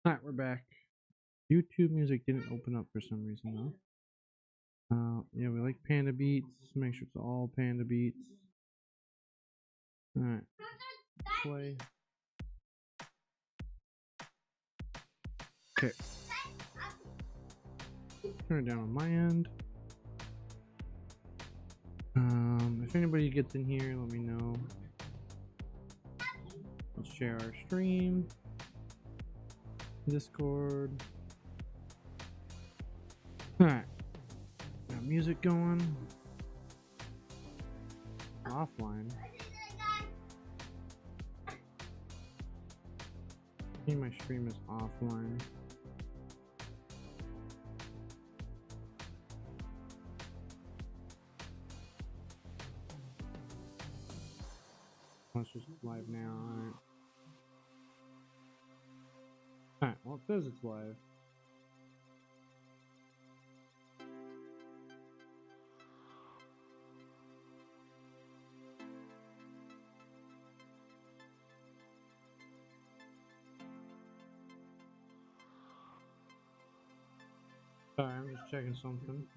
Alright, we're back. YouTube music didn't open up for some reason though. Yeah, we like Panda Beats. Make sure it's all Panda Beats. Alright, play. Okay. Turn it down on my end. If anybody gets in here, let me know. Let's share our stream. Discord. Alright. Got music going. Offline. I think my stream is offline. Let's just live now. Alright, well, it says it's live. Sorry, I'm just checking something.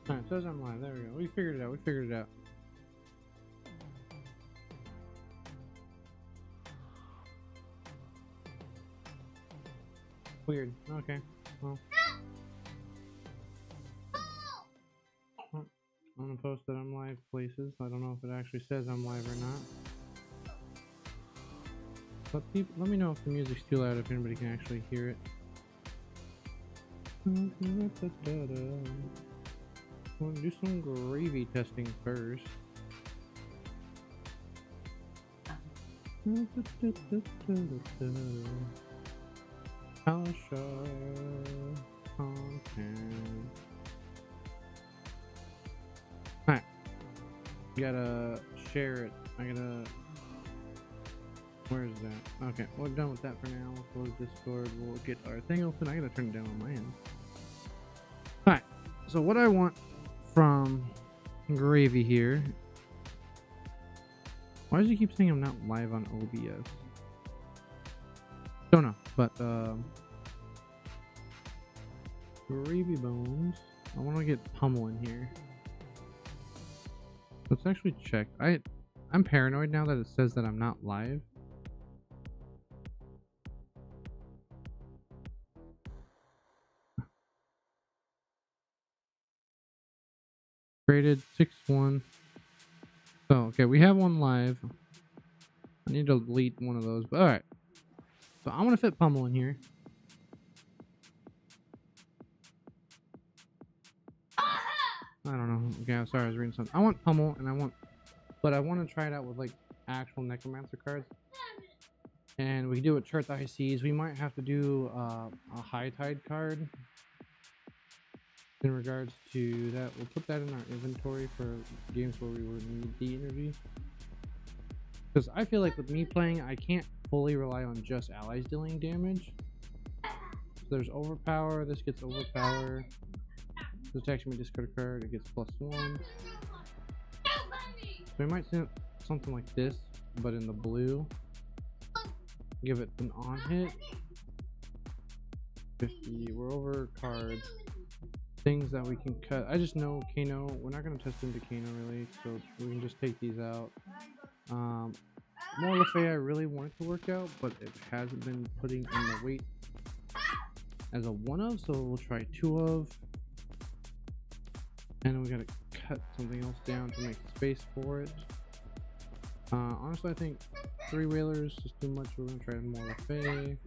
Alright, it says I'm live. There we go. We figured it out. We figured it out. Weird. Okay. Well. I'm gonna post that I'm live places. I don't know if it actually says I'm live or not. But people, let me know if the music's too loud, if anybody can actually hear it. We'll do some gravy testing first. I'll show content. Alright. Gotta share it. I gotta. Where is that? Okay, we're done with that for now. We'll close Discord. We'll get our thing open. I gotta turn it down on my end. Alright. So, what I want from Gravy here. Why does he keep saying I'm not live on OBS? Don't know, but Gravy Bones. I want to get Pummel in here. Let's actually check. I'm paranoid now that it says that I'm not live. Created 6-1. So okay, we have one live. I need to delete one of those, but alright. So I'm gonna fit Pummel in here. I don't know. Okay, I'm sorry, I was reading something. I want Pummel and but I want to try it out with like actual Necromancer cards. And we can do it with Chart the High Seas. We might have to do a High Tide card. In regards to that, we'll put that in our inventory for games where we would need the energy. Because I feel like with me playing, I can't fully rely on just allies dealing damage. So there's overpower, this gets overpower. This attacks me discard a card, it gets +1. So we might see something like this, but in the blue. Give it an on hit. 50, we're over cards. Things that we can cut. I just know Kano. We're not going to test into Kano really, so we can just take these out. More Lefay I really wanted to work out, but it hasn't been putting in the weight as a 1 of, so we'll try 2 of. And then we got to cut something else down to make space for it. Honestly, I think 3 whalers is too much. We're going to try more Lefay.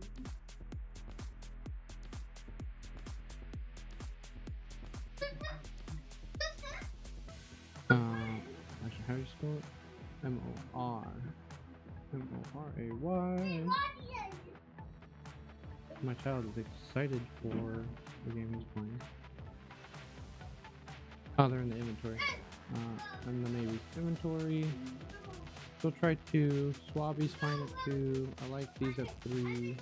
Actually, how do you spell it? M-O-R. M-O-R-A-Y. My child is excited for the game he's playing. Oh, they're in the inventory. And then maybe inventory. So try 2. Swabby's fine at 2. I like these at 3.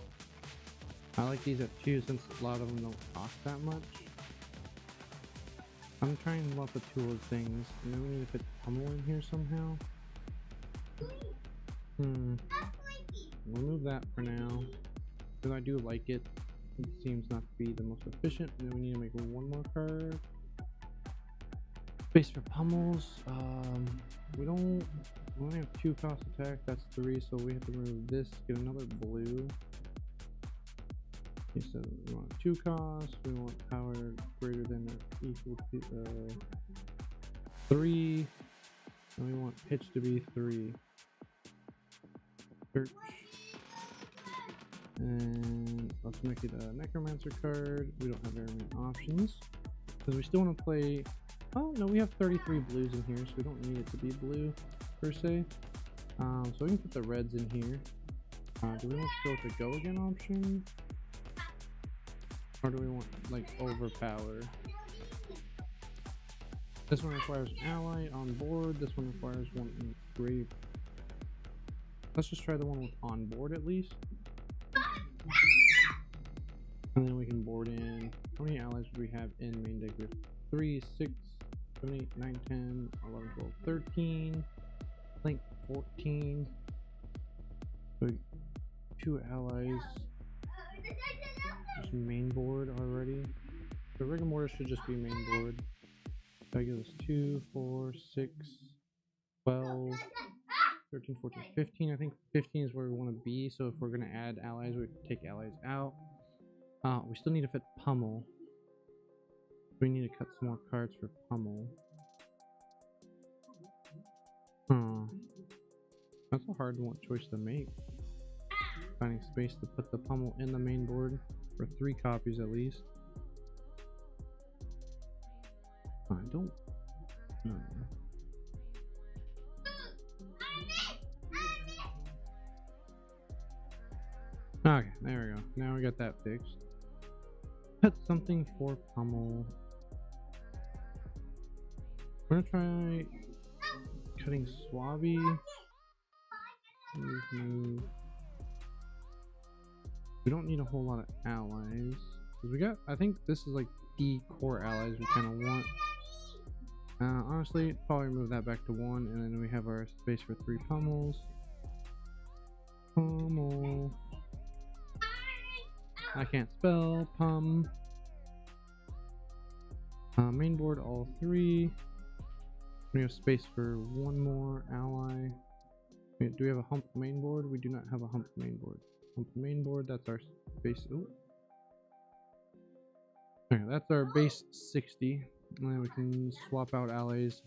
I like these at 2 since a lot of them don't cost that much. I'm trying lots of tool things, and then we need to fit pummel in here somehow. Remove that for now, because I do like it. It seems not to be the most efficient, and then we need to make one more card. Space for pummels. We only have 2 cost attack, that's 3, so we have to remove this, get another blue. Okay, so we want 2 cost, we want power greater than or equal to 3, and we want pitch to be 3. Search. And let's make it a necromancer card. We don't have very many options, because we still want to play. Oh no, we have 33 blues in here, so we don't need it to be blue per se. So we can put the reds in here. Do we want to go with the go again option, or do we want like overpower? This one requires an ally on board. This one requires one engraved. Let's just try the one with on board at least, and then we can board in. How many allies do we have in main deck? We have 3, 6, 7, 8, 9, 10, 11, 12, 13, I think 14. So 2 allies. Just main board already. The rigor mortar should just be main board. That gives us 2, 4, 6, 12, 13, 14, 15. I think 15 is where we want to be. So if we're going to add allies, we take allies out. We still need to fit pummel. We need to cut some more cards for pummel. That's a hard choice to make. Finding space to put the pummel in the main board for 3 copies at least. I don't know. Okay, there we go. Now we got that fixed. Put something for pummel. We're gonna try cutting Swabby. Move. We don't need a whole lot of allies, because we got, I think this is like the core allies we kind of want. Honestly, probably move that back to 1, and then we have our space for 3 pummels. Pummel. I can't spell. Pum. Main board all 3. We have space for 1 more ally. Wait, do we have a hump main board? We do not have a hump main board. Hump main board, that's our base. Ooh. Okay, that's our base 60. And then we can swap out allies.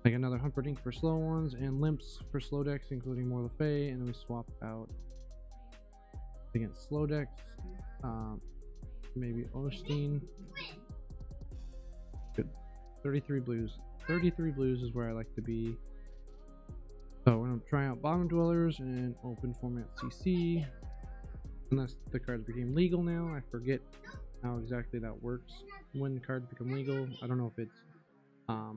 Like another Humperdinck for slow ones, and limps for slow decks, including Morla Fey, and then we swap out against slow decks. Maybe Osteen. Good. 33 blues. 33 blues is where I like to be. So we're gonna try out bottom dwellers and open format CC. Unless the cards became legal now. I forget how exactly that works when the cards become legal. I don't know if it's I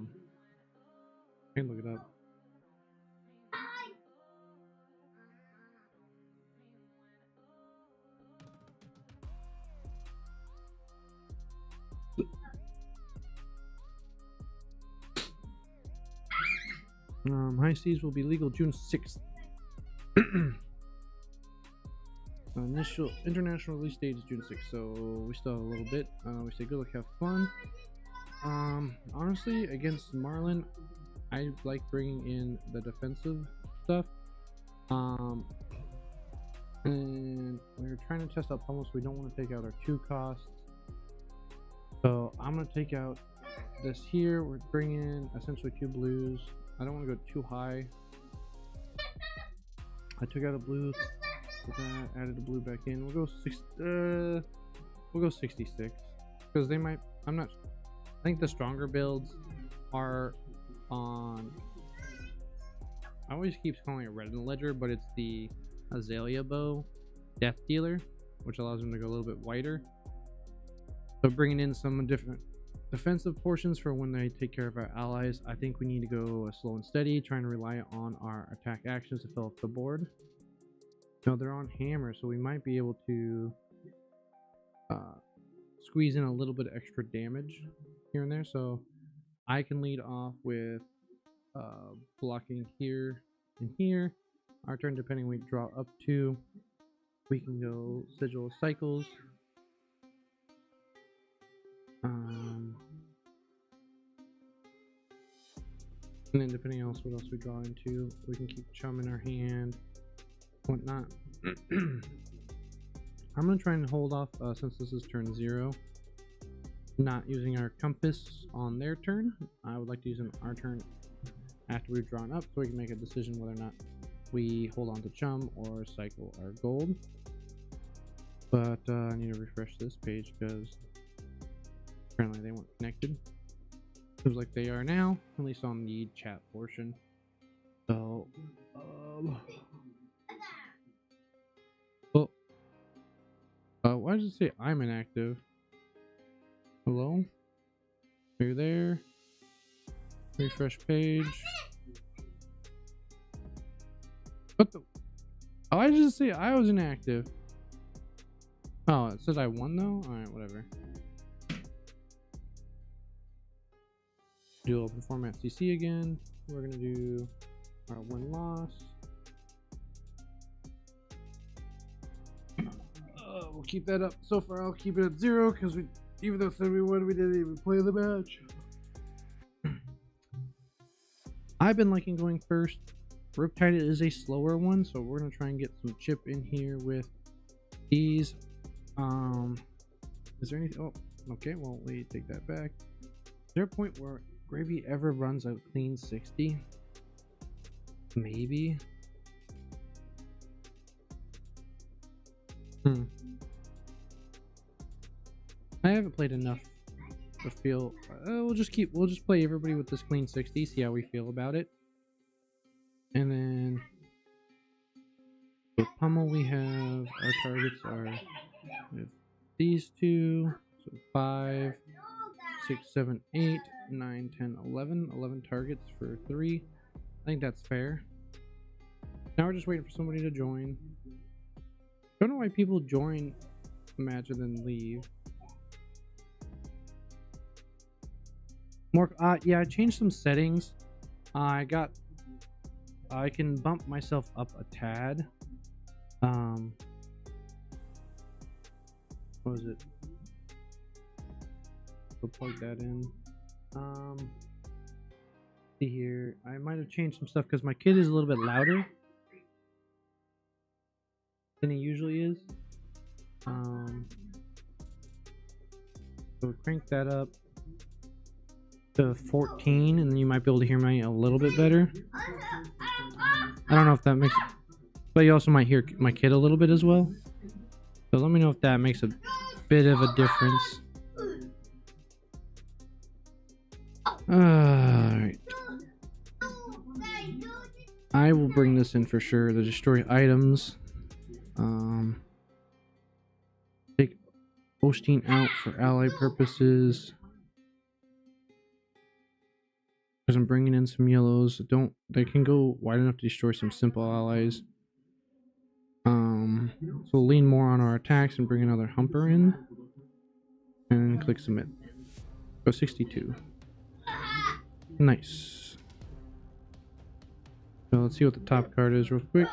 can look it up. High seas will be legal June 6th. Initial international release date is June 6th, so we still have a little bit. We say good luck, have fun. Honestly, against Marlin, I like bringing in the defensive stuff. And we're trying to test out pummel, so we don't want to take out our 2 costs. So I'm gonna take out this here. We're bringing in essentially 2 blues. I don't want to go too high. I took out a blue, put that, added a blue back in. We'll go 66, because they might. I'm not. I think the stronger builds are on. I always keep calling it red in the ledger, but it's the Azalea Bow Death Dealer, which allows them to go a little bit wider. So bringing in some different defensive portions for when they take care of our allies. I think we need to go slow and steady, trying to rely on our attack actions to fill up the board. No, they're on hammer, so we might be able to squeeze in a little bit of extra damage here and there. So I can lead off with blocking here and here. Our turn, depending we draw up to, we can go sigil of cycles. And then depending on what else we draw into, we can keep chum in our hand, whatnot. I'm gonna try and hold off since this is turn 0, not using our compass on their turn. I would like to use it on our turn after we've drawn up, so we can make a decision whether or not we hold on to chum or cycle our gold. But I need to refresh this page because apparently they weren't connected. Seems like they are now, at least on the chat portion. So, why does it say I'm inactive? Hello? Are you there? Refresh page. What the? Oh, I just say I was inactive. Oh, it said I won though? Alright, whatever. Do open format CC again. We're gonna do our win-loss. We'll keep that up. So far, I'll keep it at 0 because we, even though it said we won, we didn't even play the match. I've been liking going first. Riptide is a slower one, so we're gonna try and get some chip in here with these. Is there anything? Oh, okay. Well, we take that back. Is there a point where Gravy ever runs a clean 60? Maybe. I haven't played enough to feel. We'll just play everybody with this clean 60, see how we feel about it. And then with Pummel, we have our targets are with these two, so 5, 6, 7, 8, 9, 10, 11 targets for 3. I think that's fair. Now we're just waiting for somebody to join. Don't know why people join a match and then leave. More, yeah, I changed some settings. I can bump myself up a tad. What was it? We'll plug that in. See here, I might have changed some stuff because my kid is a little bit louder than he usually is. So crank that up to 14, and then you might be able to hear me a little bit better. I don't know if that makes, but you also might hear my kid a little bit as well. So let me know if that makes a bit of a difference. Alright. I will bring this in for sure. The destroy items. Take Osteen out for ally purposes. Because I'm bringing in some yellows. They can go wide enough to destroy some simple allies. So lean more on our attacks and bring another humper in. And click submit. Go 62. Nice. So let's see what the top card is real quick.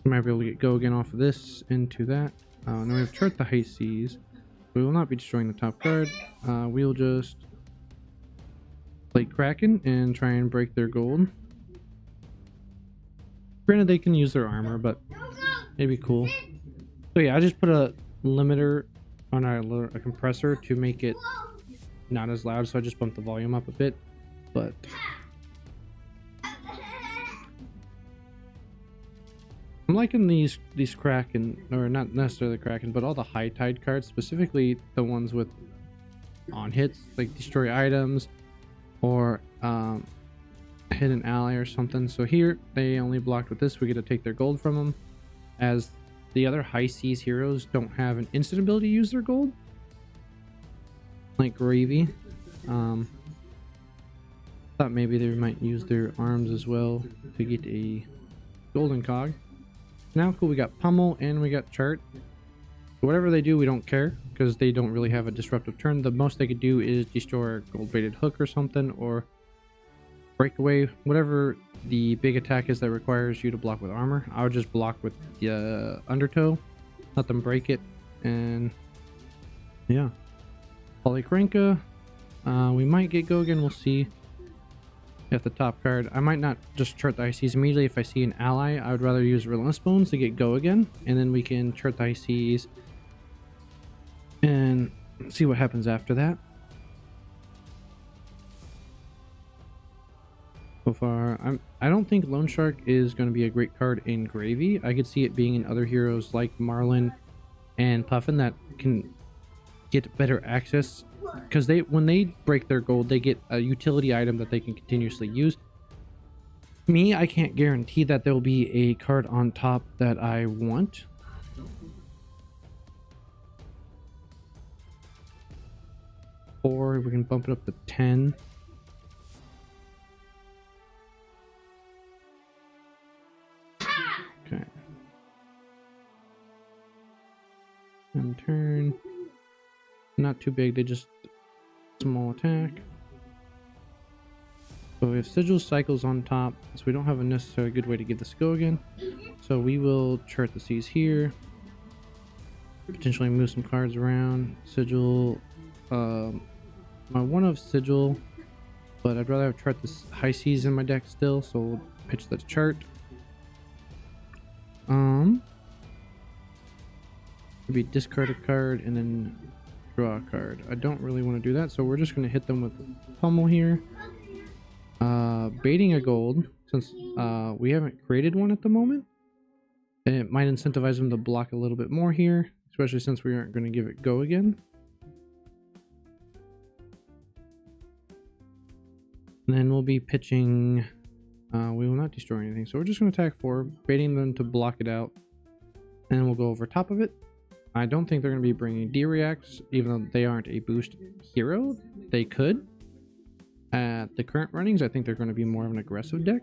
We might be able to go again off of this into that. Now we have chart the high seas. We will not be destroying the top card. We'll just play Kraken and try and break their gold. Granted, they can use their armor, but it'd be cool. So yeah, I just put a limiter on a compressor to make it not as loud, so I just bumped the volume up a bit. But I'm liking these Kraken, or not necessarily Kraken, but all the high tide cards, specifically the ones with on hits, like destroy items or hit an ally or something. So here they only blocked with this. We get to take their gold from them, as the other high seas heroes don't have an instant ability to use their gold, like Gravy. Thought maybe they might use their arms as well to get a golden cog. Now cool, we got Pummel and we got chart. Whatever they do, we don't care, because they don't really have a disruptive turn. The most they could do is destroy a gold-weighted hook or something, or breakaway, whatever the big attack is that requires you to block with armor. I would just block with the undertow, let them break it, and yeah. Polykranka, we might get Gogan, we'll see. At the top card, I might not just chart the ICs immediately. If I see an ally, I would rather use Relentless Bones to get Go again, and then we can chart the ICs and see what happens after that. So far, I don't think Loan Shark is going to be a great card in Gravy. I could see it being in other heroes like Marlin and Puffin that can get better access, because when they break their gold, they get a utility item that they can continuously use. Me, I can't guarantee that there will be a card on top that I want. Or we can bump it up to 10. Okay. And turn. Not too big, they just small attack. So we have Sigil Cycles on top, so we don't have a necessarily good way to get this go again. So we will chart the C's here. Potentially move some cards around. Sigil, my one of Sigil, but I'd rather have chart this high C's in my deck still, so we'll pitch the chart. Maybe discard a card and then draw a card. I don't really want to do that, so we're just going to hit them with Pummel here. Baiting a gold, since we haven't created one at the moment. And it might incentivize them to block a little bit more here, especially since we aren't going to give it go again. And then we'll be pitching, we will not destroy anything, so we're just going to attack 4, baiting them to block it out. And then we'll go over top of it. I don't think they're going to be bringing D-Reacts, even though they aren't a boost hero. They could. At the current runnings, I think they're going to be more of an aggressive deck.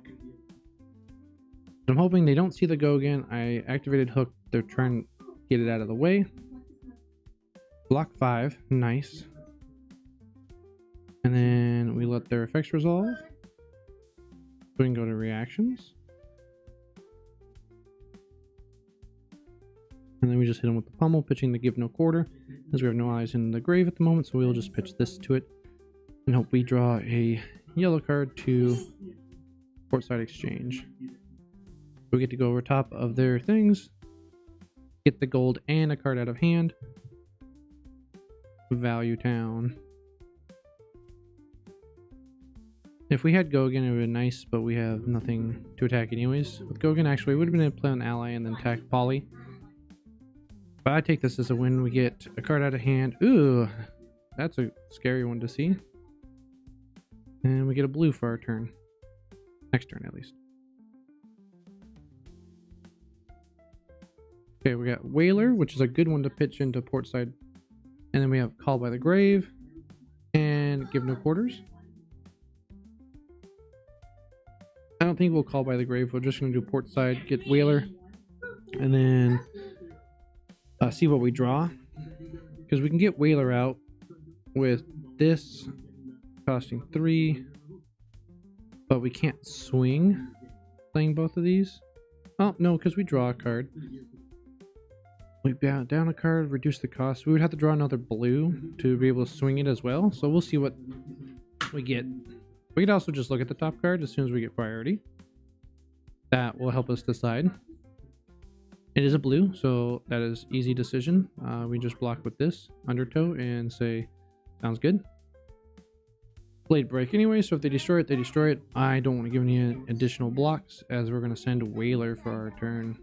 I'm hoping they don't see the go again. I activated Hook. They're trying to get it out of the way. Block 5. Nice. And then we let their effects resolve. We can go to reactions. And then we just hit him with the Pummel, pitching the Give No Quarter, as we have no eyes in the grave at the moment, so we'll just pitch this to it and hope we draw a yellow card to Portside Exchange. We get to go over top of their things, get the gold and a card out of hand. Value Town. If we had Gogan, it would have been nice, but we have nothing to attack anyways. With Gogan, actually, we would have been able to play an ally and then attack Polly. But I take this as a win. We get a card out of hand. Ooh, that's a scary one to see. And we get a blue for our turn. Next turn, at least. Okay, we got Whaler, which is a good one to pitch into Portside. And then we have Call by the Grave and Give No Quarters. I don't think we'll Call by the Grave. We're just going to do Portside, get Whaler, and then see what we draw, because we can get Whaler out with this costing 3, but we can't swing playing both of these. Oh no, because we draw a card. We down a card, reduce the cost. We would have to draw another blue to be able to swing it as well, so we'll see what we get. We could also just look at the top card as soon as we get priority. That will help us decide. It is a blue, so that is easy decision. We just block with this undertow and say, sounds good. Blade break anyway, so if they destroy it, they destroy it. I don't want to give any additional blocks, as we're going to send Whaler for our turn.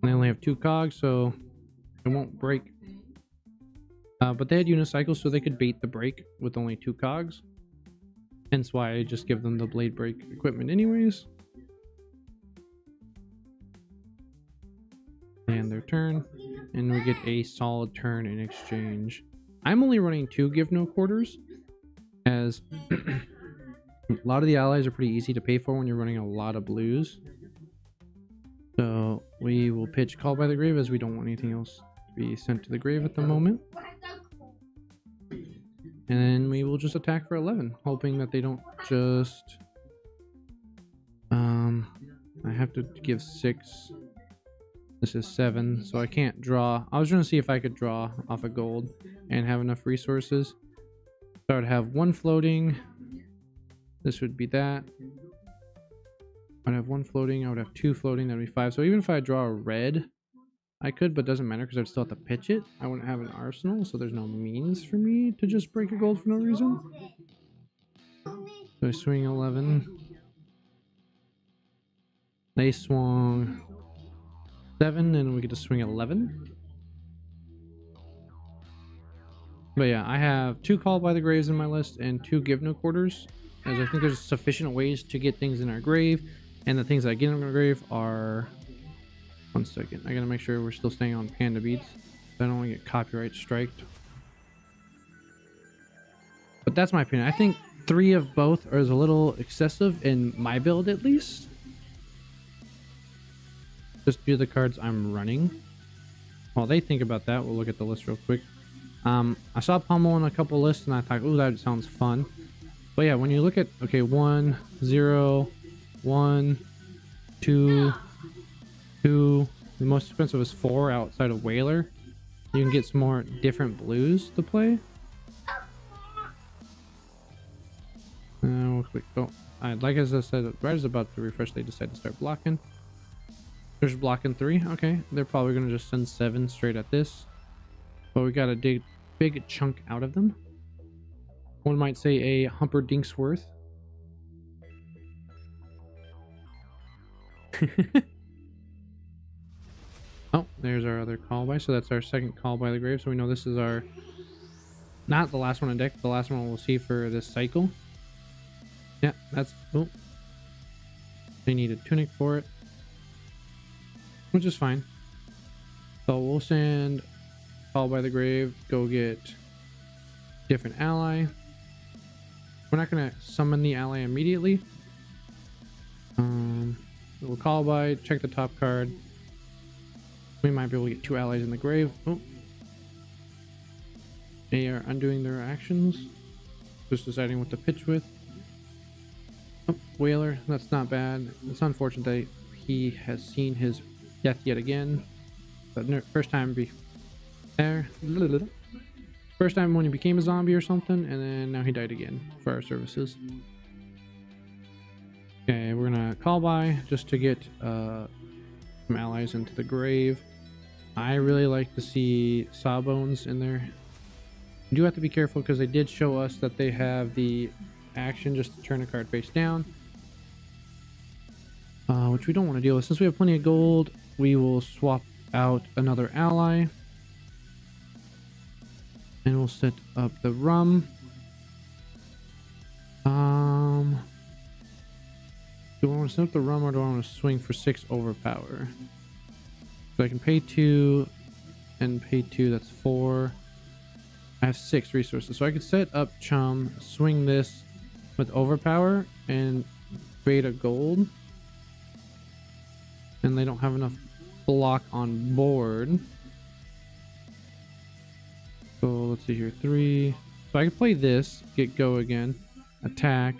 And they only have 2 cogs, so it won't break. But they had unicycles, so they could bait the break with only 2 cogs. Hence why I just give them the blade break equipment anyways. And their turn, and we get a solid turn in exchange. I'm only running 2 Give No Quarters, as a lot of the allies are pretty easy to pay for when you're running a lot of blues. So we will pitch Call by the Grave, as we don't want anything else to be sent to the grave at the moment. And then we will just attack for 11, hoping that they don't just... I have to give 6. This is 7, so I can't draw. I was trying to see if I could draw off a gold and have enough resources. So I would have 1 floating. This would be that. I'd have 1 floating. I would have 2 floating. That'd be 5. So even if I draw a red, I could, but it doesn't matter because I'd still have to pitch it. I wouldn't have an arsenal, so there's no means for me to just break a gold for no reason. So I swing 11. They swung 7, and we get to swing 11. But yeah, I have 2 Call by the Graves in my list and 2 Give No Quarters, as I think there's sufficient ways to get things in our grave, and the things that I get in our grave are... 1 second, I gotta make sure we're still staying on panda beads. I don't want to get copyright striked. But that's my opinion. I think 3 of both are a little excessive in my build, at least. Just due to the cards I'm running. While they think about that, we'll look at the list real quick. I saw Pummel in a couple lists and I thought, ooh, that sounds fun. But yeah, when you look at, okay, 1, 0, 1, 2, 2, the most expensive is 4 outside of Whaler. You can get some more different blues to play. We'll click, oh, like as I said, right as about to refresh, they decided to start blocking. There's blocking 3. Okay, they're probably gonna just send 7 straight at this, but we got a big chunk out of them. One might say a Humperdinck's worth. Oh, there's our other call by. So that's our second Call by the Grave. So we know this is our, not the last one on deck, the last one we'll see for this cycle. Yeah, that's, oh, they need a tunic for it, which is fine. So we'll send Call by the Grave, go get different ally. We're not going to summon the ally immediately. We'll call by, check the top card. We might be able to get 2 allies in the grave. Oh. They are undoing their actions. Just deciding what to pitch with. Oh, Whaler, that's not bad. It's unfortunate that he has seen his death yet again. But first time first time when he became a zombie or something, and then now he died again for our services. Okay, we're gonna call by just to get some allies into the grave. I really like to see Sawbones in there. You do have to be careful because they did show us that they have the action just to turn a card face down, which we don't want to deal with. Since we have plenty of gold, we will swap out another ally, and we'll set up the rum. Do I want to set up the rum, or do I want to swing for 6 overpower? So I can pay 2 and pay 2, that's 4. I have 6 resources, so I could set up Chum, swing this with overpower, and create a gold. And they don't have enough block on board. So let's see here, 3. So I can play this, get go again, attack.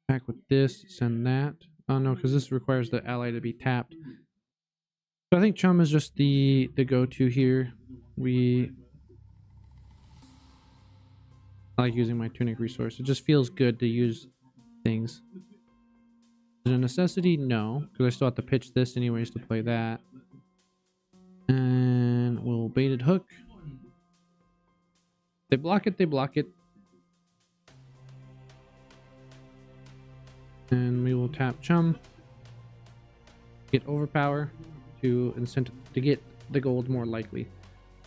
Attack with this, send that. Oh no, because this requires the ally to be tapped. So I think Chum is just the go-to here. I like using my tunic resource. It just feels good to use things. Is it a necessity? No, because I still have to pitch this anyways to play that. And we'll baited hook. They block it, they block it. And we will tap Chum. Get overpower to incentive to get the gold more likely,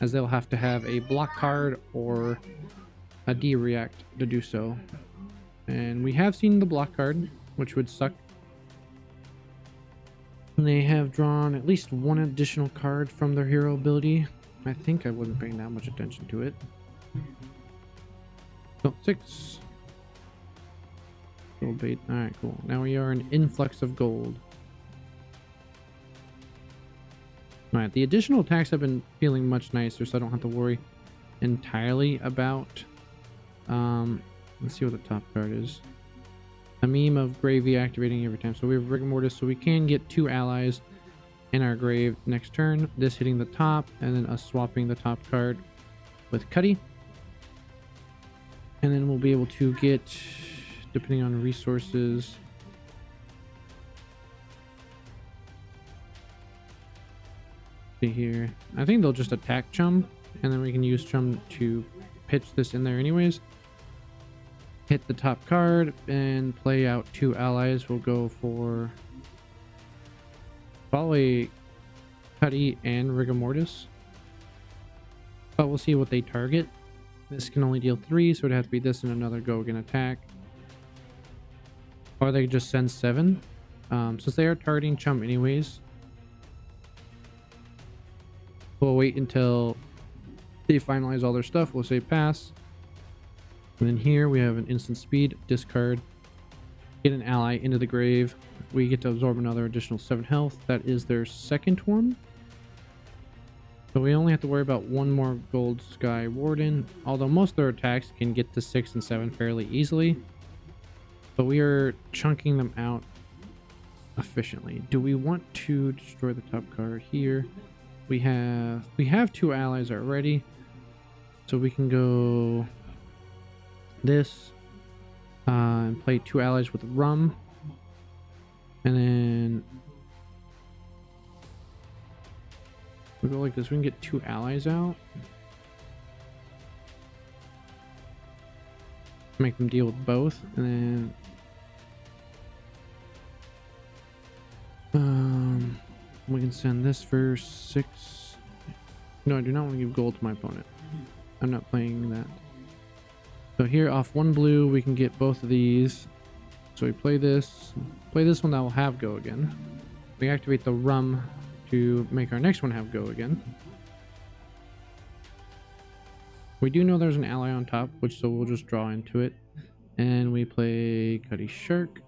as they'll have to have a block card or a D-react to do so. And we have seen the block card, which would suck. And they have drawn at least 1 additional card from their hero ability. I think I wasn't paying that much attention to it. So 6. Gold bait. Alright, cool. Now we are an influx of gold. Alright, the additional attacks have been feeling much nicer, so I don't have to worry entirely about... let's see what the top card is. A meme of gravy activating every time. So we have Rigor Mortis, so we can get 2 allies in our grave next turn. This hitting the top, and then us swapping the top card with Cuddy. And then we'll be able to get, depending on resources, see here. I think they'll just attack Chum, and then we can use Chum to pitch this in there anyways. Hit the top card and play out 2 allies. We'll go for probably Cuddy and Rigor Mortis, but we'll see what they target. This can only deal 3, so it'd have to be this and another go again attack. Or they could just send 7. Since they are targeting Chum anyways, we'll wait until they finalize all their stuff. We'll say pass. And then here we have an instant speed, discard, get an ally into the grave. We get to absorb another additional 7 health. That is their second one. So we only have to worry about 1 more gold sky warden, although most of their attacks can get to 6 and 7 fairly easily. But we are chunking them out efficiently. Do we want to destroy the top card here? We have 2 allies already, so we can go this and play 2 allies with rum, and then we go like this. We can get 2 allies out, make them deal with both, and then we can send this for 6. No, I do not want to give gold to my opponent. I'm not playing that. So here off 1 blue, we can get both of these. So we play this one that will have go again. We activate the rum to make our next one have go again. We do know there's an ally on top, which so we'll just draw into it. And we play Cuddy Shark.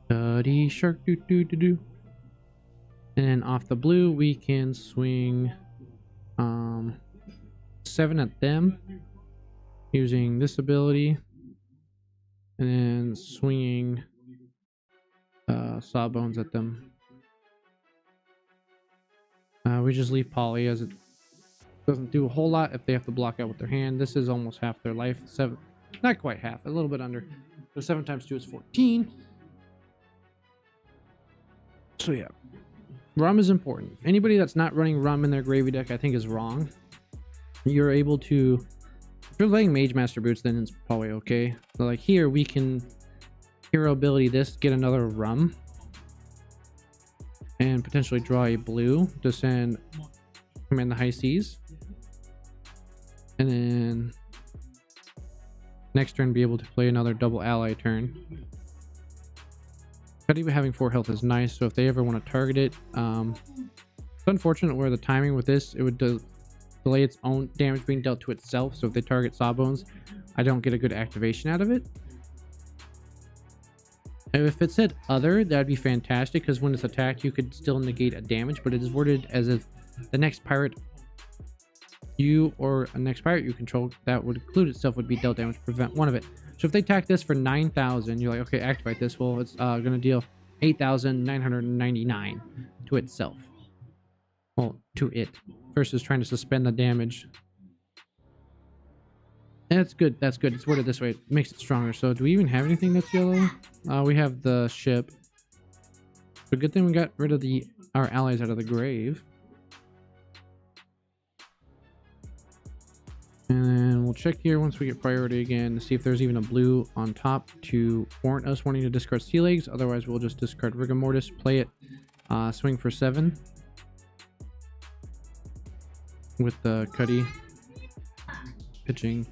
Cuddy Shark, do do do do. And then off the blue, we can swing 7 at them using this ability, and then swinging Sawbones at them. We just leave Poly as it doesn't do a whole lot if they have to block out with their hand. This is almost half their life. 7, not quite half, a little bit under. So 7 times 2 is 14. So yeah, rum is important. Anybody that's not running rum in their gravy deck, I think, is wrong. You're able to, if you're playing Mage Master Boots, then it's probably okay. So like here, we can hero ability this, get another rum, and potentially draw a blue to send Command the High Seas. And then next turn be able to play another double ally turn. But even having 4 health is nice, so if they ever want to target it, it's unfortunate where the timing with this, it would delay its own damage being dealt to itself. So if they target Sawbones, I don't get a good activation out of it. And if it said other, that'd be fantastic, because when it's attacked, you could still negate a damage, but it is worded as if the next pirate you or a next pirate you control that would include itself would be dealt damage, prevent one of it. So if they attack this for 9,000, you're like, okay, activate this. Well, it's going to deal 8,999 to itself. Well, to it, versus trying to suspend the damage. And that's good. That's good. It's worded this way. It makes it stronger. So do we even have anything that's yellow? We have the ship. So good thing we got rid of our allies out of the grave. And then we'll check here once we get priority again to see if there's even a blue on top to warrant us wanting to discard Sea Legs. Otherwise, we'll just discard Rigor Mortis, play it, swing for 7 with the Cuddy pitching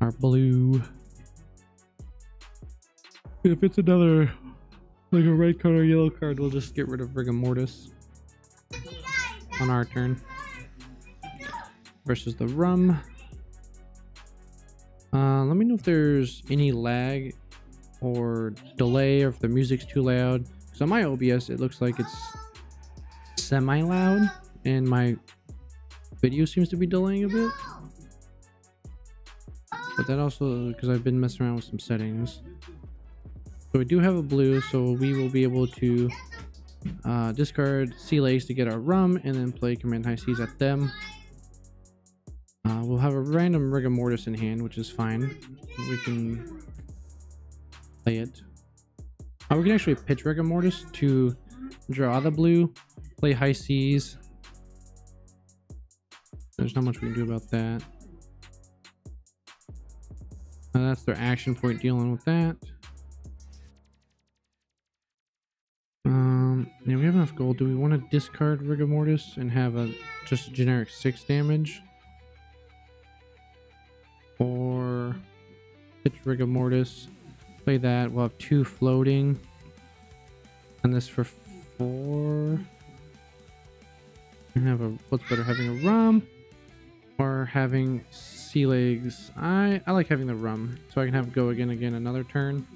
our blue. If it's another like a red card or yellow card, we'll just get rid of Rigor Mortis on our turn. Versus the rum. Let me know if there's any lag or delay, or if the music's too loud. So on my OBS, it looks like it's semi-loud, and my video seems to be delaying a bit. But that also because I've been messing around with some settings. So we do have a blue, so we will be able to discard sea legs to get our rum, and then play command high seas at them. We'll have a random rigor mortis in hand, which is fine. We can play it. We can actually pitch rigor mortis to draw the blue, play high seas. There's not much we can do about that. That's their action point dealing with that. Yeah, we have enough gold. Do we want to discard rigor mortis and have a just a generic 6 damage? Or pitch rigor mortis, play that. We'll have 2 floating, and this for 4. And have a what's better, having a rum or having sea legs? I like having the rum, so I can have go again another turn,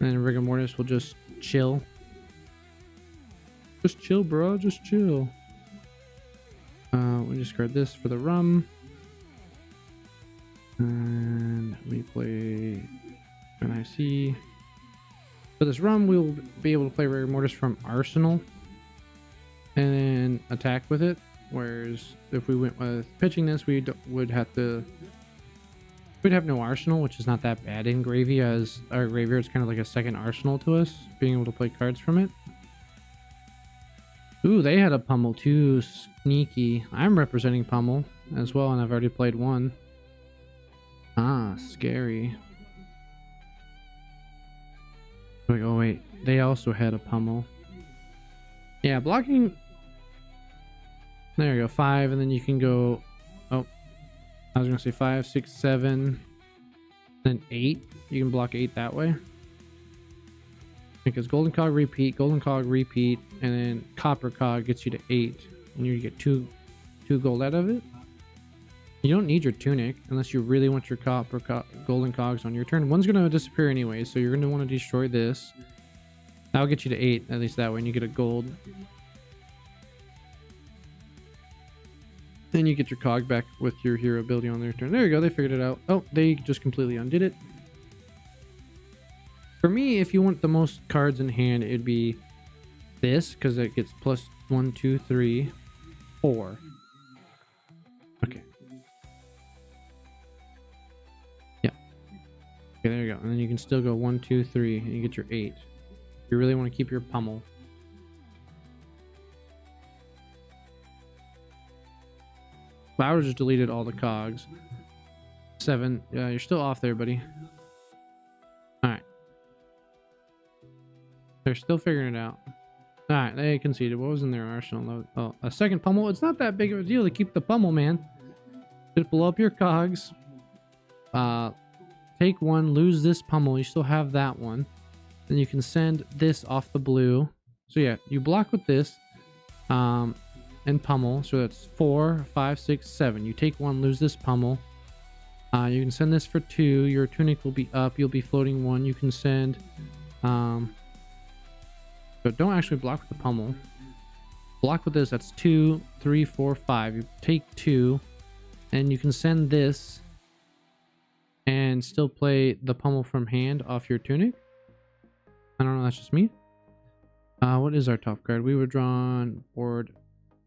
and then rigor mortis will just chill. Just chill, bro. Just chill. We discard this for the rum. And we play an IC. For this rum, we will be able to play rigor mortis from Arsenal and then attack with it. Whereas if we went with pitching this, we'd have no Arsenal, which is not that bad in Gravy, as our graveyard is kind of like a second Arsenal to us, being able to play cards from it. Ooh, they had a Pummel too. Sneaky. I'm representing Pummel as well, and I've already played one. Ah, scary. Like, oh wait, they also had a Pummel. Yeah, blocking. There you go, 5, and then you can go. Oh, I was gonna say 5, 6, 7, then 8. You can block 8 that way. Because golden cog repeat, and then copper cog gets you to 8, and you get 2 gold out of it. You don't need your tunic unless you really want your golden cogs on your turn. One's going to disappear anyway, so you're going to want to destroy this. That'll get you to 8, at least that way, and you get a gold. Then you get your cog back with your hero ability on their turn. There you go, they figured it out. Oh, they just completely undid it. For me, if you want the most cards in hand, it'd be this, because it gets plus 1, 2, 3, 4. Okay. Yeah. Okay, there you go. And then you can still go 1, 2, 3, and you get your 8. If you really want to keep your Pummel. But I would have just deleted all the cogs. 7. Yeah, you're still off there, buddy. Alright. They're still figuring it out. Alright, they conceded. What was in their arsenal? Oh, a second Pummel. It's not that big of a deal to keep the Pummel, man. Just blow up your cogs. Take 1, lose this Pummel. You still have that one. Then you can send this off the blue. So yeah, you block with this. And Pummel. So that's 4, 5, 6, 7. You take 1, lose this Pummel. You can send this for 2. Your tunic will be up. You'll be floating 1. You can send... So don't actually block with the Pummel. Block with this. That's 2, 3, 4, 5. You take 2, and you can send this and still play the Pummel from hand off your tunic. I don't know. That's just me. What is our top card? We were drawn board.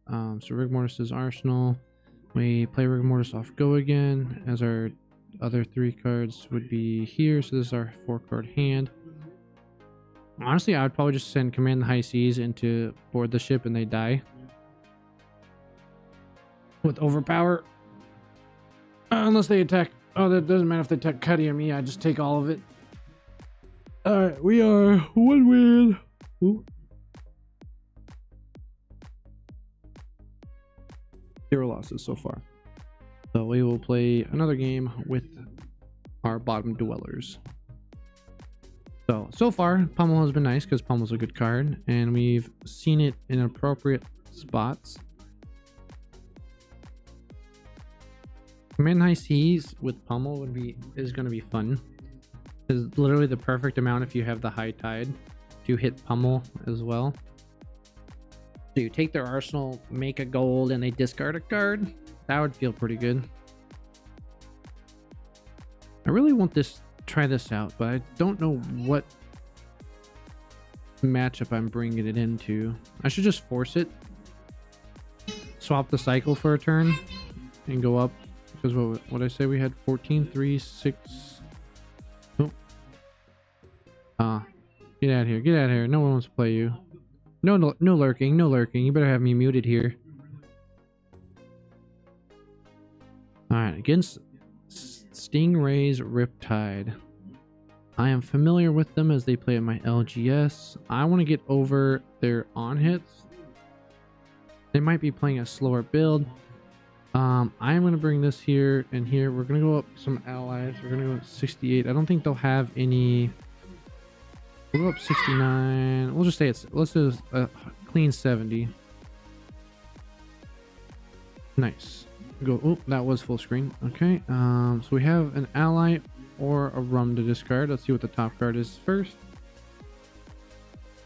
So rigor mortis' arsenal. We play rigor mortis off go again, as our other 3 cards would be here. So this is our 4-card hand. Honestly, I would probably just send command the high seas into board the ship and they die. With overpower. Unless they attack. Oh, that doesn't matter if they attack Cuddy or me. I just take all of it. Alright, we are 1 win. Ooh. 0 losses so far. So we will play another game with our bottom dwellers. So far, Pummel has been nice because Pummel's a good card, and we've seen it in appropriate spots. Command high seas with pummel is gonna be fun. It's literally the perfect amount if you have the high tide to hit pummel as well. So you take their arsenal, make a gold, and they discard a card. That would feel pretty good. I really want this, try this out, but I don't know what matchup I'm bringing it into. I should just force it, swap the cycle for a turn, and go up. Because what I say we had 14, 3, 6. Oh. Get out of here. Get out of here. No one wants to play you. No lurking. No lurking. You better have me muted here. Alright, against Stingray's Riptide. I am familiar with them as they play at my LGS. I want to get over their on hits. They might be playing a slower build. I am going to bring this here and here. We're going to go up some allies. We're going to go up 68. I don't think they'll have any. We'll go up 69. We'll just say let's do a clean 70. Nice. Go. Oh, that was full screen. Okay. So we have an ally or a rum to discard. Let's see what the top card is first.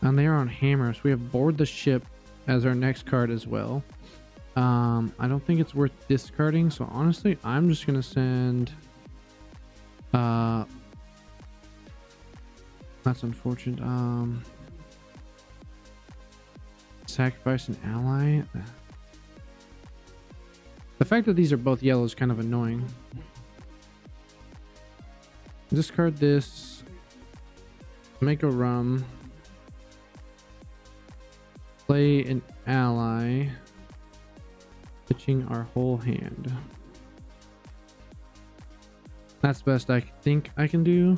And they are on hammer. So we have board the ship as our next card as well. I don't think it's worth discarding. So honestly, I'm just gonna send. That's unfortunate. Sacrifice an ally. The fact that these are both yellow is kind of annoying. Discard this. Make a rum. Play an ally. Pitching our whole hand. That's best I think I can do.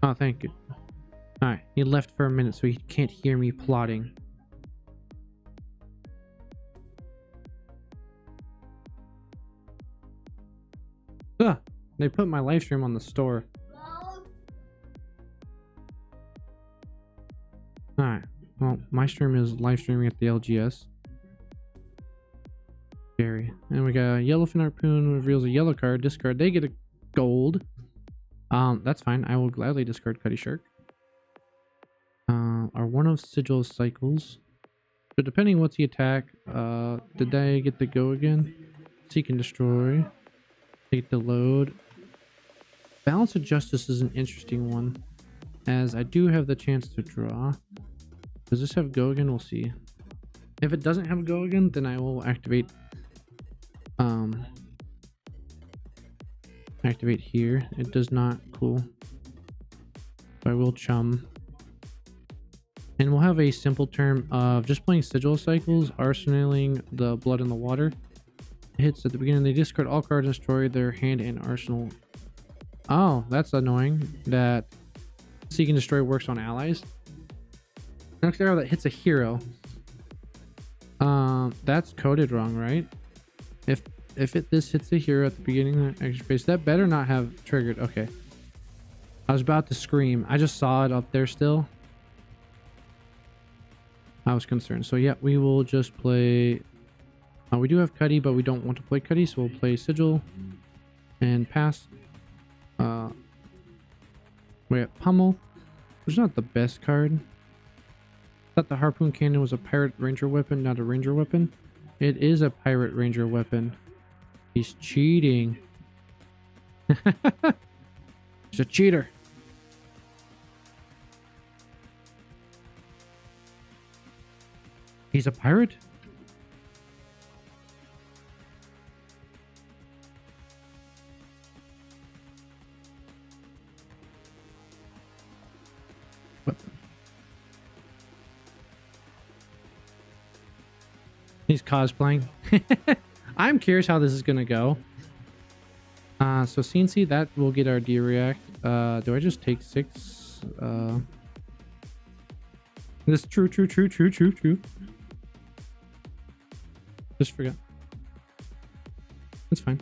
Oh, thank you. Alright, he left for a minute so he can't hear me plotting. Ugh, they put my live stream on the store. Alright, well, my stream is live streaming at the LGS. Scary. And we got a Yellowfin Harpoon reveals a yellow card. Discard. They get a gold. That's fine. I will gladly discard Cutty Shark. Are one of Sigil's cycles. So depending what's the attack, did they get to go again? Seek and destroy. Take the load. Balance of Justice is an interesting one, as I do have the chance to draw. Does this have go again? We'll see. If it doesn't have go again, then I will activate activate here. It does not. Cool. So I will chum. And we'll have a simple term of just playing sigil cycles, arsenaling the blood in the water. Hits at the beginning, they discard all cards and destroy their hand and arsenal. Oh, that's annoying that Seek and Destroy works on allies. Next arrow that hits a hero. That's coded wrong, right? If this hits a hero at the beginning of the action phase, that better not have triggered. Okay. I was about to scream. I just saw it up there still. I was concerned. So yeah, we will just play. We do have Cuddy, but we don't want to play Cuddy, so we'll play Sigil and pass. We have Pummel, which is not the best card. Thought the Harpoon Cannon was a Pirate Ranger weapon, not a Ranger weapon. It is a Pirate Ranger weapon. He's cheating. He's a cheater. He's a pirate? What? He's cosplaying. I'm curious how this is gonna go. So CNC, that will get our D-React. Do I just take 6? This true. Just forgot. That's fine.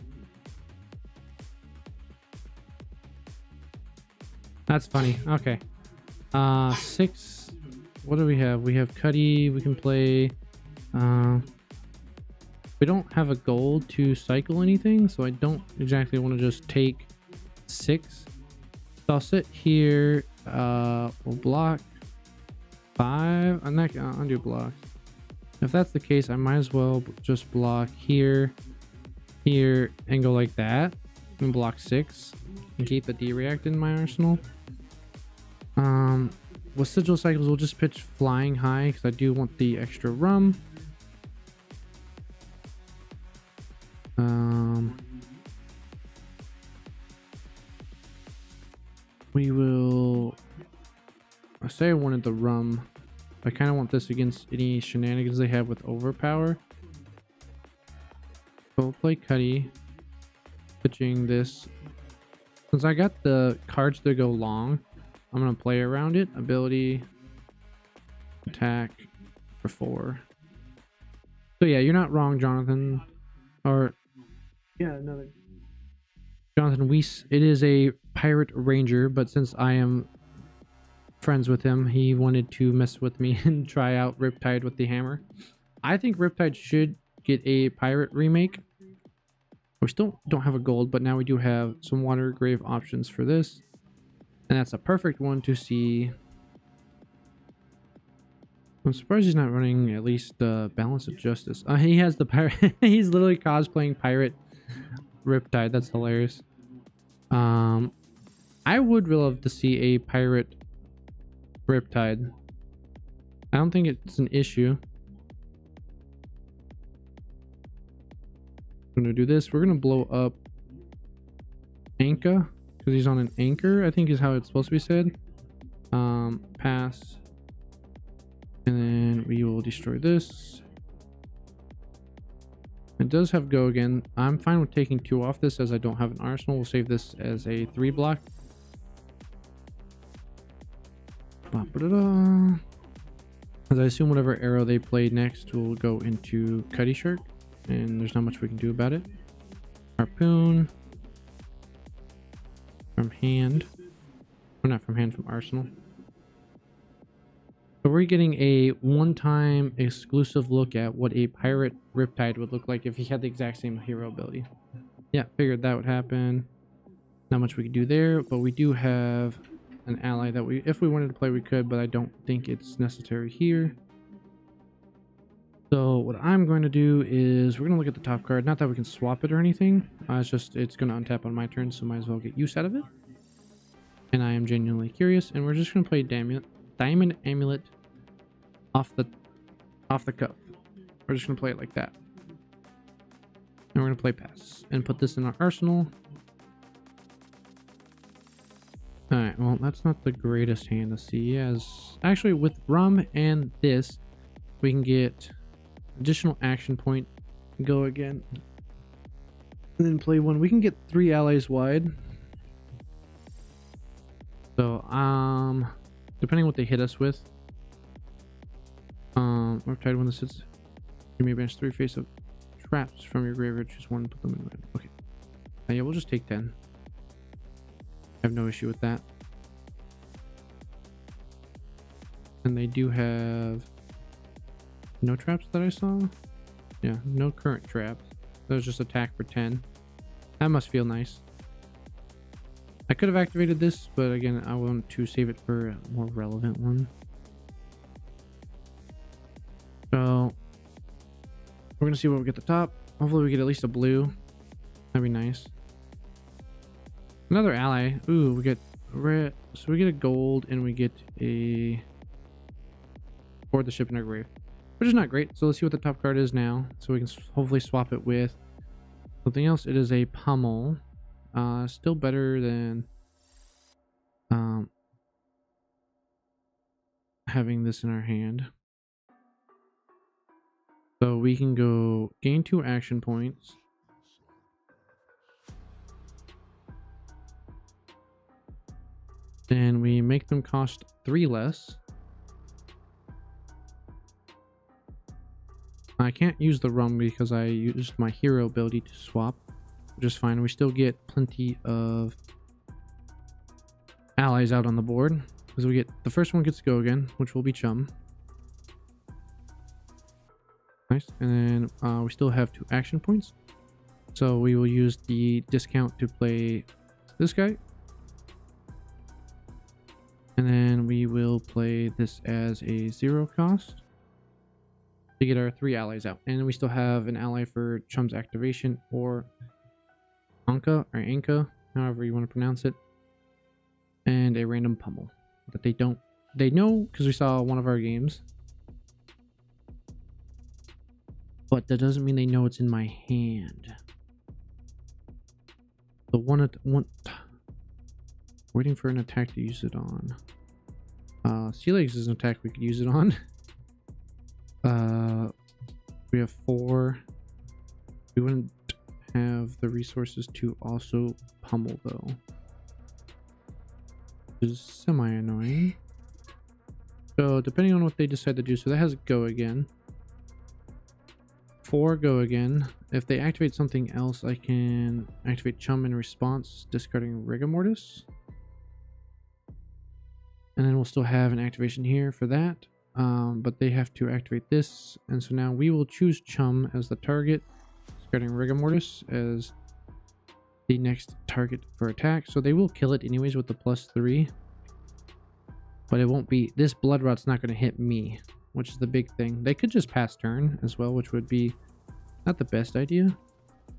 That's funny. Okay. 6. What do we have? We have Cuddy. We can play. We don't have a gold to cycle anything, so I don't exactly want to just take 6. So I'll sit here. We'll block 5. I'm not gonna undo blocks. If that's the case, I might as well just block here, here, and go like that, and block 6, and keep the D-React in my arsenal. With sigil cycles, we'll just pitch flying high because I do want the extra rum. We will. I say I wanted the rum. I kind of want this against any shenanigans they have with overpower. So we'll play Cuddy, pitching this. Since I got the cards to go long, I'm gonna play around it. Ability, attack for 4. So yeah, you're not wrong, Jonathan. Or yeah, another Jonathan Weiss. It is a pirate ranger, but since I am friends with him, he wanted to mess with me and try out Riptide with the hammer. I think Riptide should get a pirate remake. We still don't have a gold, but now we do have some water grave options for this. And that's a perfect one to see. I'm surprised he's not running at least Balance of Justice. He has the pirate. He's literally cosplaying pirate Riptide. That's hilarious. I would love to see a pirate Riptide. I don't think it's an issue. I'm gonna do this. We're gonna blow up Anka because he's on an anchor, I think is how it's supposed to be said. Pass. And then we will destroy this. It does have go again. I'm fine with taking 2 off this as I don't have an arsenal. We'll save this as a 3 block. As I assume whatever arrow they play next will go into Cuddy Shark, and there's not much we can do about it. Harpoon from hand, or not from hand, from arsenal. So we're getting a one-time exclusive look at what a pirate Riptide would look like if he had the exact same hero ability. Yeah, figured that would happen. Not much we could do there, but we do have an ally that we, if we wanted to play, we could, but I don't think it's necessary here. So what I'm going to do is we're going to look at the top card. Not that we can swap it or anything. It's just, it's going to untap on my turn, so might as well get use out of it. And I am genuinely curious, and we're just going to play Diamond Amulet off the cuff. We're just going to play it like that. And we're going to play pass and put this in our arsenal. Alright, well, that's not the greatest hand to see. As actually, with rum and this, we can get additional action point, go again, and then play 1. We can get 3 allies wide. So, depending on what they hit us with, Riptide when this hits, you may banish 3 face of traps from your graveyard. Choose 1 and put them in red. Okay. Yeah, we'll just take 10. I have no issue with that. And they do have no traps that I saw. Yeah, no current traps. That was just attack for 10. That must feel nice. I could have activated this, but again, I want to save it for a more relevant one. So we're gonna see what we get at the top. Hopefully we get at least a blue. That'd be nice. Another ally. Ooh, we get red. So we get a gold and we get a board the ship in our grave, which is not great. So let's see what the top card is now, so we can hopefully swap it with something else. It is a pummel. Still better than having this in our hand. So we can go gain 2 action points. Then we make them cost 3 less. I can't use the rum because I used my hero ability to swap, which is fine. We still get plenty of allies out on the board because we get the first one gets to go again, which will be Chum. Nice. And then we still have 2 action points. So we will use the discount to play this guy. And then we will play this as a 0 cost to get our 3 allies out. And we still have an ally for Chum's activation, or Anka, or Anka, however you want to pronounce it. And a random pummel that they know because we saw one of our games. But that doesn't mean they know it's in my hand. The one waiting for an attack to use it on. Sea Legs is an attack we could use it on. We have 4. We wouldn't have the resources to also pummel though, which is semi annoying. So depending on what they decide to do, so that has go again. 4 go again. If they activate something else, I can activate Chum in response, discarding Rigor Mortis. And then we'll still have an activation here for that. But they have to activate this. And so now we will choose Chum as the target, discarding Rigor Mortis as the next target for attack. So they will kill it anyways with the +3. But it won't be, this Blood Rot's not going to hit me, which is the big thing. They could just pass turn as well, which would be not the best idea.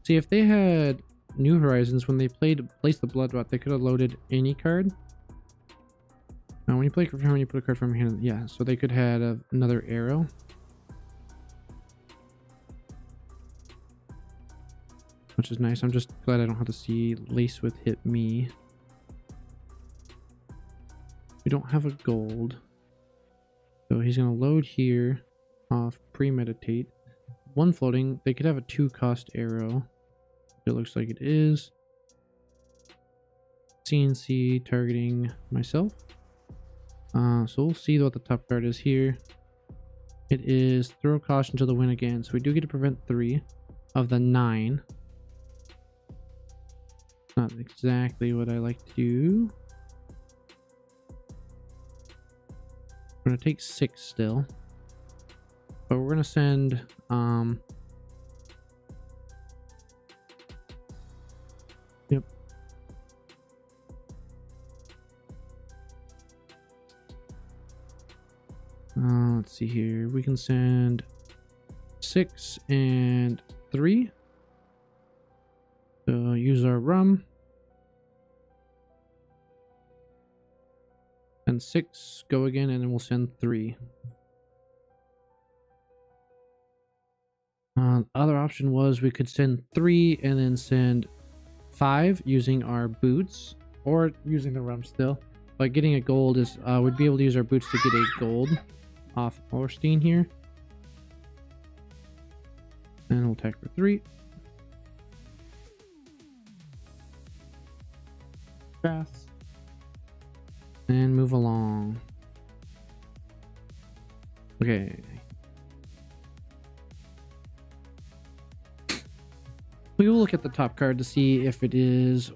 See, if they had New Horizons, when they placed the Blood Rot, they could have loaded any card. Now, when you play Confirm, when you put a card from your hand, yeah, so they could have another arrow. Which is nice. I'm just glad I don't have to see Lacewith hit me. We don't have a gold. So he's going to load here off Premeditate. 1 floating. They could have a 2-cost arrow. It looks like it is. CNC targeting myself. So we'll see what the top card is here. It is throw caution to the wind again. So we do get to prevent 3 of the 9. Not exactly what I like to do. We're going to take 6 still. But we're going to send yep. Let's see here. We can send 6 and 3. So use our rum. And 6, go again, and then we'll send 3. Other option was we could send 3 and then send 5 using our boots, or using the rum still. But getting a gold is, we'd be able to use our boots to get a gold off Orstein here. And we'll attack for 3. Fast. And move along. Okay. We will look at the top card to see if it is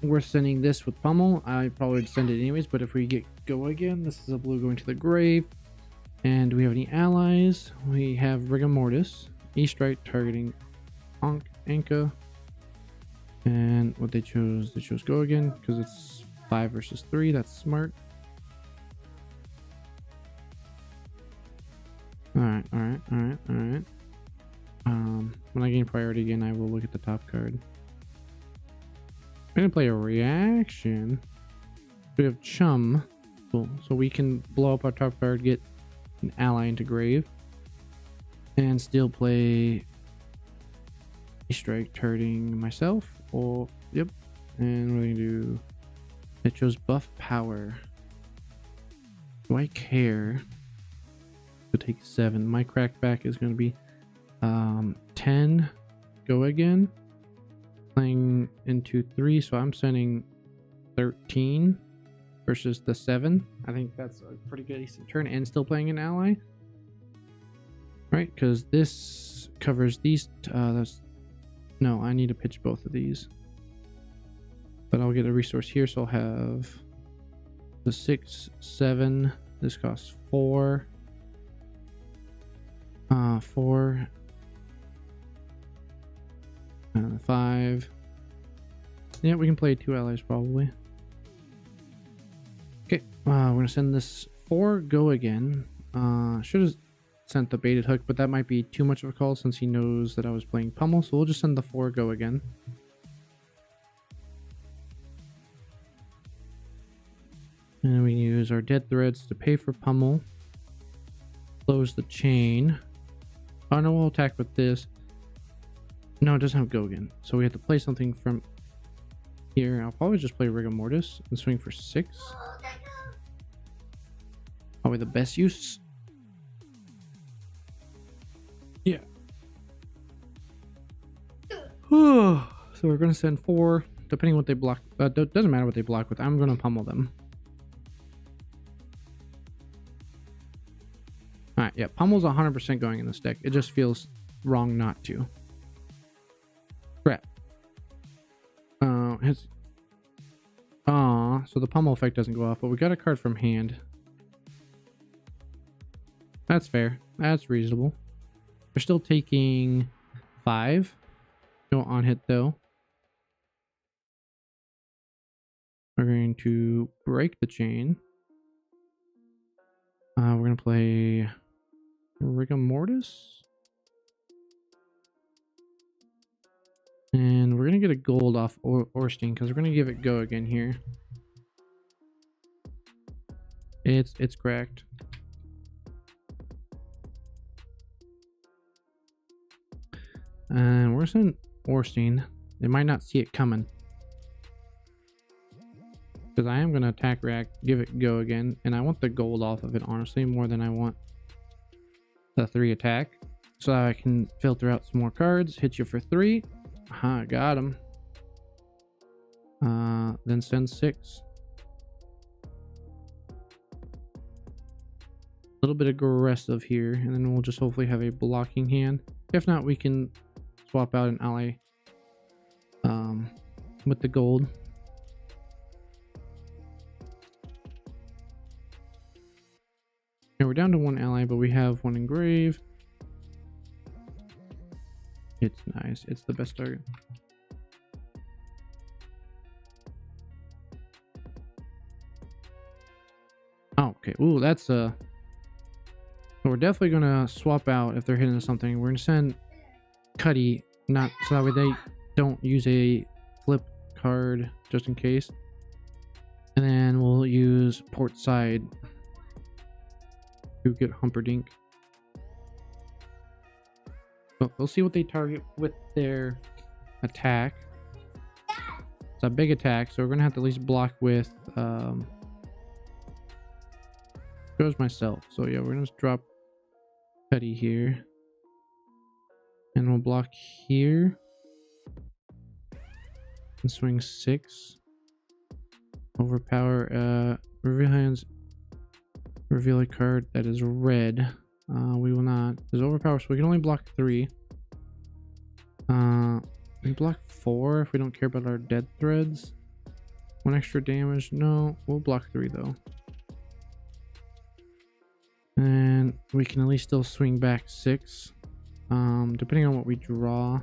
worth sending this with Pummel. I probably would send it anyways, but if we get go again, this is a blue going to the grave. And do we have any allies? We have Rigor Mortis. E-Strike targeting Anka. And what they chose go again because it's 5 versus 3. That's smart. Alright. When I gain priority again, I will look at the top card. I'm gonna play a reaction. We have Chum. Cool. So we can blow up our top card, get an ally into grave, and still play strike targeting myself. Or yep. And we're gonna do, it chose buff power. Do I care to take 7? My crackback is gonna be 10. Go again. Playing into 3, so I'm sending 13 versus the 7. I think that's a pretty good decent turn, and still playing an ally. Right, because this covers these. No, I need to pitch both of these. But I'll get a resource here, so I'll have the 6, 7. This costs 4. 4, 5. Yeah, we can play 2 allies probably. Okay, we're gonna send this 4 go again. Should have sent the baited hook, but that might be too much of a call since he knows that I was playing pummel, so we'll just send the 4 go again. And we use our dead threads to pay for pummel. Close the chain. Oh no, we'll attack with this. No, it doesn't have go again, so we have to play something from here. I'll probably just play rigor mortis and swing for 6. Probably the best use. Yeah. So we're gonna send 4, depending what they block. Doesn't matter what they block with. I'm gonna pummel them. All right, yeah, pummel's 100% going in this deck. It just feels wrong not to. Crap. So the pummel effect doesn't go off, but we got a card from hand. That's fair. That's reasonable. We're still taking 5. No on hit though. We're going to break the chain. We're going to play rigor mortis. And we're going to get a gold off Orstein because we're going to give it go again here. It's cracked. And we're going to send Orstein. They might not see it coming. Because I am going to attack react, give it go again. And I want the gold off of it, honestly, more than I want the 3 attack. So I can filter out some more cards, hit you for 3. Aha, got him. Then send 6. A little bit aggressive here, and then we'll just hopefully have a blocking hand. If not, we can swap out an ally with the gold. And we're down to 1 ally, but we have 1 engrave. It's nice. It's the best target. Oh, okay. Ooh, that's so we're definitely gonna swap out if they're hitting something. We're gonna send Cuddy, not so that way they don't use a flip card just in case. And then we'll use port side to get Humperdinck. But we'll see what they target with their attack. It's a big attack, so we're gonna have to at least block with goes myself. So yeah, we're gonna just drop Cuddy here. And we'll block here. And swing 6. Overpower reveal hands. Reveal a card that is red. We will not. There's overpower, so we can only block 3. We block 4 if we don't care about our dead threads. 1 extra damage. No, we'll block 3 though. And we can at least still swing back 6. Depending on what we draw.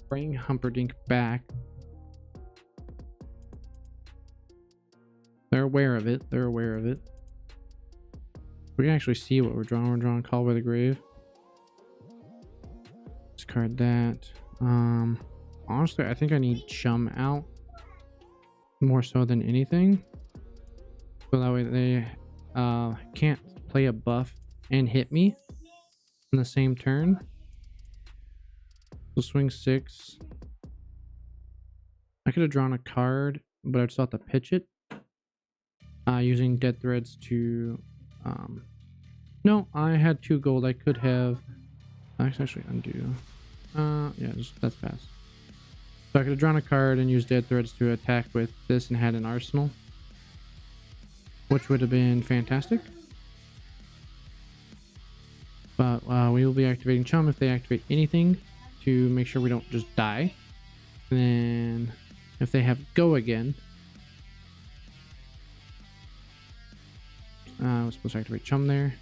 Bring Humperdinck back. They're aware of it. They're aware of it. We can actually see what we're drawing. We're drawing Call by the Grave. Discard that. Honestly, I think I need Chum out more so than anything. So that way they can't play a buff and hit me in the same turn. So swing 6. I could have drawn a card, but I just have to pitch it. Using dead threads to no, I had 2 gold. I could have actually undo. Yeah, that's fast. So I could have drawn a card and used dead threads to attack with this and had an arsenal, which would have been fantastic. But we will be activating Chum if they activate anything to make sure we don't just die. And then if they have go again, I was supposed to activate Chum there.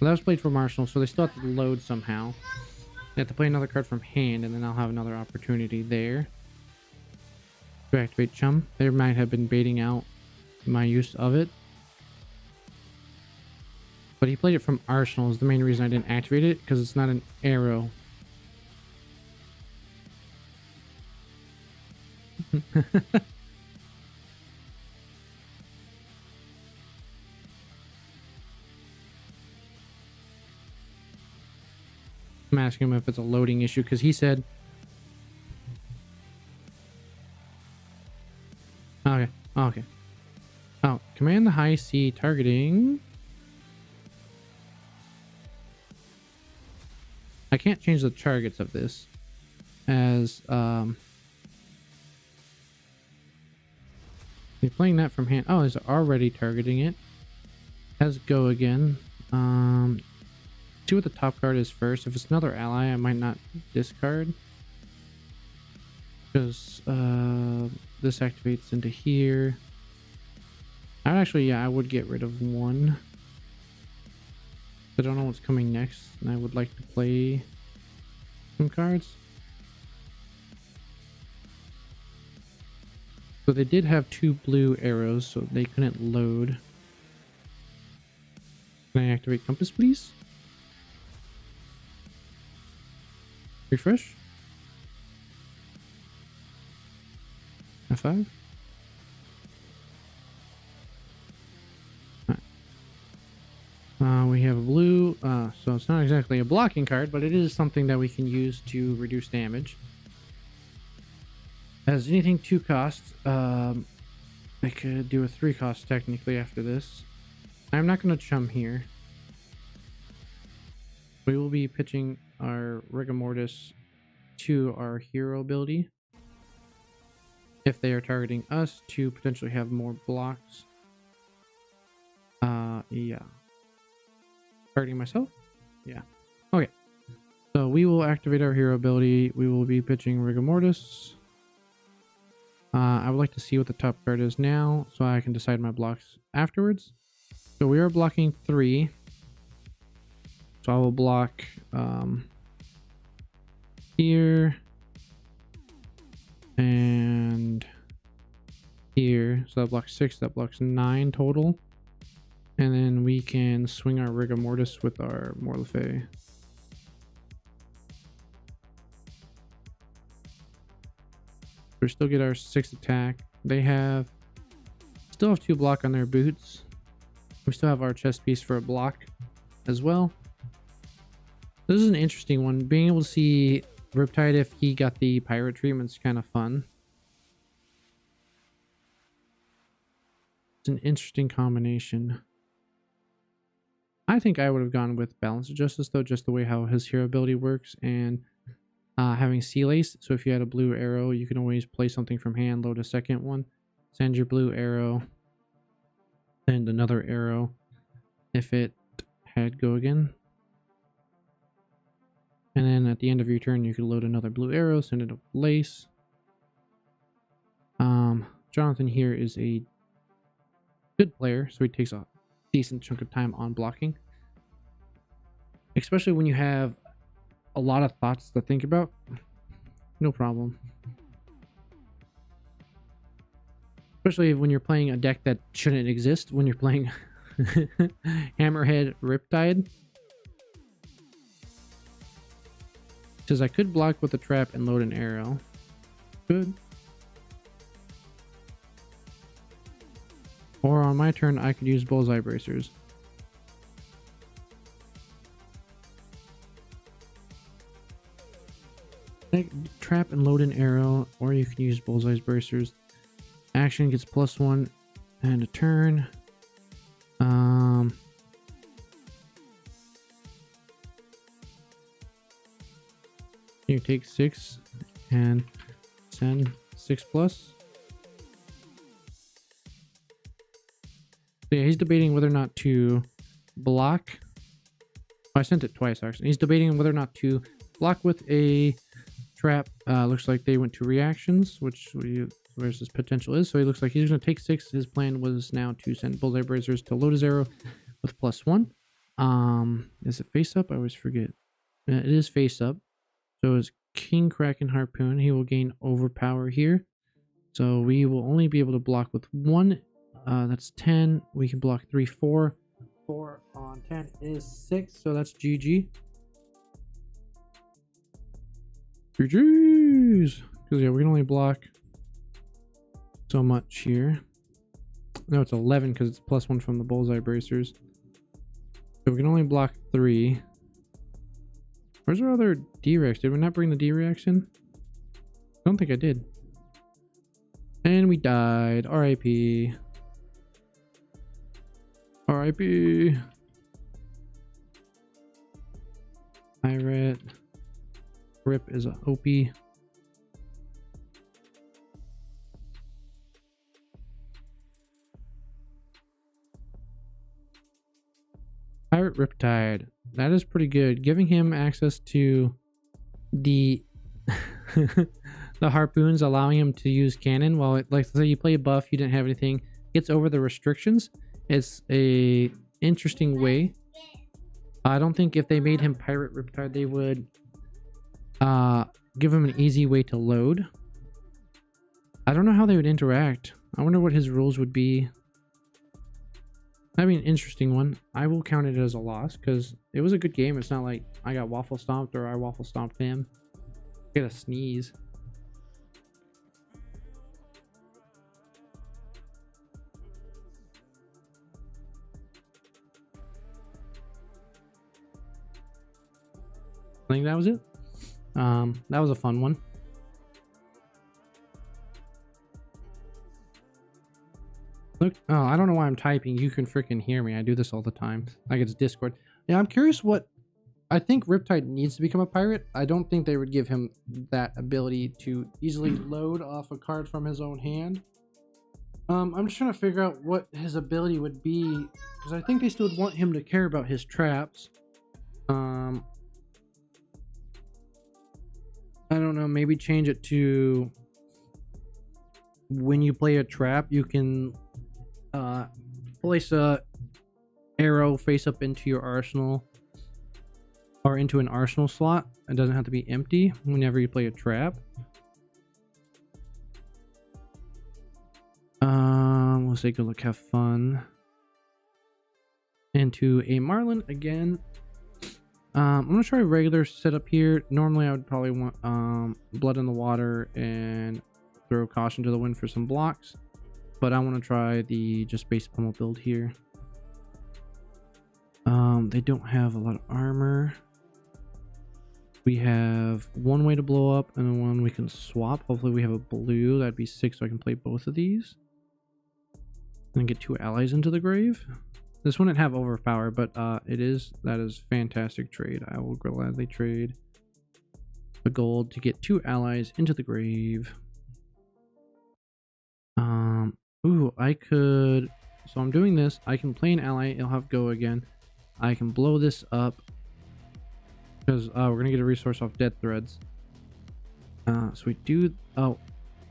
So that was played from Arsenal, so they still have to load somehow. They have to play another card from hand, and then I'll have another opportunity there to activate Chum. They might have been baiting out my use of it. But he played it from Arsenal is the main reason I didn't activate it, because it's not an arrow. I'm asking him if it's a loading issue, because he said... Okay, okay. Oh, command the high C targeting... I can't change the targets of this as you're playing that from hand. Oh, it's already targeting it. Let's go again. See what the top card is first. If it's another ally, I might not discard because this activates into here. I actually, yeah, I would get rid of one. I don't know what's coming next, and I would like to play some cards. So they did have 2 blue arrows, so they couldn't load. Can I activate Compass, please? Refresh. F5. We have a blue, so it's not exactly a blocking card, but it is something that we can use to reduce damage. As anything 2 costs, I could do a 3 cost technically after this. I'm not going to chum here. We will be pitching our Rigor Mortis to our hero ability. If they are targeting us to potentially have more blocks. Yeah. Targeting myself? Yeah. Okay. So we will activate our hero ability. We will be pitching Rigor Mortis. I would like to see what the top card is now so I can decide my blocks afterwards. So we are blocking 3. So I will block here and here. So that blocks 6, that blocks 9 total. And then we can swing our Rigor Mortis with our Morlefay. We still get our 6 attack. They still have 2 block on their boots. We still have our chest piece for a block as well. This is an interesting one. Being able to see Riptide if he got the pirate treatment is kind of fun. It's an interesting combination. I think I would have gone with Balance of Justice though, just the way how his hero ability works, and having Sea Lace. So if you had a blue arrow, you can always play something from hand, load a second one, send your blue arrow, send another arrow if it had go again. And then at the end of your turn, you could load another blue arrow, send it a lace. Jonathan here is a good player, so he takes a decent chunk of time on blocking. Especially when you have a lot of thoughts to think about. No problem. Especially when you're playing a deck that shouldn't exist, when you're playing Hammerhead Riptide. Says I could block with a trap and load an arrow. Good. Or on my turn, I could use Bullseye Bracers. Trap and load an arrow, or you can use Bullseye's Bracers. Action gets +1 and a turn. You take 6 and send 6+. So yeah, he's debating whether or not to block. Oh, I sent it twice actually. He's debating whether or not to block with a trap. Looks like they went to reactions, which where's his potential is. So he looks like he's going to take 6. His plan was now to send Bullseye Bracers to load his arrow with +1. Is it face up? I always forget. It is face up. So it's King Kraken Harpoon. He will gain overpower here. So we will only be able to block with 1. That's 10. We can block 3, 4. 4 on 10 is 6. So that's GG. GG's. Because yeah, we can only block so much here. No, it's 11 because it's +1 from the bullseye bracers. So we can only block 3. Where's our other D-Rex? Did we not bring the D-Rex in? I don't think I did. And we died. RIP. RIP. Pirate. Rip is a OP. Pirate Riptide. That is pretty good. Giving him access to the the harpoons, allowing him to use cannon while it, like say you play a buff, you didn't have anything, gets over the restrictions. It's a interesting way. I don't think if they made him Pirate Riptide, they would give him an easy way to load. I don't know how they would interact. I wonder what his rules would be. That'd be an interesting one. I will count it as a loss because it was a good game. It's not like I got waffle stomped or I waffle stomped him. I got a sneeze. I think that was it. That was a fun one. Look, oh, I don't know why I'm typing. You can freaking hear me. I do this all the time. Like it's Discord. Yeah, I'm curious what... I think Riptide needs to become a pirate. I don't think they would give him that ability to easily load off a card from his own hand. I'm just trying to figure out what his ability would be, because I think they still would want him to care about his traps. I don't know, maybe change it to when you play a trap, you can place a arrow face up into your arsenal or into an arsenal slot. It doesn't have to be empty whenever you play a trap. Let's take a look, have fun. Into a Marlin again. I'm gonna try a regular setup here. Normally I would probably want blood in the water and throw caution to the wind for some blocks, but I want to try the just base pummel build here. They don't have a lot of armor. We have one way to blow up and then one we can swap. Hopefully we have a blue. That'd be 6, so I can play both of these and get 2 allies into the grave. This wouldn't have overpower, but that is fantastic trade. I will gladly trade the gold to get 2 allies into the grave. Ooh, I could, so I'm doing this. I can play an ally. It'll have go again. I can blow this up because we're gonna get a resource off dead threads. So we do,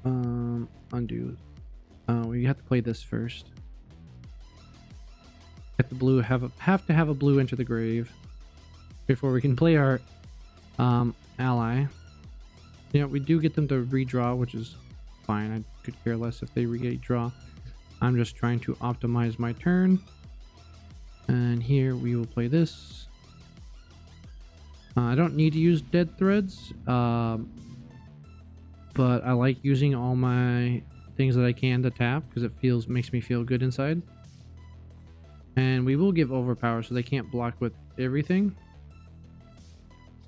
undo. We have to play this first. Get the blue, have to have a blue enter the grave before we can play our ally. Yeah, we do get them to redraw, which is fine. I could care less if they redraw. I'm just trying to optimize my turn. And here we will play this. I don't need to use dead threads, but I like using all my things that I can to tap because it makes me feel good inside. And we will give overpower so they can't block with everything.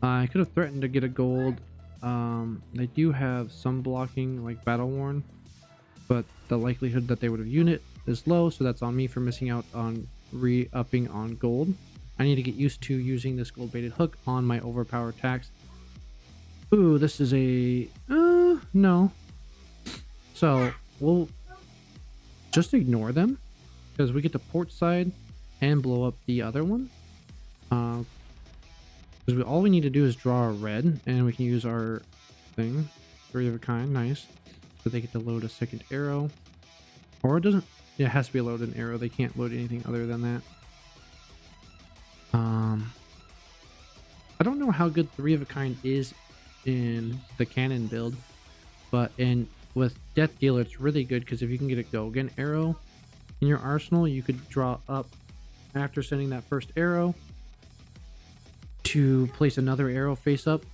I could have threatened to get a gold. They do have some blocking like battle worn, but the likelihood that they would have unit is low, so that's on me for missing out on re-upping on gold. I need to get used to using this gold baited hook on my overpower attacks. Ooh, this is a no. So we'll just ignore them because we get to port side and blow up the other one. Because all we need to do is draw a red and we can use our thing. 3 of a kind, nice. So they get to load a second arrow. Or it doesn't, yeah, it has to be a loaded arrow. They can't load anything other than that. I don't know how good 3 of a kind is in the cannon build, but with Death Dealer it's really good because if you can get a go again arrow in your arsenal, you could draw up after sending that first arrow to place another arrow face up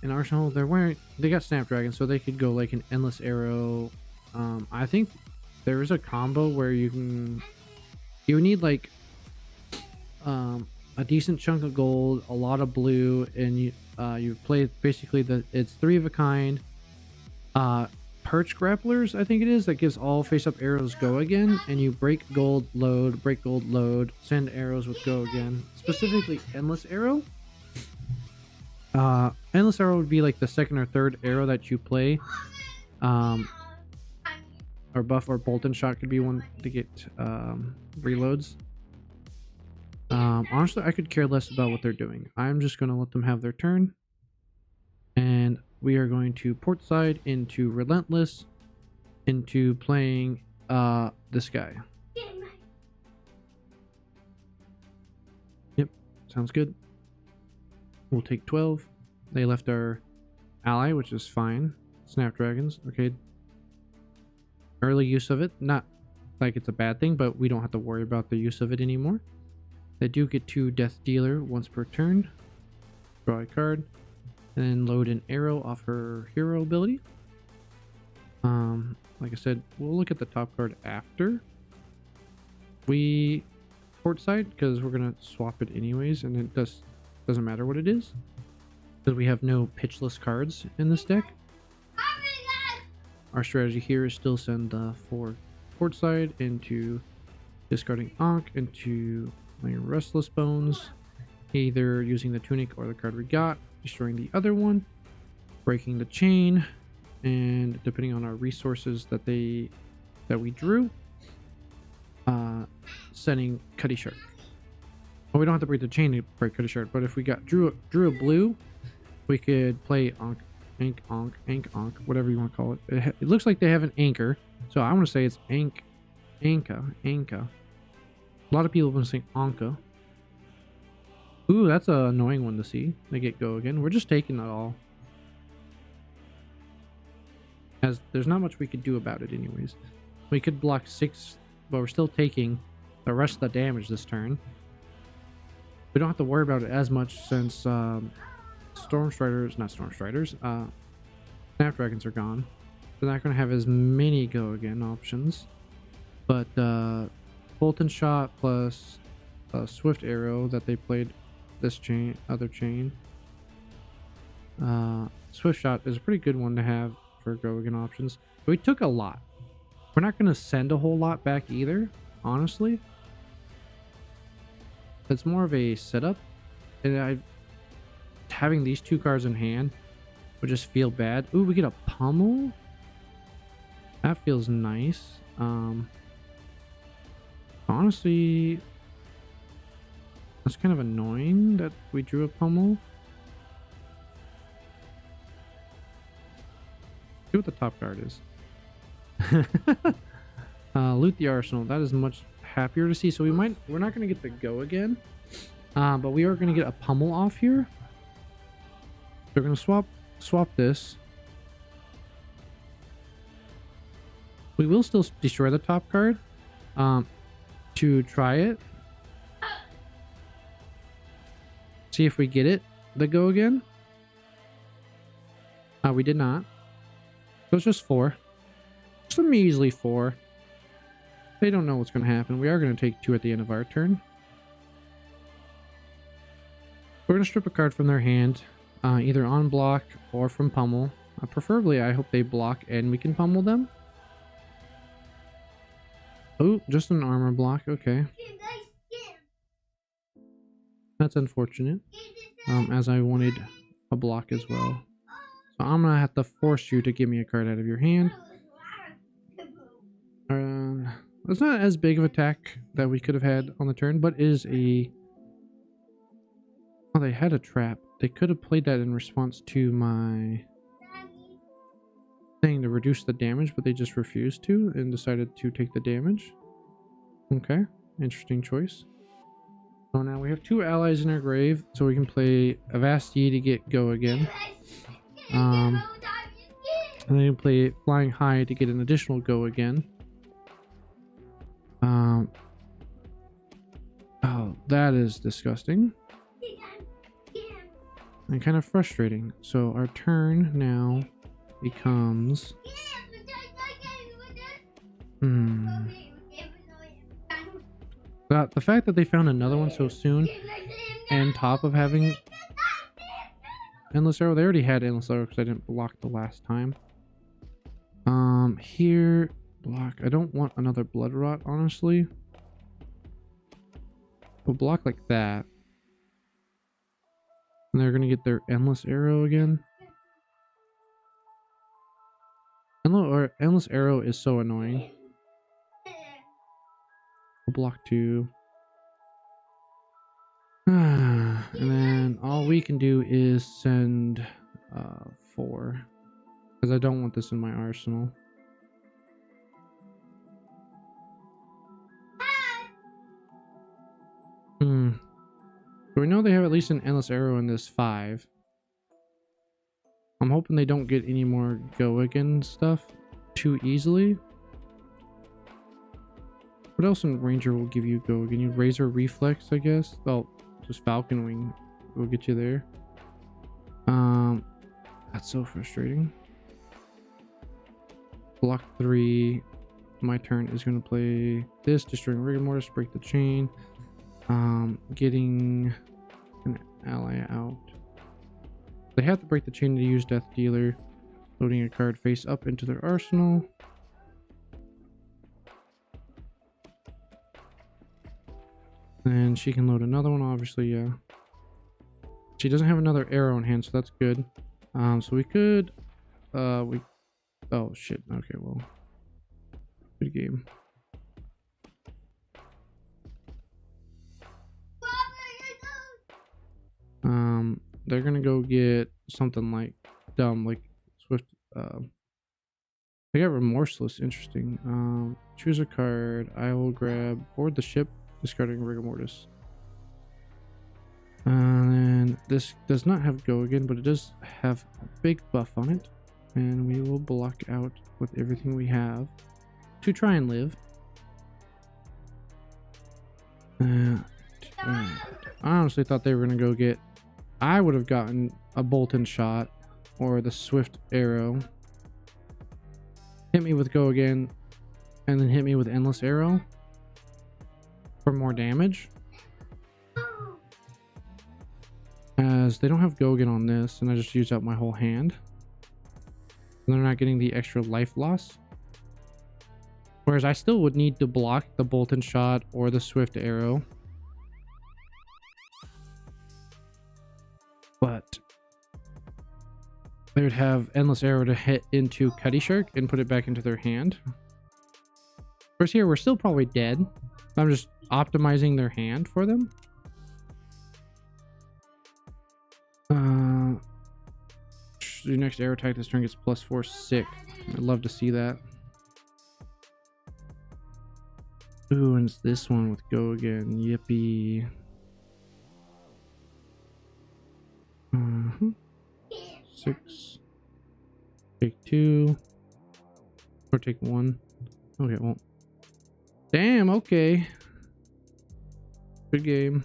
in arsenal. They got Snapdragon, so they could go like an endless arrow. I think there is a combo where you need like a decent chunk of gold, a lot of blue, and you play basically it's 3 of a kind. Perch grapplers, I think it is, that gives all face-up arrows go again, and you break gold, load, send arrows with go again. Specifically, endless arrow. Endless arrow would be like the second or third arrow that you play. Or buff or bolt and shot could be one to get reloads. Honestly, I could care less about what they're doing. I'm just going to let them have their turn. And we are going to port side into Relentless, into playing this guy. Yep, sounds good. We'll take 12. They left our ally, which is fine. Snapdragons, okay. Early use of it, not like it's a bad thing, but we don't have to worry about the use of it anymore. They do get 2 Death Dealer once per turn. Draw a card. And then load an arrow off her hero ability. Like I said, we'll look at the top card after we port side, because we're gonna swap it anyways, and it doesn't matter what it is, because we have no pitchless cards in this deck. Our strategy here is still send the 4 port side into discarding Ankh, into my Restless Bones, either using the tunic or the card we got, destroying the other one, breaking the chain, and depending on our resources that we drew, sending Cutty Shark. Well, we don't have to break the chain to break Cutty Shark, but if we drew a blue, we could play Ankh, whatever you want to call it. It looks like they have an anchor, so I want to say it's Anka. A lot of people have been saying Anka. Ooh, that's an annoying one to see. They get go again. We're just taking it all, as there's not much we could do about it anyways. We could block 6, but we're still taking the rest of the damage this turn. We don't have to worry about it as much since Snapdragons are gone. They're not going to have as many go again options, but bolt and shot plus a swift arrow that they played this other chain. Swift shot is a pretty good one to have for go again options. But we took a lot. We're not going to send a whole lot back either, honestly. It's more of a setup, and having these 2 cards in hand would just feel bad. Ooh, we get a pummel. That feels nice. Honestly, that's kind of annoying that we drew a pummel. See what the top card is. Loot the arsenal. That is much happier to see. So we're not going to get the go again, but we are going to get a pummel off here. We're going to swap this. We will still destroy the top card to try it. See if we get it. The go again. We did not. So it's just 4. Just a measly 4. They don't know what's going to happen. We are going to take 2 at the end of our turn. We're going to strip a card from their hand, either on block or from pummel. Preferably, I hope they block and we can pummel them. Oh, just an armor block. Okay. That's unfortunate, as I wanted a block as well. So I'm going to have to force you to give me a card out of your hand. It's not as big of an attack that we could have had on the turn, but is a... Oh, they had a trap. They could have played that in response to my thing to reduce the damage, but they just refused to and decided to take the damage. Okay, interesting choice. So now we have 2 allies in our grave, so we can play Avasti to get go again. And then you play Flying High to get an additional go again. Oh, that is disgusting. And kind of frustrating. So our turn now becomes... The fact that they found another one so soon, and top of having Endless Arrow, they already had Endless Arrow because I didn't block the last time. Here, block. I don't want another Blood Rot, honestly. We'll block like that. And they're gonna get their Endless Arrow again. Endless Arrow is so annoying. We'll block 2. And then all we can do is send 4. Because I don't want this in my arsenal. So we know they have at least an Endless Arrow in this 5. I'm hoping they don't get any more go again stuff too easily. What else in Ranger will give you go again? You Razor Reflex, I guess. Well, just Falcon Wing will get you there. That's so frustrating. Block 3. My turn is going to play this, destroying Rigor Mortis, break the chain. Getting an ally out. They have to break the chain to use Death Dealer. Loading a card face up into their arsenal. And she can load another one, obviously, yeah. She doesn't have another arrow in hand, so that's good. So we could, oh shit, okay, well. Good game. They're gonna go get something like dumb, like Swift. They got Remorseless. Interesting. Choose a card. I will grab board the ship, discarding Rigor Mortis. And then this does not have go again, but it does have a big buff on it, and we will block out with everything we have to try and live. I honestly thought they were gonna go get. I would have gotten a bolt and shot or the swift arrow. Hit me with go again, and then hit me with endless arrow for more damage. As they don't have go again on this, and I just used out my whole hand. And they're not getting the extra life loss. Whereas I still would need to block the bolt and shot or the swift arrow. But they would have endless arrow to hit into Cuddy Shark and put it back into their hand. Whereas here, we're still probably dead. I'm just optimizing their hand for them. Your next arrow attack this turn gets +4 sick. I'd love to see that. Ooh, and it's this one with go again. Yippee. 6. Take 2. Or take 1. Okay, well. Damn, okay. Good game.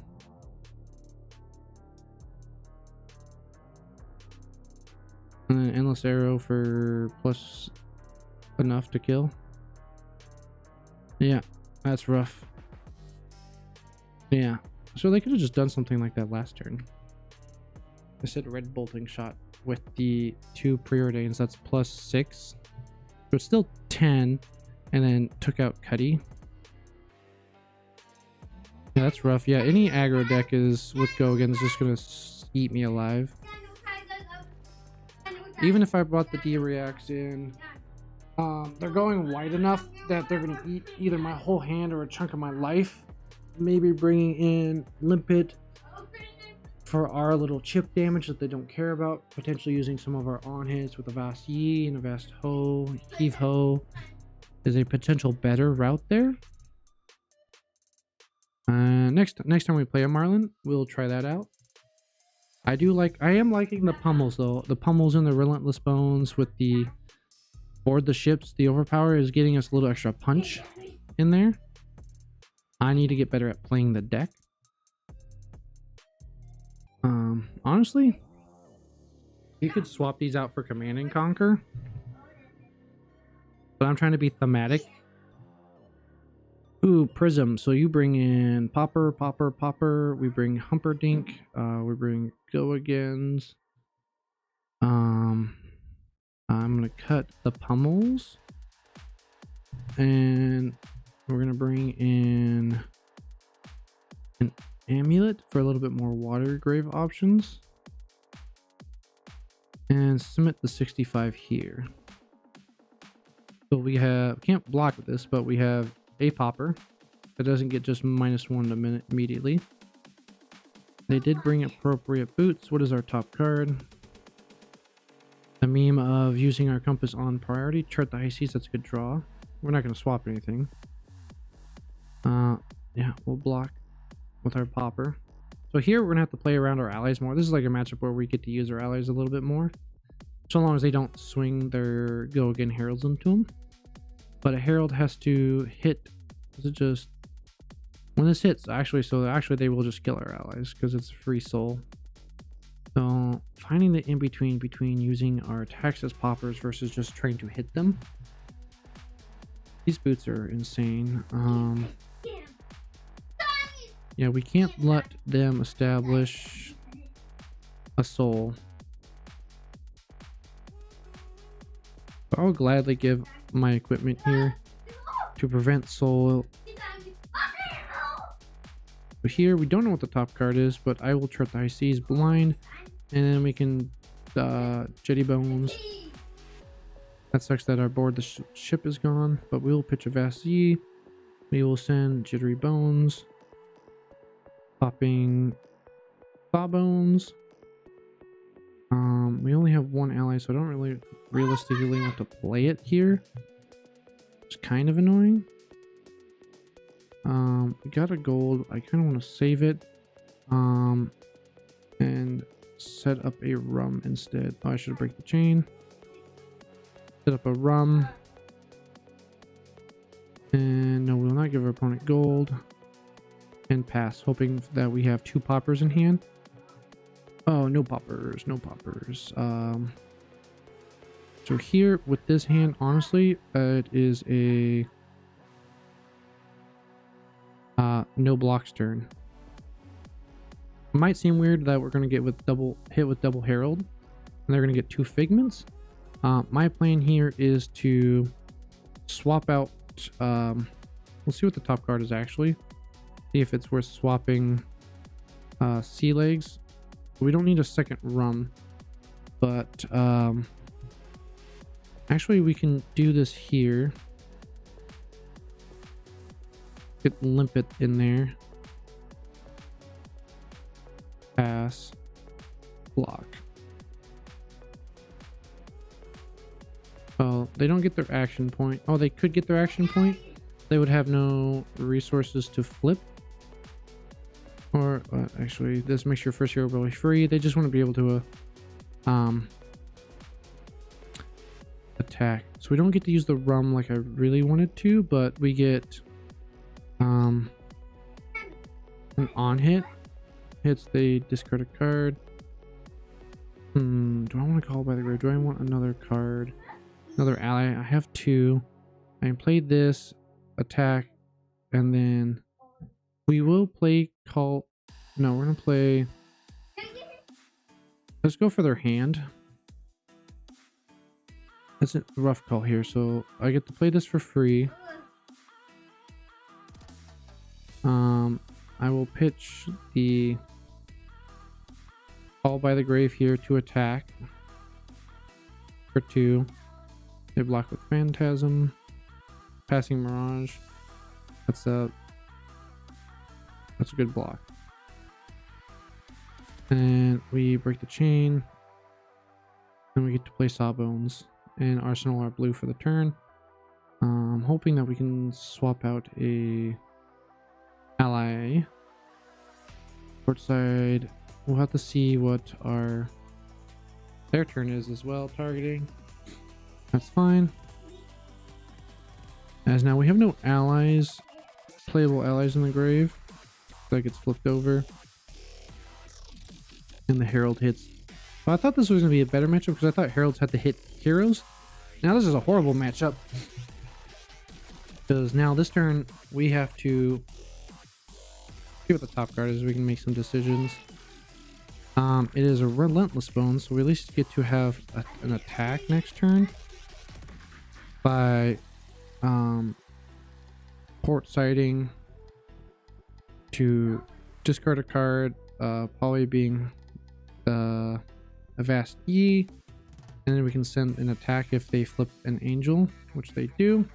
And then endless arrow for plus enough to kill. Yeah, that's rough. Yeah, so they could have just done something like that last turn. I said red bolting shot with the 2 preordains. That's +6. So it's still 10, and then took out Cuddy. Yeah, that's rough. Yeah, any aggro deck is with go again is just gonna eat me alive. Even if I brought the D-Reacts in, they're going wide enough that they're going to eat either my whole hand or a chunk of my life. Maybe bringing in Limpet for our little chip damage that they don't care about. Potentially using some of our on-hits with a Vast Yi and a Vast Ho, Heave Ho is a potential better route there. And next time we play a Marlin, we'll try that out. I am liking the pummels though. The pummels and the relentless bones with the board the ships. The overpower is getting us a little extra punch in there. I need to get better at playing the deck. Honestly, you could swap these out for Command and Conquer, but I'm trying to be thematic. Ooh, Prism. So you bring in Popper, Popper, Popper. We bring Humperdinck. We bring Go-Agains. I'm gonna cut the pummels, and we're gonna bring in an amulet for a little bit more water grave options, and submit the 65 here. So we can't block with this, but we have a popper that doesn't get just -1 a minute immediately. They did bring appropriate boots. What is our top card? The meme of using our compass on priority. Chart the high seas. That's a good draw. We're not going to swap anything. Yeah, we'll block with our popper. So here we're going to have to play around our allies more. This is like a matchup where we get to use our allies a little bit more, so long as they don't swing their go again heralds into them. But a herald has to hit. Is it just when this hits? Actually, they will just kill our allies because it's a free soul. So finding the in between using our attacks as poppers versus just trying to hit them. These boots are insane. Yeah, we can't let them establish a soul. But I'll gladly give my equipment here to prevent soul. So here we don't know what the top card is, but I will chart the high seas blind, and then we can jetty bones. That sucks that our board the ship is gone, but we will pitch a vast Z. We will send jittery bones, popping sawbones. We only have one ally, so I don't really realistically want to play it here. It's kind of annoying. We got a gold. I kind of want to save it, and set up a rum instead. Oh, I should break the chain. Set up a rum, and no, we will not give our opponent gold, and pass, hoping that we have 2 poppers in hand. Oh, no poppers, no poppers. So here with this hand, honestly, it is a no blocks turn. It might seem weird that we're going to get with double herald, and they're going to get 2 figments. My plan here is to swap out. We'll see what the top card is actually. See if it's worth swapping sea legs. We don't need a second rum, but actually we can do this here. Get limpet in there. Pass. Block. Oh, they don't get their action point. Oh, they could get their action point. They would have no resources to flip. Or actually, this makes your first hero really free. They just want to be able to attack. So we don't get to use the rum like I really wanted to, but we get an on hit. Hits, they discard a card. Do I want to call by the grave? Do I want another card? Another ally? I have 2. I can play this, attack, and then we will play call. No, we're gonna play. Let's go for their hand. That's a rough call here, so I get to play this for free. I will pitch the call by the grave here to attack for 2. They block with Phantasm, passing Mirage. That's a good block. And we break the chain. Then we get to play Sawbones and Arsenal our blue for the turn. I'm hoping that we can swap out a ally Port side. We'll have to see what their turn is as well. Targeting. That's fine. As now we have no allies, playable allies in the grave. That gets flipped over. And the Herald hits. Well, I thought this was going to be a better matchup because I thought Heralds had to hit heroes. Now this is a horrible matchup. Because now this turn we have to see what the top card is. We can make some decisions. It is a Relentless Bone, so we at least get to have an attack next turn by port sighting to discard a card, probably being a Vast E, and then we can send an attack if they flip an angel, which they do.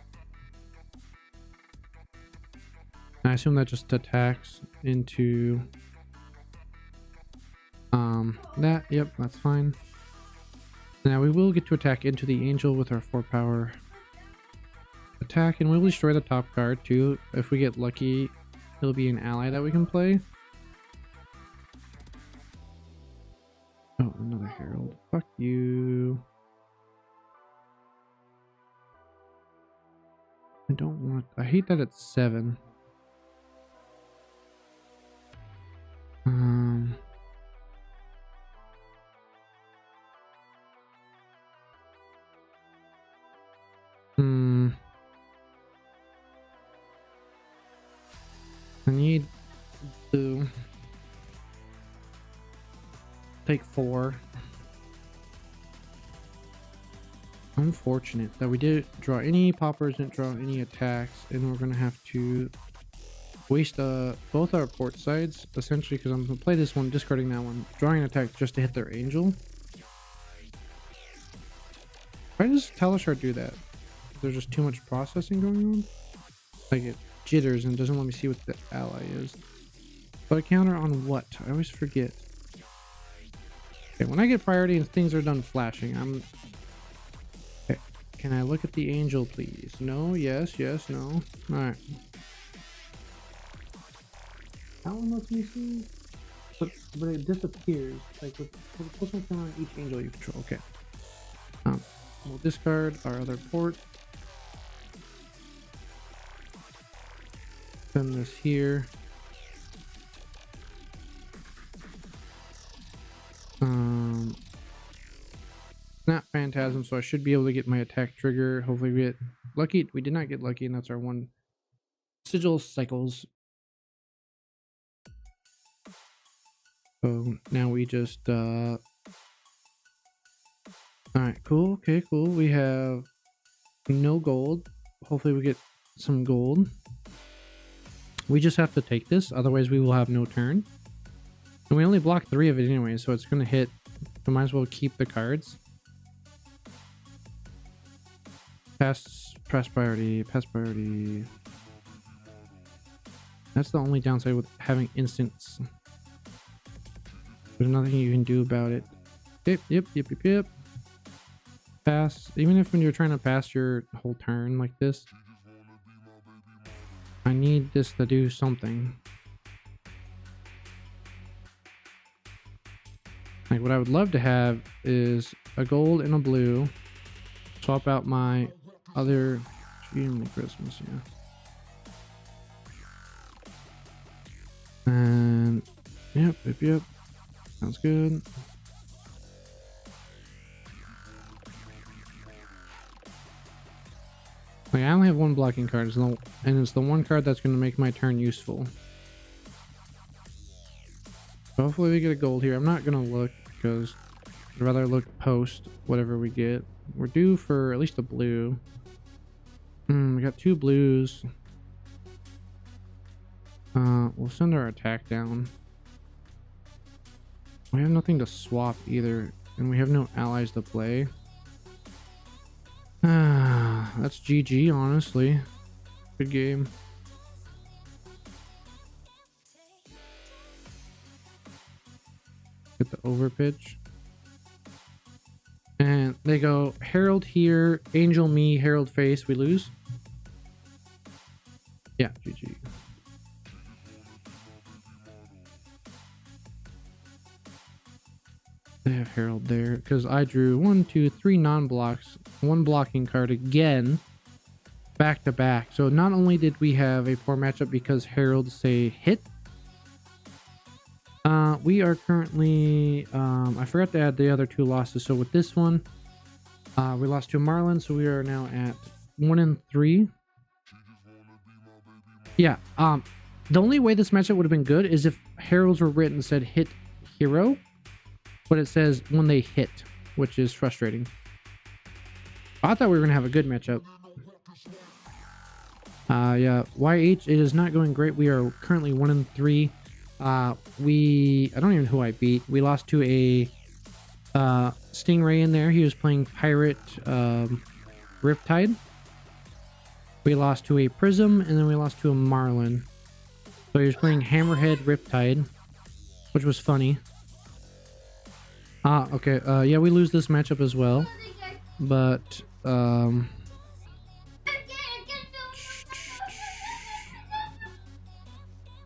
I assume that just attacks into that. Yep, that's fine. Now we will get to attack into the angel with our 4-power attack, and we'll destroy the top card too. If we get lucky, it'll be an ally that we can play. Oh, another Herald. Fuck you. I don't want... I hate that it's 7. I need to take 4. Unfortunate that we didn't draw any poppers, didn't draw any attacks, and we're gonna have to waste both our port sides essentially, because I'm gonna play this one, discarding that one, drawing an attack just to hit their angel. Why does Talishar do that? There's just too much processing going on. Like it jitters and doesn't let me see what the ally is. But a counter on what? I always forget. Okay, when I get priority and things are done flashing, I'm... Okay. Can I look at the angel, please? No, yes, yes, no. Alright. That one lets me see? But it disappears. Like, plus one counter on each angel you control. Okay. We'll discard our other port. Send this here. Not Phantasm, so I should be able to get my attack trigger. Hopefully we get lucky. We did not get lucky, and that's our one sigil cycles. So now we just alright, cool. Okay, cool. We have no gold. Hopefully we get some gold. We just have to take this, otherwise we will have no turn. And we only block 3 of it anyway, so it's gonna hit. We might as well keep the cards. Pass priority, pass priority. That's the only downside with having instants. There's nothing you can do about it. Yep. Pass. Even if when you're trying to pass your whole turn like this, I need this to do something. Like what I would love to have is a gold and a blue. Swap out my other extremely Christmas, yeah. And yep. Sounds good. Like, I only have one blocking card, and it's the one card that's going to make my turn useful. So hopefully we get a gold here. I'm not going to look because I'd rather look post whatever we get. We're due for at least a blue. We got 2 blues. We'll send our attack down. We have nothing to swap either, and we have no allies to play. That's GG, honestly. Good game. Get the overpitch. And they go Herald here, Angel me, Herald face, we lose. Yeah, GG. I have Herald there because I drew 1, 2, 3 non-blocks, 1 blocking card again, back to back. So not only did we have a poor matchup because Herald say hit, we are currently, I forgot to add the other 2 losses. So with this one, we lost to Marlin, so we are now at 1-3. Yeah, the only way this matchup would have been good is if Heralds were written and said hit hero, but it says when they hit, which is frustrating. I thought we were going to have a good matchup. Yeah, YH, it is not going great. We are currently 1-3. I don't even know who I beat. We lost to a Stingray in there. He was playing Pirate Riptide. We lost to a Prism, and then we lost to a Marlin. So he was playing Hammerhead Riptide, which was funny. Okay. Yeah, we lose this matchup as well. But, how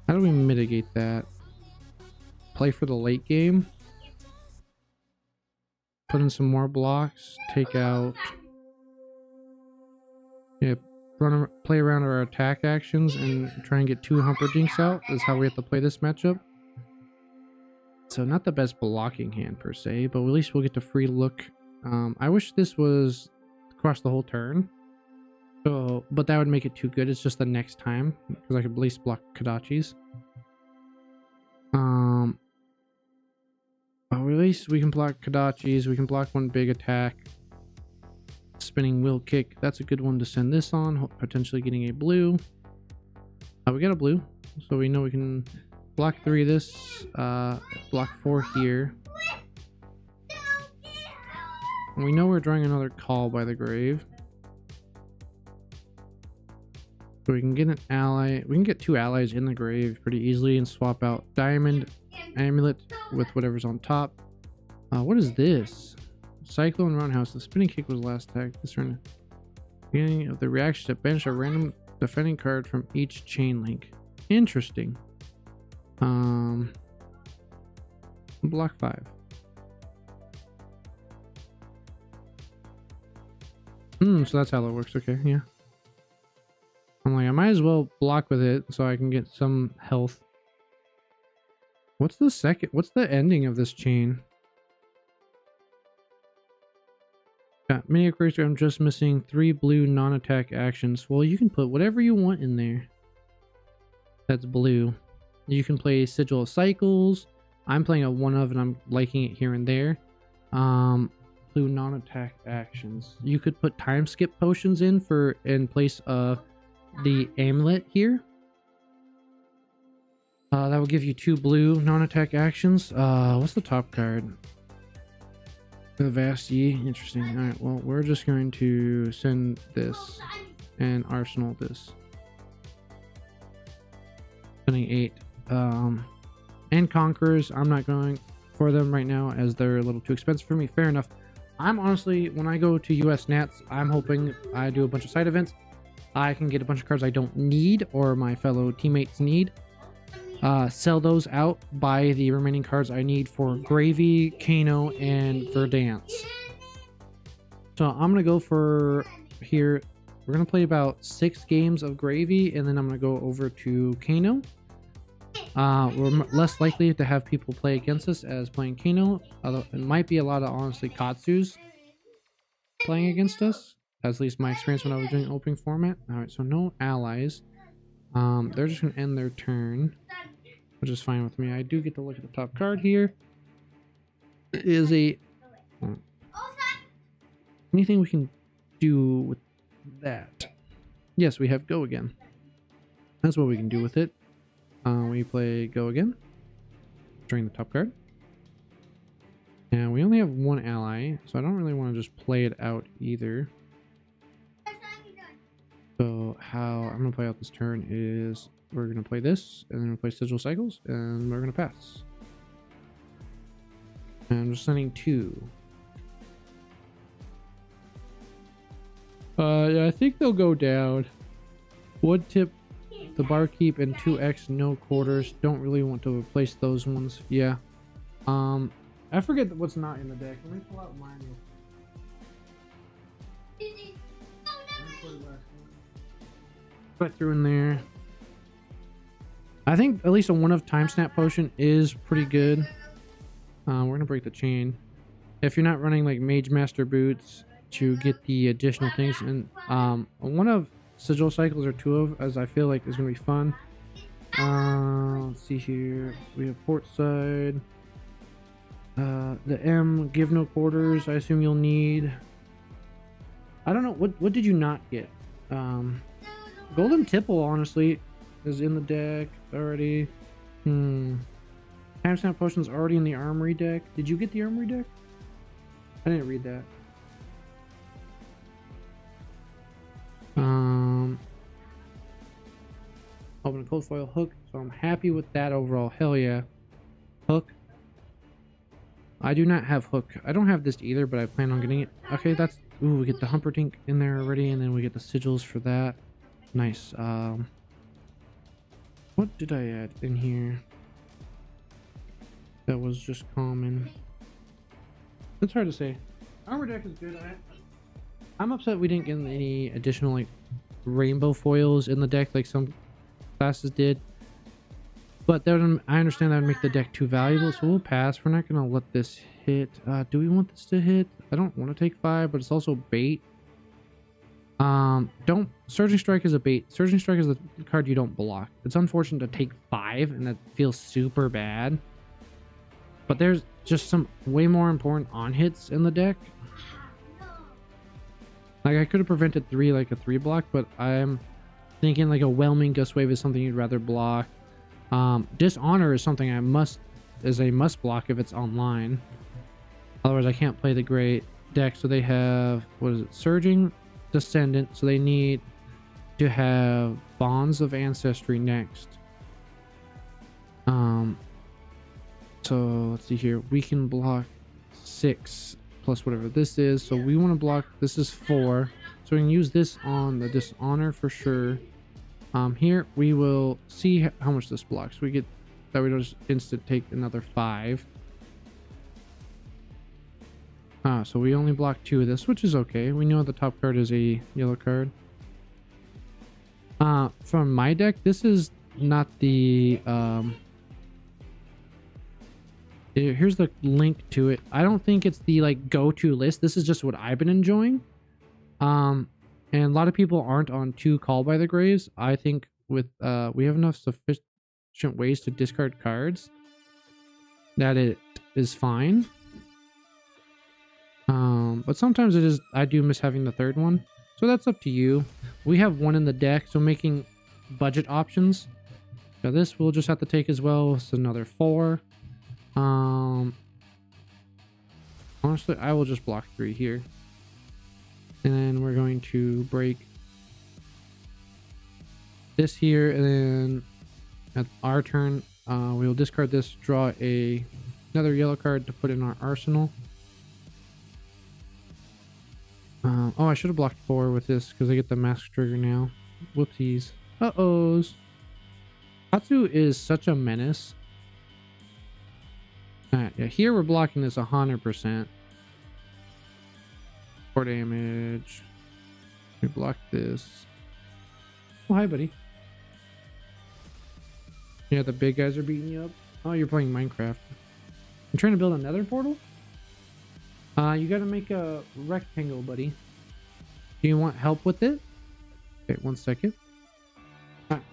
do we mitigate that? Play for the late game. Put in some more blocks. Take out... Yeah, play around our attack actions and try and get 2 Humperdinks out is how we have to play this matchup. So not the best blocking hand per se, but at least we'll get to free look. I wish this was across the whole turn. So, but that would make it too good. It's just the next time because I could at least block Kodachis. But at least we can block Kodachis. We can block 1 big attack. Spinning Will Kick, that's a good one to send this on, potentially getting a blue. We got a blue, so we know we can block 3 of this, block 4 here. And we know we're drawing another Call by the Grave. So we can get an ally, we can get 2 allies in the grave pretty easily and swap out Diamond Amulet with whatever's on top. What is this? Cyclone Roundhouse. The spinning kick was last attack. This turn. Beginning of the reaction to banish a random defending card from each chain link. Interesting. Block 5. So that's how that works. Okay, yeah. I'm like, I might as well block with it so I can get some health. What's the ending of this chain? Mini Aquarius, I'm just missing 3 blue non-attack actions. Well, you can put whatever you want in there. That's blue. You can play Sigil of Cycles. I'm playing a 1-of and I'm liking it here and there. Blue non-attack actions. You could put time skip potions in place of the amulet here. That will give you 2 blue non-attack actions. What's the top card? The Vasty. Interesting. Alright, well, we're just going to send this and arsenal this. Sending 8. And Conquerors. I'm not going for them right now as they're a little too expensive for me. Fair enough. I'm honestly, when I go to US Nats, I'm hoping I do a bunch of side events. I can get a bunch of cards I don't need or my fellow teammates need. Sell those out, buy the remaining cards I need for Gravy, Kano, and Verdance. So I'm going to go for here. We're going to play about 6 games of Gravy, and then I'm going to go over to Kano. We're less likely to have people play against us as playing Kano. Although it might be a lot of, honestly, Katsus playing against us. That's at least my experience when I was doing opening format. Alright, so no allies. They're just going to end their turn, which is fine with me. I do get to look at the top card here. It is a... anything we can do with that? Yes, we have Go Again. That's what we can do with it. We play Go Again during the top card. And we only have 1 ally, so I don't really want to just play it out either. So how I'm going to play out this turn is we're going to play this, and then we'll play Sigil Cycles, and we're going to pass. And I'm just sending 2. Yeah, I think they'll go down. 1 tip, the Barkeep, and 2x no quarters. Don't really want to replace those ones. Yeah. I forget what's not in the deck. Let me pull out mine. Put it through in there. I think at least a one of time snap potion is pretty good. We're gonna break the chain. If you're not running like Mage Master boots to get the additional things, and one of sigil cycles or two of, as I feel like is gonna be fun. Let's see here. We have port side. The M, give no quarters. I assume you'll need. I don't know what did you not get. Golden Tipple honestly is in the deck already. Time snap potion's already in the armory deck. Did you get the armory deck? I didn't read that. Open a cold foil hook, so I'm happy with that overall. Hell yeah. Hook. I do not have hook. I don't have this either, but I plan on getting it. Okay, that's... Ooh, we get the Humperdinck in there already, and then we get the sigils for that. Nice. What did I add in here? That was just common. It's hard to say. Armor deck is good. I'm upset we didn't get any additional like rainbow foils in the deck like some classes did. But then I understand that would make the deck too valuable, so we'll pass. We're not gonna let this hit. Do we want this to hit? I don't want to take 5, but it's also bait. Don't Surging Strike is a bait. Surging Strike is the card you don't block. It's unfortunate to take 5, and that feels super bad. But there's just some way more important on hits in the deck. Like I could have prevented 3 like a 3 block, but I'm thinking like a Whelming Gust Wave is something you'd rather block. Dishonor is something I must block if it's online. Otherwise I can't play the great deck. So they have, what is it, Surging Descendant, so they need to have Bonds of Ancestry next. So let's see here, we can block 6 plus whatever this is, so we want to block, this is 4, so we can use this on the Dishonor for sure. Here we will see how much this blocks. We get that we don't just instant take another 5. So we only block 2 of this, which is okay. We know the top card is a yellow card. From my deck, this is not the here's the link to it. I don't think it's the like go-to list. This is just what I've been enjoying. And a lot of people aren't on 2 Call by the Graves. I think with we have enough sufficient ways to discard cards that it is fine. But sometimes it is, I do miss having the 3rd one, so that's up to you. We have 1 in the deck, so making budget options. Now this we'll just have to take as well. It's another 4. Honestly, I will just block 3 here, and then we're going to break this here, and then at our turn we will discard this, draw another yellow card to put in our arsenal. Oh, I should have blocked 4 with this because I get the mask trigger now. Whoopsies. Uh-ohs. Katsu is such a menace. Alright, yeah, here we're blocking this 100%. 4 damage. We block this. Oh, hi, buddy. Yeah, the big guys are beating you up. Oh, you're playing Minecraft. I'm trying to build another portal? You gotta make a rectangle, buddy. Do you want help with it? Okay, 1 second. Alright,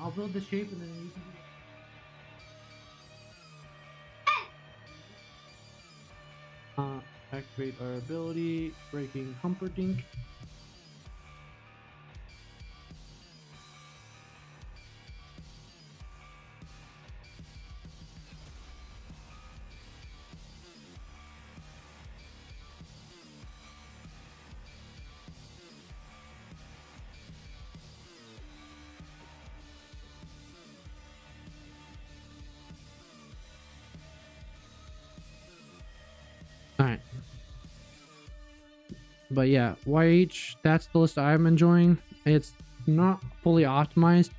I'll build the shape and then you can do it. Activate our ability, breaking Humperdinck. Alright. But yeah, YH, that's the list I'm enjoying. It's not fully optimized.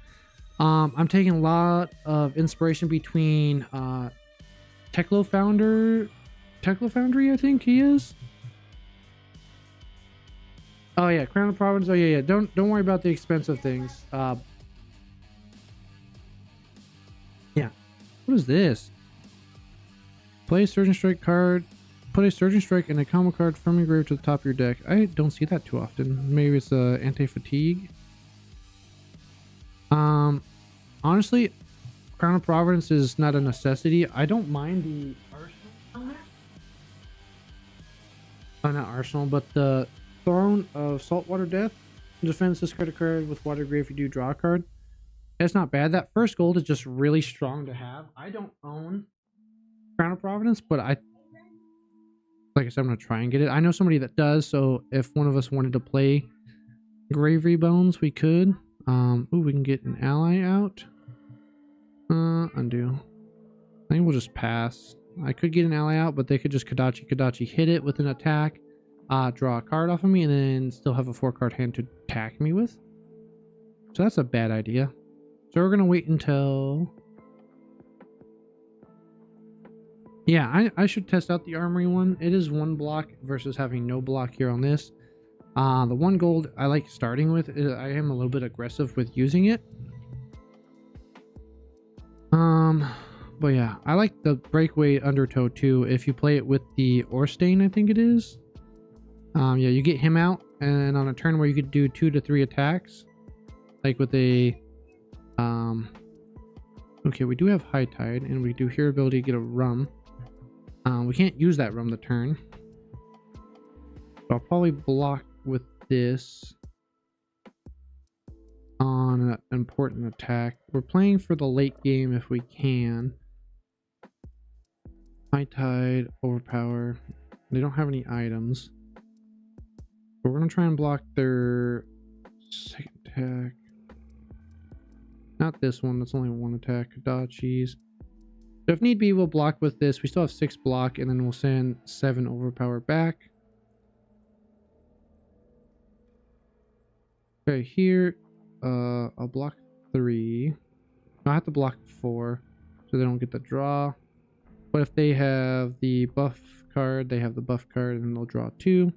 I'm taking a lot of inspiration between Teklo Founder Tekla Foundry, I think he is. Oh yeah, Crown of Providence. Oh yeah. Don't worry about the expensive things. Yeah. What is this? Play a Surgeon Strike card. Put a Surgeon Strike and a combo card from your grave to the top of your deck. I don't see that too often. Maybe it's anti-fatigue. Honestly, Crown of Providence is not a necessity. I don't mind the arsenal on it. Oh, not arsenal, but the Throne of Saltwater Death. Defense, discard a card with water grave if you do draw a card. It's not bad. That first gold is just really strong to have. I don't own Crown of Providence, but like I said, I'm gonna try and get it. I know somebody that does, so if one of us wanted to play Gravery Bones, we could. Ooh, we can get an ally out. Undo. I think we'll just pass. I could get an ally out, but they could just Kadachi hit it with an attack, draw a card off of me, and then still have a 4-card hand to attack me with. So that's a bad idea. So we're gonna wait until... Yeah, I should test out the armory one. It is 1 block versus having no block here on this. The 1 gold I like starting with. I am a little bit aggressive with using it. But yeah, I like the Breakaway Undertow too. If you play it with the Orstain, I think it is. Yeah, you get him out, and on a turn where you could do 2 to 3 attacks, like with a okay, we do have High Tide, and we do Hero ability to get a rum. We can't use that rum the turn. So I'll probably block with this on an important attack. We're playing for the late game if we can. High Tide, Overpower. They don't have any items. But we're going to try and block their second attack. Not this one, that's only 1 attack. Kadachi's. So if need be, we'll block with this. We still have 6 block, and then we'll send 7 Overpower back. Okay, here, I'll block 3. I have to block 4, so they don't get the draw. But if they have the buff card, they have the buff card, and they'll draw 2.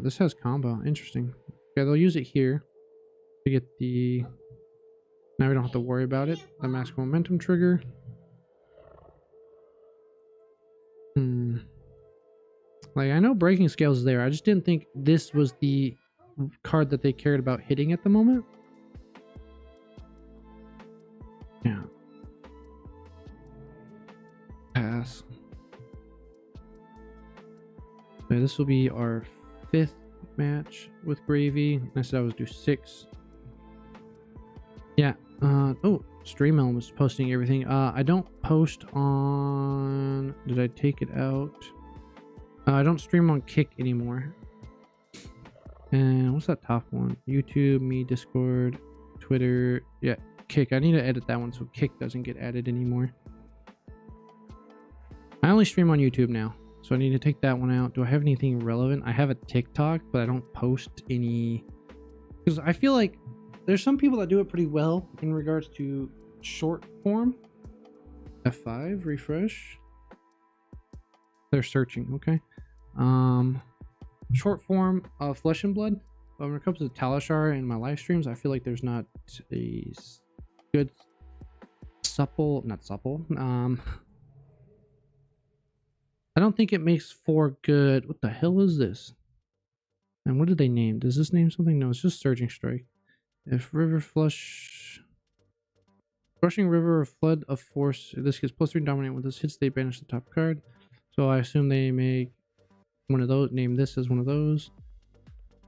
This has combo. Interesting. Okay, they'll use it here to get the... Now we don't have to worry about it. The Mask Momentum trigger. Like, I know Breaking Scales is there. I just didn't think this was the card that they cared about hitting at the moment. Yeah. Pass. Okay, this will be our 5th match with Gravy. I said I was do 6. Yeah. Oh, Stream Elements posting everything. I don't post on... Did I take it out? I don't stream on Kick anymore. And what's that top one? YouTube, me, Discord, Twitter. Yeah, Kick. I need to edit that one so Kick doesn't get added anymore. I only stream on YouTube now, so I need to take that one out. Do I have anything relevant? I have a TikTok, but I don't post any... Because I feel like there's some people that do it pretty well in regards to short form. F5, refresh. They're searching, okay. Short form of Flesh and Blood. But when it comes to Talishar in my live streams, I feel like there's not a good not supple. I don't think it makes for good. What the hell is this? And what did they name? Does this name something? No, it's just Surging Strike. If River Flush, Rushing River or Flood of Force, this gets +3 dominate. When this hits, they banish the top card. So I assume they make one of those, name this as one of those.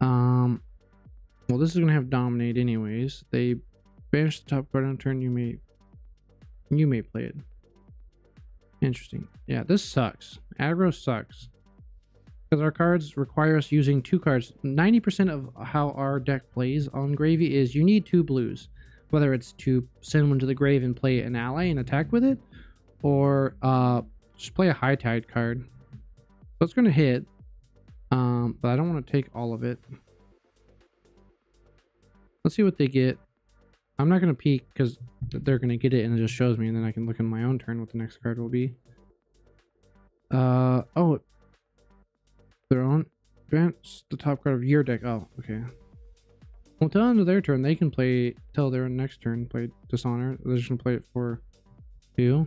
Well, this is gonna have dominate anyways. They banish the top card on turn. You may play it. Interesting. Yeah, this sucks. Aggro sucks because our cards require us using 2 cards. 90% of how our deck plays on Gravy is you need 2 blues, whether it's to send one to the grave and play an ally and attack with it, or just play a High Tide card. So it's going to hit, but I don't want to take all of it. Let's see what they get. I'm not going to peek because they're going to get it and it just shows me, and then I can look in my own turn what the next card will be. Oh, they're on advance the top card of your deck. Oh, okay. Well, till end of their turn, they can play till their next turn. Play Dishonor. They're just gonna play it for 2.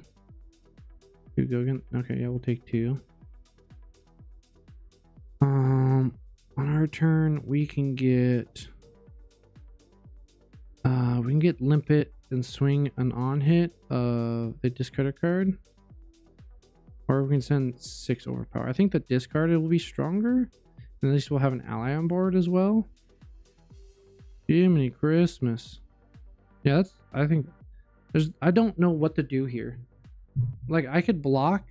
2 Gogan. Okay, yeah, we'll take 2. On our turn, we can get Limpet and swing an on hit. They discard a card, or we can send 6 overpower. I think the discarded will be stronger. And at least we'll have an ally on board as well. Jiminy Christmas. Yeah, that's. I think I don't know what to do here. Like, I could block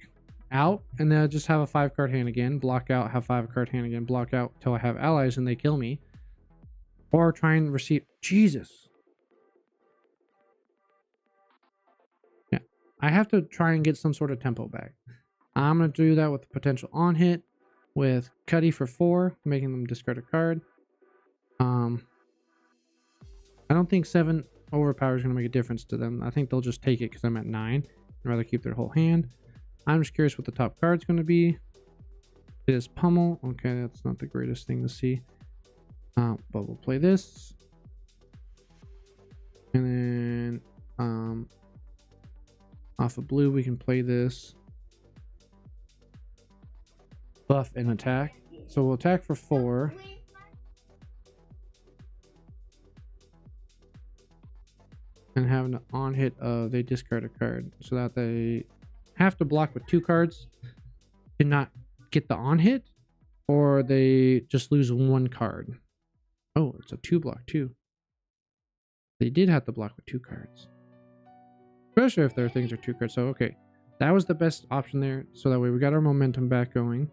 out and then just have a 5-card hand again, block out, have 5-card hand again, block out till I have allies and they kill me, or try and receive. Jesus. Yeah, I have to try and get some sort of tempo back. I'm gonna do that with the potential on hit with Cuddy for 4, making them discard a card. I don't think 7 overpower is gonna make a difference to them. I think they'll just take it because I'm at 9. I'd rather keep their whole hand. I'm just curious what the top card's going to be. It is Pummel. Okay, that's not the greatest thing to see. But we'll play this. And then off of blue, we can play this. Buff and attack. So we'll attack for 4. And have an on hit of they discard a card. So that they have to block with 2 cards to not get the on hit, or they just lose 1 card. Oh, it's a 2 block too. They did have to block with 2 cards, especially if their things are 2 cards. So okay, that was the best option there. So that way we got our momentum back going.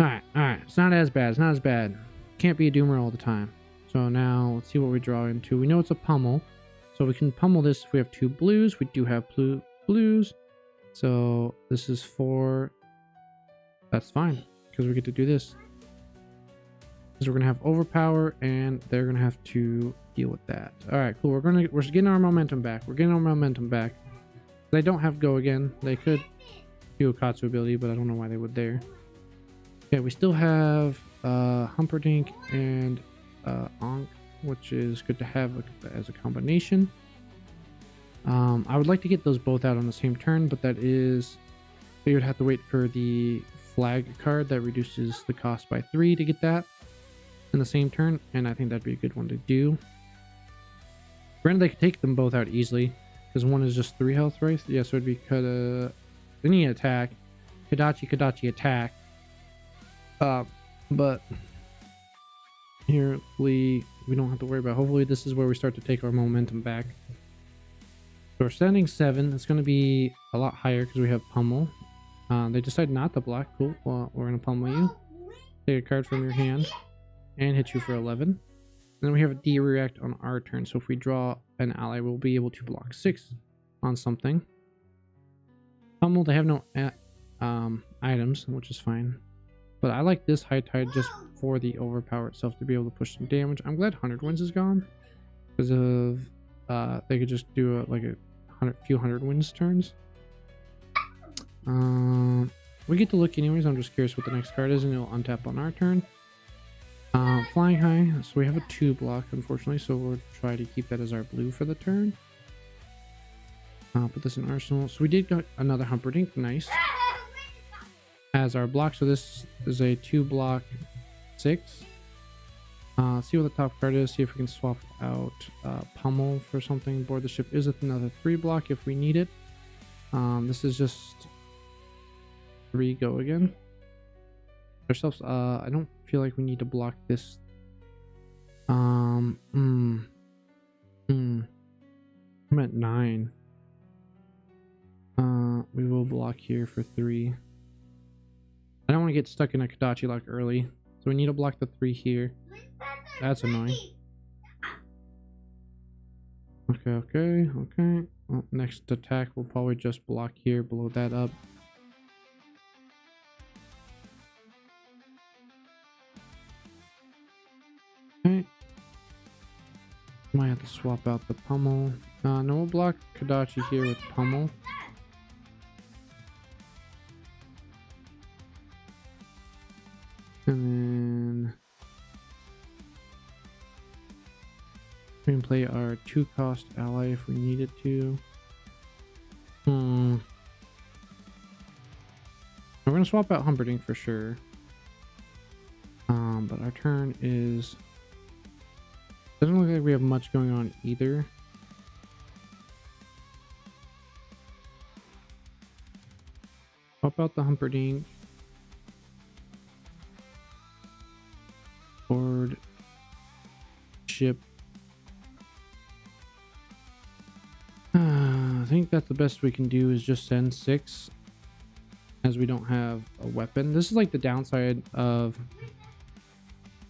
All right. It's not as bad. It's not as bad. Can't be a doomer all the time. So now let's see what we draw into. We know it's a pummel. So we can pummel this if we have 2 blues. We do have blues. So this is 4. That's fine because we get to do this. Because we're going to have overpower and they're going to have to deal with that. All right, cool. We're getting our momentum back. They don't have go again. They could do a Katsu ability, but I don't know why they would there. Okay, we still have Humperdinck and Ankh, which is good to have as a combination. I would like to get those both out on the same turn, but that is, we would have to wait for the flag card that reduces the cost by 3 to get that in the same turn, and I think that'd be a good one to do. Granted, they could take them both out easily because one is just 3 health, right? Yeah, so it'd be they need attack, Kadachi attack. But here we don't have to worry about. Hopefully this is where we start to take our momentum back. So we're standing 7. It's going to be a lot higher because we have pummel. They decide not to block. Cool. Well, we're going to pummel you. Take a card from your hand and hit you for 11. Then we have a D react on our turn. So if we draw an ally, we'll be able to block 6 on something. Pummel, they have no items, which is fine. But I like this High Tide just for the overpower itself to be able to push some damage. I'm glad 100 Winds is gone because of they could just do a few 100 Winds turns. We get to look anyways. I'm just curious what the next card is, and it'll untap on our turn. Flying High. So we have a 2 block, unfortunately. So we'll try to keep that as our blue for the turn. Put this in Arsenal. So we did get another Humperdinck. Nice. As our block. So this is a 2 block 6. See what the top card is. See if we can swap out Pummel for something. Board the ship is another 3 block if we need it. This is just 3 go again. Ourselves. I don't feel like we need to block this. I'm at 9. We will block here for 3. I don't want to get stuck in a Kadachi lock early, so we need to block the 3 here. That's annoying. Okay. Well, next attack we'll probably just block here, blow that up. Okay. Might have to swap out the pummel. No, we'll block Kadachi here with pummel. And then we can play our 2-cost ally if we needed to. We're gonna swap out Humperdinck for sure. But our turn is... doesn't look like we have much going on either. Swap out the Humperdinck. Board. Ship. I think that the best we can do is just send 6, as we don't have a weapon. This is like the downside of...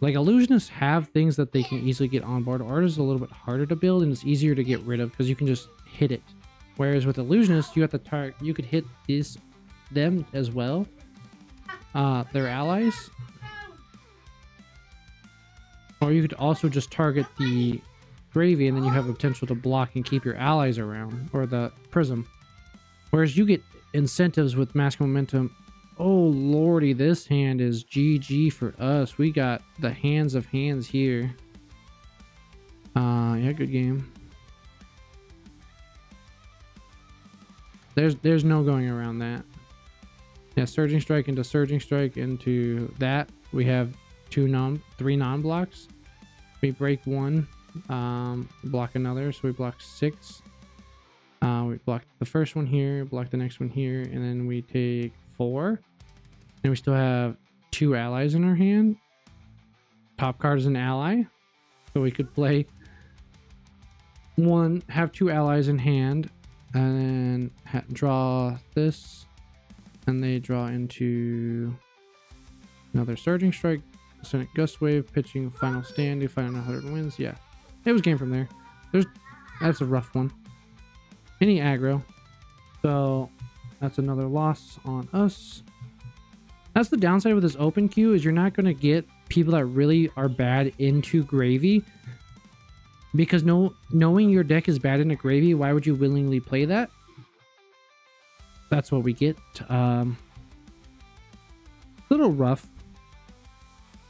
like, illusionists have things that they can easily get on board. Art is a little bit harder to build and it's easier to get rid of because you can just hit it. Whereas with illusionists, you have to target. You could hit them as well, their allies, or you could also just target the gravy, and then you have the potential to block and keep your allies around, or the prism. Whereas you get incentives with mask momentum. Oh lordy, this hand is GG for us. We got the hands of hands here. Yeah, good game. There's no going around that. Yeah, surging strike into surging strike into that. We have 3 non-blocks. We break 1, block another, so we block 6. We block the first one here, block the next one here, and then we take 4. And we still have 2 allies in our hand. Top card is an ally, so we could play one, have 2 allies in hand, and then draw this, and they draw into another surging strike, Sonic Gust Wave, pitching Final Stand, do final 100 wins. Yeah, it was game from there. That's a rough one. Any aggro, so that's another loss on us. That's the downside with this open queue, is you're not going to get people that really are bad into gravy, because knowing your deck is bad into gravy, why would you willingly play that? That's what we get. A little rough.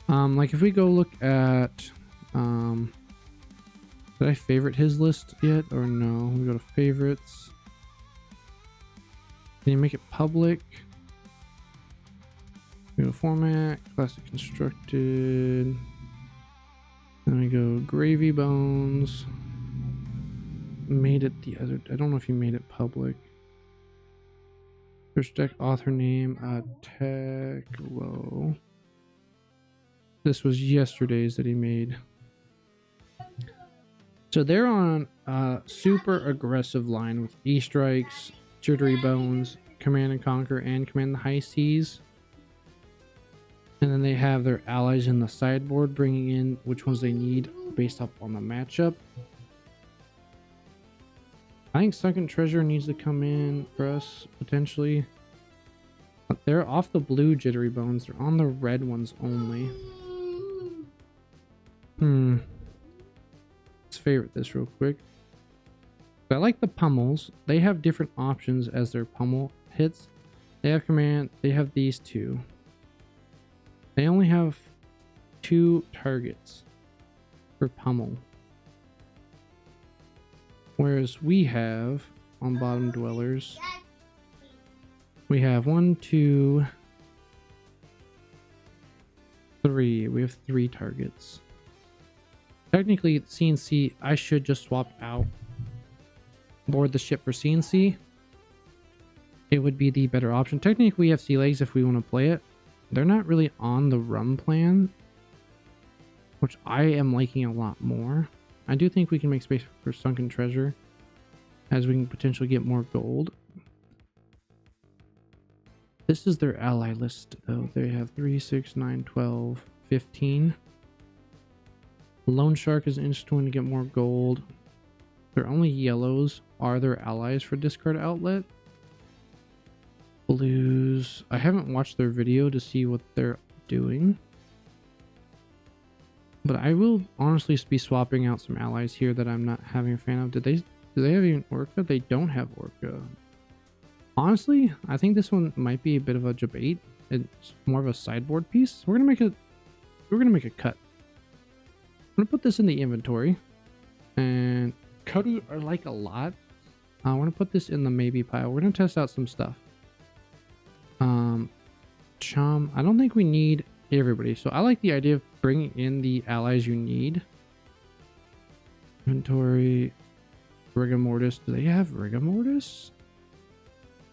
Like if we go look at, did I favorite his list yet or no? We go to favorites. Can you make it public? We go format, classic constructed. Then we go gravy bones. Made it the other, I don't know if you made it public. Search deck author name, tech low. This was yesterday's that he made. So they're on a super aggressive line with E-Strikes, Jittery Bones, Command and Conquer, and Command the High Seas. And then they have their allies in the sideboard, bringing in which ones they need based up on the matchup. I think Sunken Treasure needs to come in for us, potentially. But they're off the blue Jittery Bones. They're on the red ones only. Let's favorite this real quick. I like the pummels. They have different options as their pummel hits. They have command. They have these 2. They only have 2 targets for pummel. Whereas we have, on bottom dwellers, we have 1, 2, 3. We have 3 targets. Technically, CNC, I should just swap out, board the ship for CNC. It would be the better option. Technically, we have sea legs if we want to play it. They're not really on the run plan, which I am liking a lot more. I do think we can make space for Sunken Treasure, as we can potentially get more gold. This is their ally list, though. They have 3, 6, 9, 12, 15. Loan Shark is interesting to get more gold. Their only yellows are their allies for discard outlet. Blues, I haven't watched their video to see what they're doing, but I will honestly be swapping out some allies here that I'm not having a fan of. Do they have even Orca? They don't have Orca. Honestly, I think this one might be a bit of a debate. it's more of a sideboard piece. We're gonna make a cut. I'm gonna put this in the inventory, and Cody are like a lot. I want to put this in the maybe pile. We're gonna test out some stuff. Chum. I don't think we need everybody, so I like the idea of bringing in the allies you need. Inventory. Rigor Mortis. Do they have Rigor Mortis?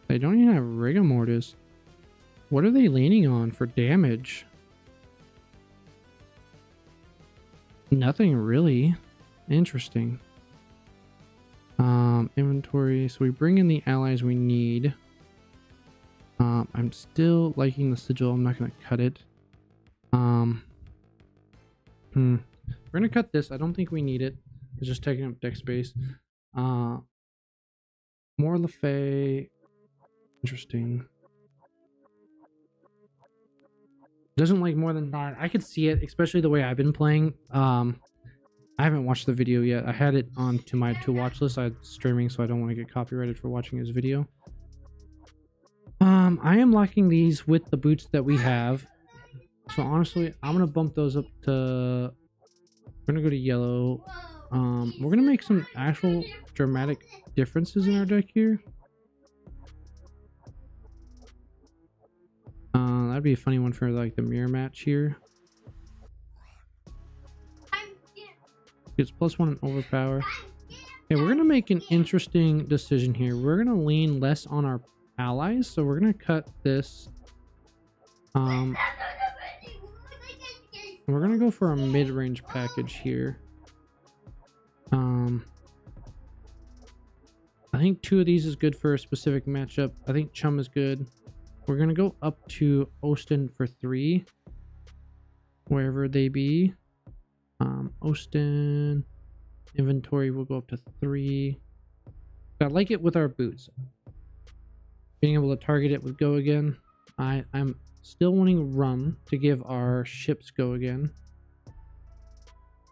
They don't even have Rigor Mortis. What are they leaning on for damage? Nothing really. Interesting. Inventory. So we bring in the allies we need. I'm still liking the sigil. I'm not going to cut it. We're going to cut this. I don't think we need it. It's just taking up deck space. More Lefay. Interesting. Doesn't like more than 9. I could see it, especially the way I've been playing. I haven't watched the video yet. I had it on to my to-watch list. I'm streaming, so I don't want to get copyrighted for watching his video. I am locking these with the boots that we have. So honestly, I'm gonna bump those up to. We're gonna go to yellow. We're gonna make some actual dramatic differences in our deck here. That'd be a funny one for like the mirror match here. It's +1 and overpower. Okay, we're gonna make an interesting decision here. We're gonna lean less on our allies, so we're gonna cut this. We're gonna go for a mid-range package here. I think 2 of these is good for a specific matchup. I think Chum is good. We're gonna go up to Ostin for 3, wherever they be. Ostin inventory will go up to 3. I like it with our boots. Being able to target it with go again. I'm still wanting rum to give our ships go again.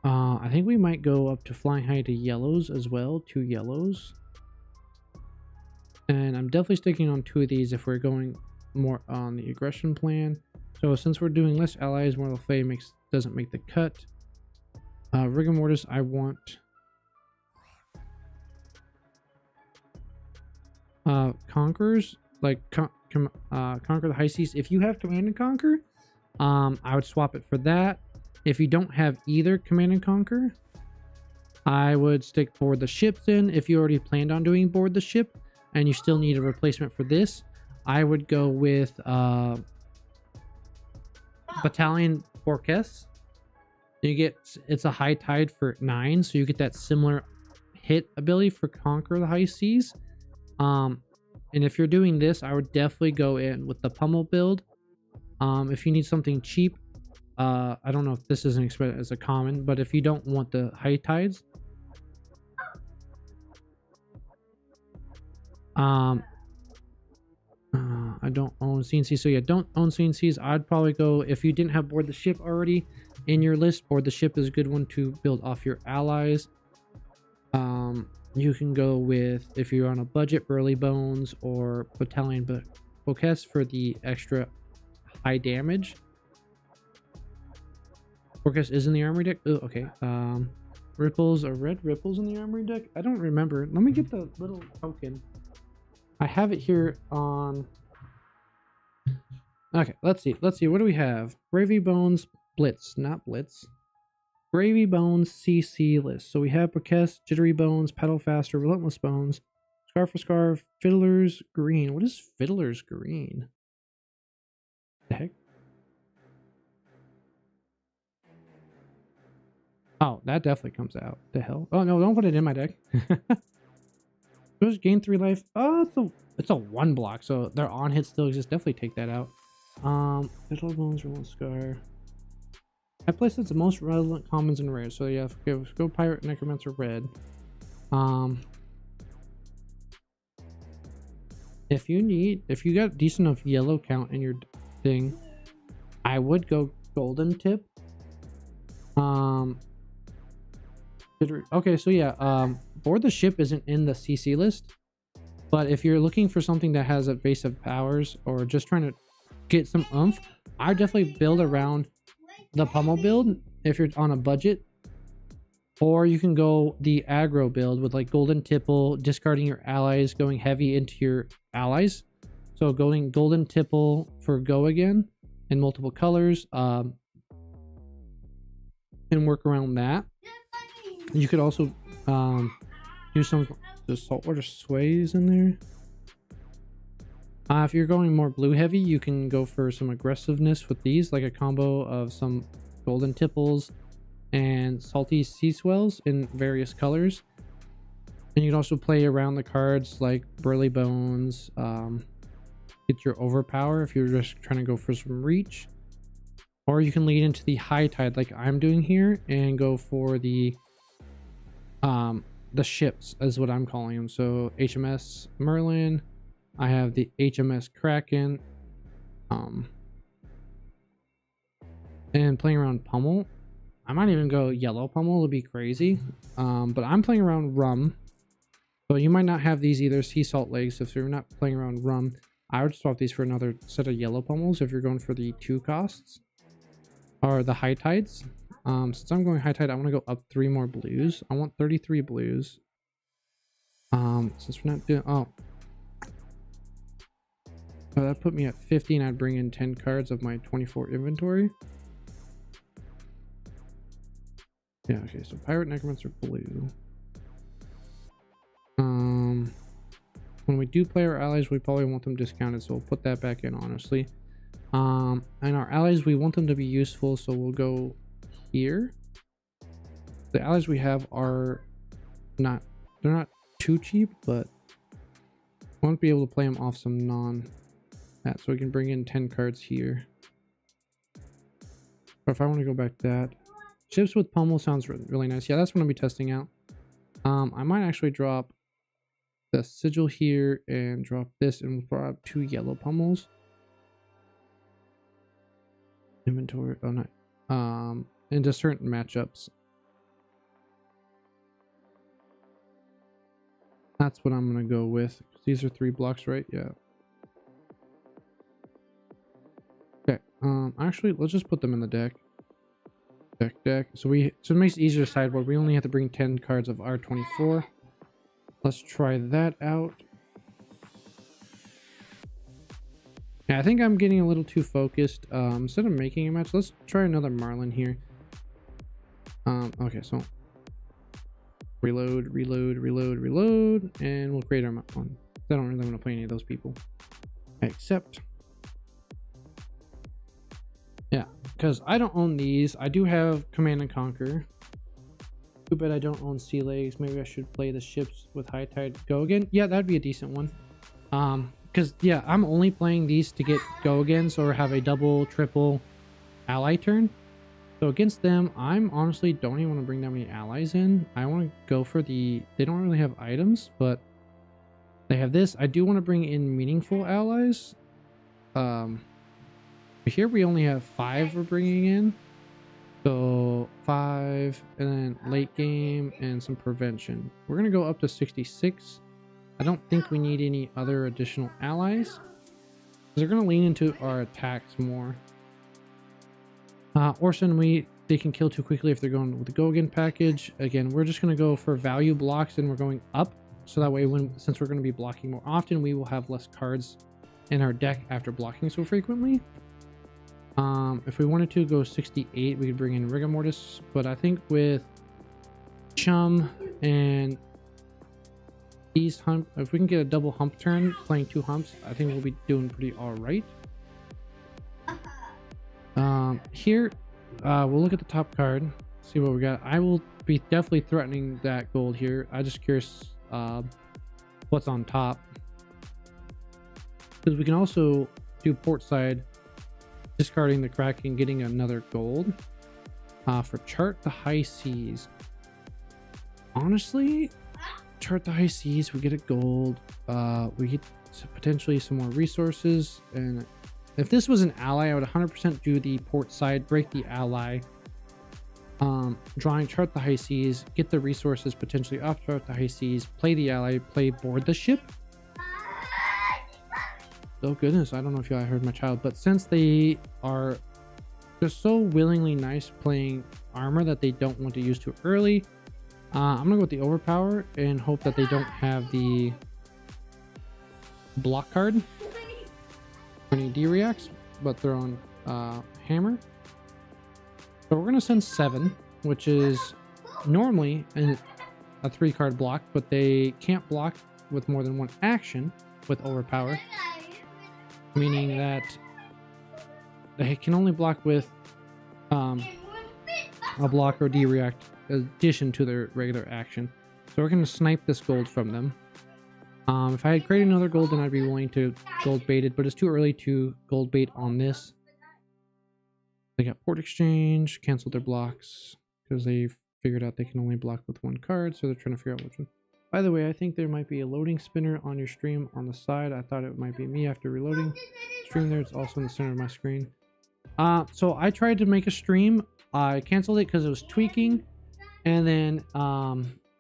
I think we might go up to flying high to yellows as well. 2 yellows. And I'm definitely sticking on 2 of these if we're going more on the aggression plan. So since we're doing less allies, more Lefay doesn't make the cut. Rigor Mortis, I want Conquerors, like Conquer the High Seas. If you have Command and Conquer, I would swap it for that. If you don't have either Command and Conquer, I would stick Board the Ships in. If you already planned on doing Board the Ship and you still need a replacement for this, I would go with Battalion Orques. You get, it's a high tide for 9, so you get that similar hit ability for Conquer the High Seas. And if you're doing this, I would definitely go in with the Pummel build. If you need something cheap, I don't know if this isn't expected as a common, but if you don't want the high tides, I don't own CNC, so yeah, don't own CNCs. I'd probably go, if you didn't have Board the Ship already in your list, Board the Ship is a good one to build off your allies. You can go with, if you're on a budget, Burly Bones or Battalion Orques for the extra high damage. Orques is in the armory deck. Oh, okay. Ripples are red ripples in the armory deck. I don't remember. Let me get the little token. I have it here on. Okay, let's see. Let's see. What do we have? Gravy Bones Blitz, not Blitz. Gravy Bones CC list. So we have Orques, Jittery Bones, Pedal Faster, Relentless Bones, Scarf for Scarf, Fiddler's Green. What is Fiddler's Green? The heck? Oh, that definitely comes out. The hell? Oh no, don't put it in my deck. Those gain 3 life. Oh, it's a 1 block, so their on hit still exists. Definitely take that out. Fiddler Bones, Relentless Scar. I place it's the most relevant commons and rares. So yeah, go Pirate, Necromancer, red. If you got decent enough yellow count in your thing, I would go Golden Tip. Okay, so yeah, Board the Ship isn't in the CC list, but if you're looking for something that has evasive powers or just trying to get some oomph, I definitely build around the pummel build if you're on a budget. Or you can go the aggro build with like golden tipple, discarding your allies, going heavy into your allies. So going golden tipple for go again in multiple colors, and work around that. You could also do some the saltwater sways in there. If you're going more blue heavy, you can go for some aggressiveness with these, like a combo of some golden tipples and salty sea swells in various colors. And you can also play around the cards like burly bones, get your overpower if you're just trying to go for some reach. Or you can lead into the high tide like I'm doing here and go for the ships is what I'm calling them. So HMS Merlin, I have the HMS Kraken, and playing around pummel. I might even go yellow pummel to be crazy, but I'm playing around rum. So you might not have these either, sea salt legs. If you're not playing around rum, I would swap these for another set of yellow pummels if you're going for the 2 costs or the high tides. Since I'm going high tide, I want to go up 3 more blues. I want 33 blues. Since we're not doing, that put me at 50, and I'd bring in 10 cards of my 24 inventory. Yeah, okay, so Pirate Necromancer blue. When we do play our allies, we probably want them discounted, so we'll put that back in, honestly. And our allies, we want them to be useful, so we'll go here. The allies we have are they're not too cheap, but we won't be able to play them off some that, so we can bring in 10 cards here. But if I want to go back to that, ships with pummel sounds really nice. Yeah, that's what I'll be testing out. I might actually drop the sigil here and drop this, and we'll drop 2 yellow pummels. Inventory, oh no, into certain matchups. That's what I'm gonna go with. These are 3 blocks, right? Yeah. Okay. Actually, let's just put them in the deck. Deck. So it makes it easier to sideboard. We only have to bring 10 cards of R24. Let's try that out. Yeah, I think I'm getting a little too focused. Instead of making a match, let's try another Marlin here. Okay, so reload, and we'll create our one. I don't really want to play any of those people. Except, yeah, because I don't own these. I do have Command and Conquer. Too bad I don't own Sea Legs. Maybe I should play the ships with High Tide Go Again. Yeah, that'd be a decent one. Because yeah, I'm only playing these to get Go Agains or have a double, triple ally turn. So against them, I'm honestly don't even want to bring that many allies in. I want to go for they don't really have items, but they have this. I do want to bring in meaningful allies. Here we only have 5 we're bringing in. So 5, and then late game and some prevention. We're going to go up to 66. I don't think we need any other additional allies. They're going to lean into our attacks more. Orson, they can kill too quickly if they're going with the Go Again package. Again, we're just going to go for value blocks, and we're going up. So that way, since we're going to be blocking more often, we will have less cards in our deck after blocking so frequently. If we wanted to go 68, we could bring in Rigor Mortis, but I think with Chum and these hump, if we can get a double hump turn playing 2 humps, I think we'll be doing pretty all right. Here, we'll look at the top card, see what we got. I will be definitely threatening that gold here. I'm just curious what's on top, because we can also do port side, discarding the Kraken, getting another gold. For Chart the High Seas, honestly, Chart the High Seas, we get a gold, we get potentially some more resources, and if this was an ally, I would 100% do the port side, break the ally, drawing Chart the High Seas, get the resources potentially off Chart the High Seas, play the ally, board the ship. oh goodness, I don't know if y'all heard my child, but since they are just so willingly nice playing armor that they don't want to use too early, I'm gonna go with the overpower and hope that they don't have the block card for any D reacts, but they're on hammer. So we're gonna send 7, which is normally a 3-card block, but they can't block with more than 1 action with overpower, meaning that they can only block with a block or D react addition to their regular action. So we're gonna snipe this gold from them. If I had created another gold, then I'd be willing to gold bait it, but it's too early to gold bait on this. They got port exchange, canceled their blocks because they figured out they can only block with 1 card, so they're trying to figure out which one. By the way, I think there might be a loading spinner on your stream on the side. I thought it might be me after reloading stream there. It's also in the center of my screen. So I tried to make a stream. I canceled it because it was tweaking, and then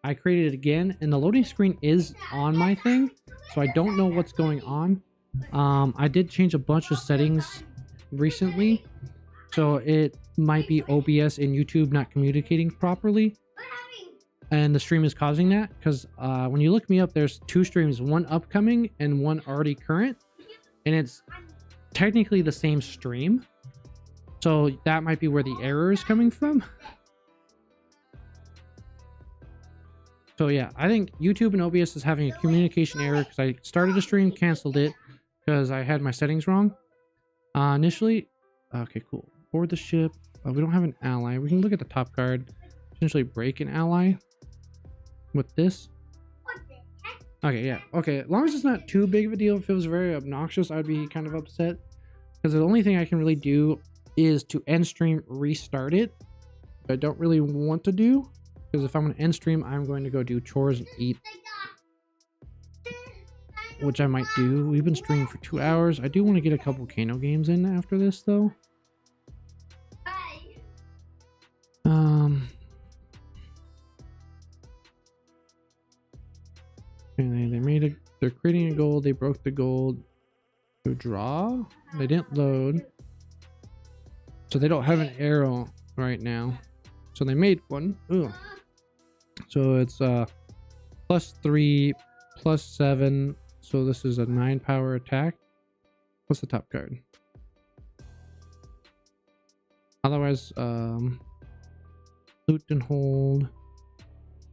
I created it again, and the loading screen is on my thing, so I don't know what's going on. I did change a bunch of settings recently, so it might be OBS and YouTube not communicating properly, and the stream is causing that, because when you look me up, there's 2 streams, one upcoming and one already current, and it's technically the same stream, so that might be where the error is coming from. So yeah, I think YouTube and OBS is having a communication error because I started a stream, canceled it because I had my settings wrong initially. Okay, cool. Board the ship. We don't have an ally. We can look at the top card, potentially break an ally with this. Okay, yeah. Okay, as long as it's not too big of a deal. If it was very obnoxious, I'd be kind of upset, because the only thing I can really do is to end stream, restart it. I don't really want to do, because if I'm going to end stream, I'm going to go do chores and eat, which I might do. We've been streaming for 2 hours. I do want to get a couple Kano games in after this, though. And they made a. They're creating a gold. They broke the gold. To draw. They didn't load, so they don't have an arrow right now. So they made one. Ooh. So it's +3, +7. So this is a 9 power attack. What's the top card? Otherwise, loot and hold.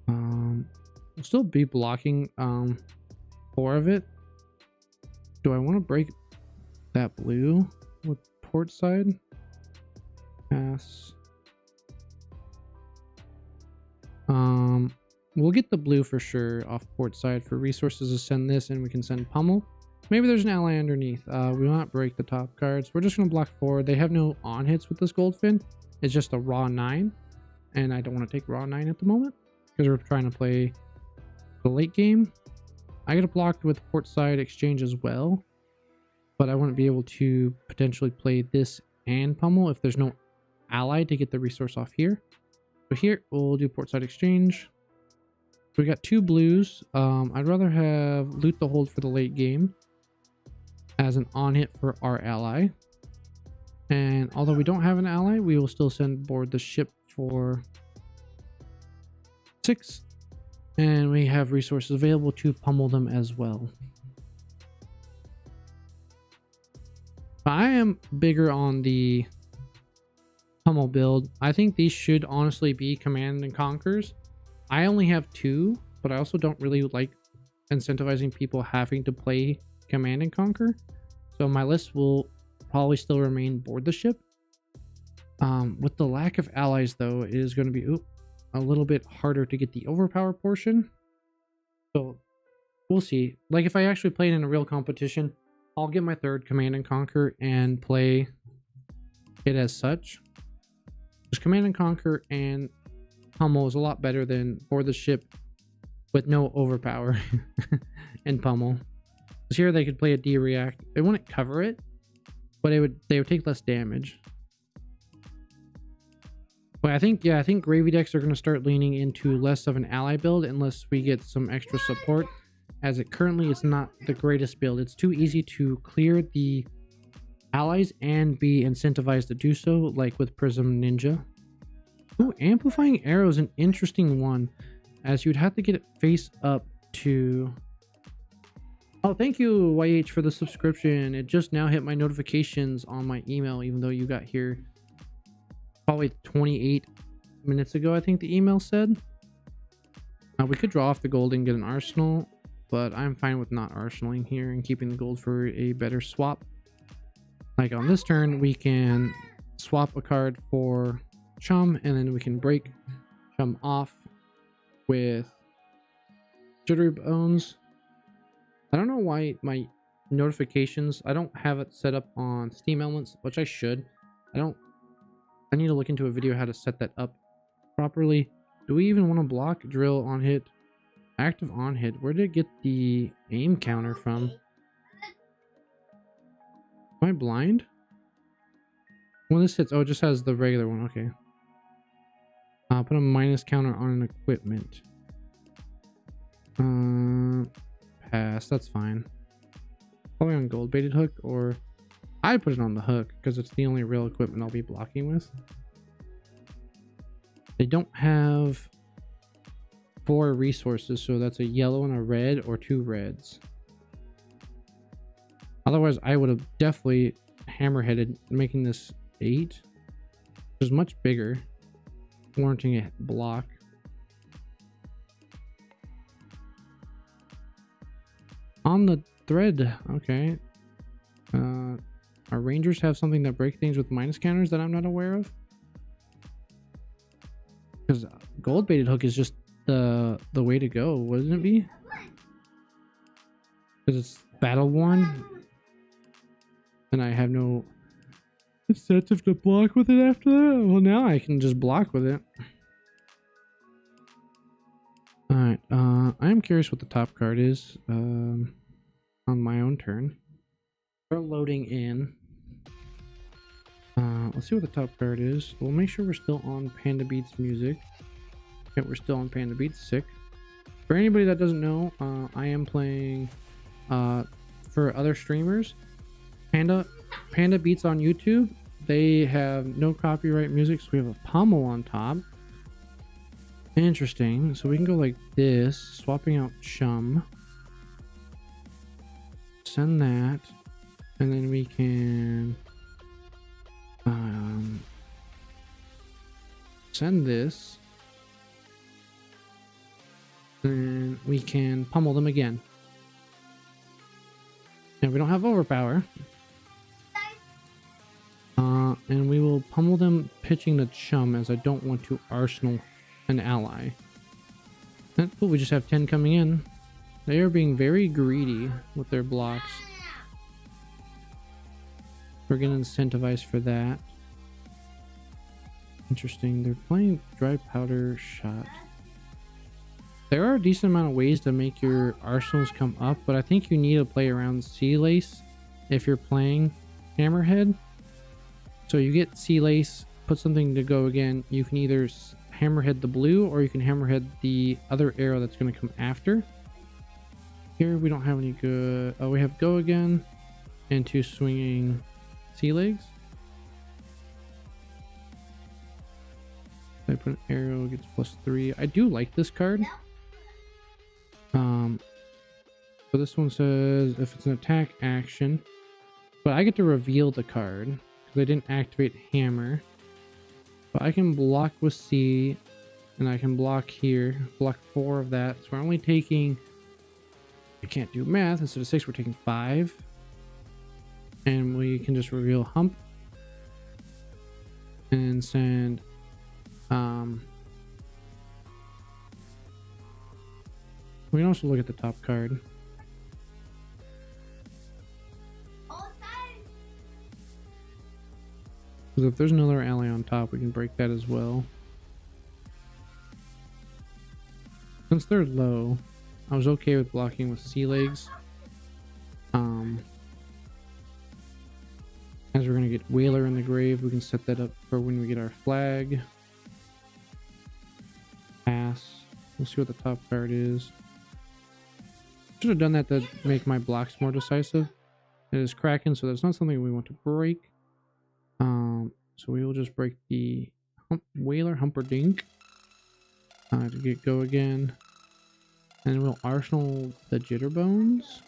I'll still be blocking 4 of it. Do I want to break that blue with port side? Pass. We'll get the blue for sure off port side for resources to send this, and we can send pummel. Maybe there's an ally underneath. We will not break the top cards. We're just going to block 4. They have no on hits with this goldfin. It's just a raw 9, and I don't want to take raw 9 at the moment because we're trying to play the late game. I get it blocked with port side exchange as well, but I wouldn't be able to potentially play this and pummel if there's no ally to get the resource off here. So here we'll do port side exchange. So we got 2 blues. I'd rather have loot the hold for the late game as an on hit for our ally. And although we don't have an ally, we will still send board the ship for 6. And we have resources available to pummel them as well. I am bigger on the pummel build. I think these should honestly be command and conquers. I only have 2, but I also don't really like incentivizing people having to play command and conquer. So my list will probably still remain board the ship. With the lack of allies, though, it is going to be a little bit harder to get the overpower portion. So we'll see. Like if I actually played in a real competition, I'll get my 3rd command and conquer and play it as such. Just command and conquer and pummel is a lot better than board the ship with no overpower and pummel. Because here they could play a D react. It wouldn't cover it, but they would take less damage. But I think Gravy decks are going to start leaning into less of an ally build unless we get some extra support. as it currently is not the greatest build. It's too easy to clear the allies and be incentivized to do so, like with Prism Ninja. Ooh, amplifying arrow is an interesting one, as you'd have to get it face up to... Oh, thank you, YH, for the subscription. It just now hit my notifications on my email, even though you got here probably 28 minutes ago, I think the email said. We could draw off the gold and get an arsenal, but I'm fine with not arsenaling here and keeping the gold for a better swap. Like on this turn, we can swap a card for Chum, and then we can break Chum off with Jittery Bones. I don't know why my notifications, I don't have it set up on Steam Elements, which I should. I need to look into a video how to set that up properly. Do we even want to block drill on hit? Active on hit. Where did it get the aim counter from? Am I blind? When this hits, oh, it just has the regular one. Okay. I'll put a minus counter on an equipment. Pass. That's fine. Probably on gold baited hook, or I put it on the hook because it's the only real equipment I'll be blocking with. They don't have 4 resources, so that's a yellow and a red, or 2 reds. Otherwise, I would have definitely hammerheaded, making this 8, which is much bigger, warranting a block. On the thread, okay. Our rangers have something that break things with minus counters that I'm not aware of. Because gold baited hook is just the way to go, wouldn't it be? Because it's battle worn, and I have no incentive to block with it after that. Well, now I can just block with it. All right. I am curious what the top card is. On my own turn, we're loading in. Let's see what the top card is. We'll make sure we're still on Panda Beats music. Okay, we're still on Panda Beats. Sick. For anybody that doesn't know, I am playing for other streamers. Panda Beats on YouTube. They have no copyright music, so we have a pommel on top. Interesting. So we can go like this, swapping out Chum. Send that, and then we can send this, and we can pummel them again. And we don't have overpower, and we will pummel them pitching the Chum, as I don't want to arsenal an ally. And, oh, we just have 10 coming in. They are being very greedy with their blocks. We're gonna incentivize for that. Interesting. They're playing dry powder shot. There are a decent amount of ways to make your arsenals come up, but I think you need to play around Sea Lace if you're playing Hammerhead. So you get Sea Lace, put something to go again. You can either Hammerhead the blue, or you can Hammerhead the other arrow that's going to come after. Here we don't have any good... Oh, we have go again and 2 swinging sea legs. I put an arrow, gets +3. I do like this card. So this one says if it's an attack action, but I get to reveal the card because I didn't activate hammer. But I can block with C, and I can block here, block 4 of that. So we're only taking... We can't do math. Instead of 6, we're taking 5. And we can just reveal hump. And send... we can also look at the top card. Because if there's another ally on top, we can break that as well. Since they're low, I was okay with blocking with sea legs. As we're going to get Whaler in the grave, we can set that up for when we get our flag. Pass. We'll see what the top card is. Should have done that to make my blocks more decisive. It is Kraken, so that's not something we want to break. So we will just break the Whaler Humperdinck to get go again. And we'll Arsenal the Jitterbones.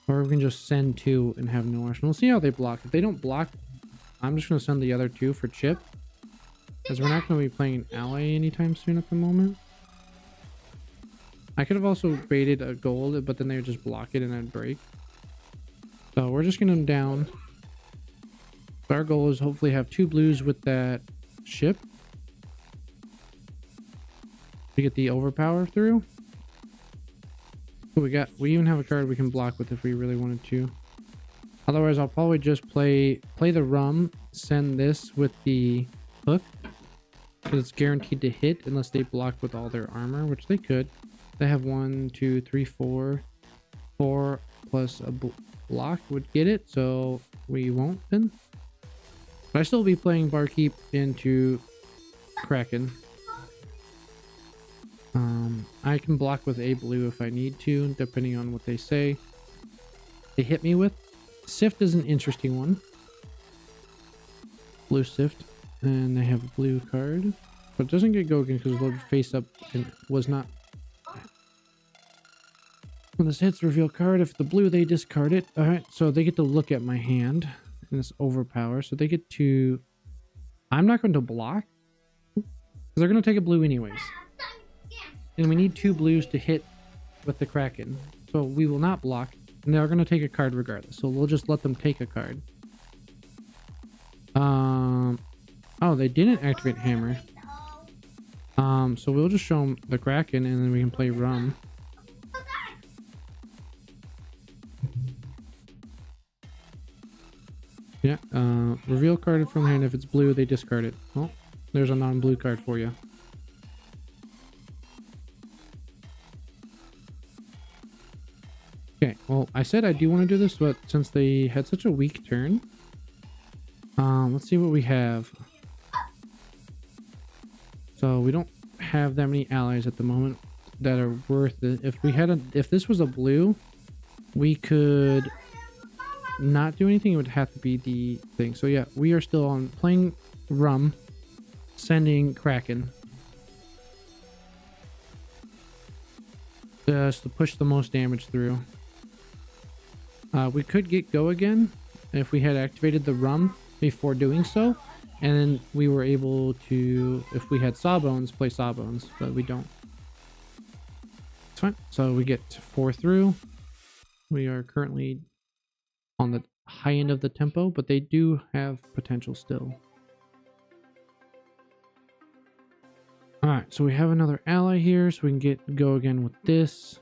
Or we can just send 2 and have no Arsenal. We'll see how they block. If they don't block, I'm just going to send the other 2 for chip. Because we're not going to be playing an ally anytime soon at the moment. I could have also baited a gold, but then they would just block it and then break. So we're just going to down. Our goal is hopefully have 2 blues with that ship to get the overpower through. So we even have a card we can block with if we really wanted to. Otherwise, I'll probably just play the rum, send this with the hook, because it's guaranteed to hit unless they block with all their armor, which they could. They have 1, 2, 3, 4. 4 plus a block would get it, so we won't then. But I still be playing Barkeep into Kraken. I can block with a blue if I need to, depending on what they say. They hit me with. Sift is an interesting one. Blue Sift. And they have a blue card. But it doesn't get Gogan because loaded face up and was not. When this hits reveal card, if the blue they discard it. Alright, so they get to look at my hand. And it's overpower. So they get to. I'm not going to block. Because they're going to take a blue anyways. And we need 2 blues to hit with the Kraken. So we will not block. And they're going to take a card regardless. So we'll just let them take a card. Oh, they didn't activate Hammer. So we'll just show them the Kraken and then we can play Rum. Yeah, reveal card from hand. If it's blue, they discard it. Well, there's a non-blue card for you. Okay, well, I said I do want to do this, but since they had such a weak turn, let's see what we have. So we don't have that many allies at the moment that are worth it. If this was a blue, we could not do anything. It would have to be the thing. So yeah, we are still on playing Rum, sending Kraken. Just to push the most damage through. We could get go again if we had activated the Rum before doing so. And then we were able to, if we had Sawbones, play Sawbones, but we don't. It's fine. So we get 4 through. We are currently on the high end of the tempo, but they do have potential still. Alright, so we have another ally here, so we can get go again with this.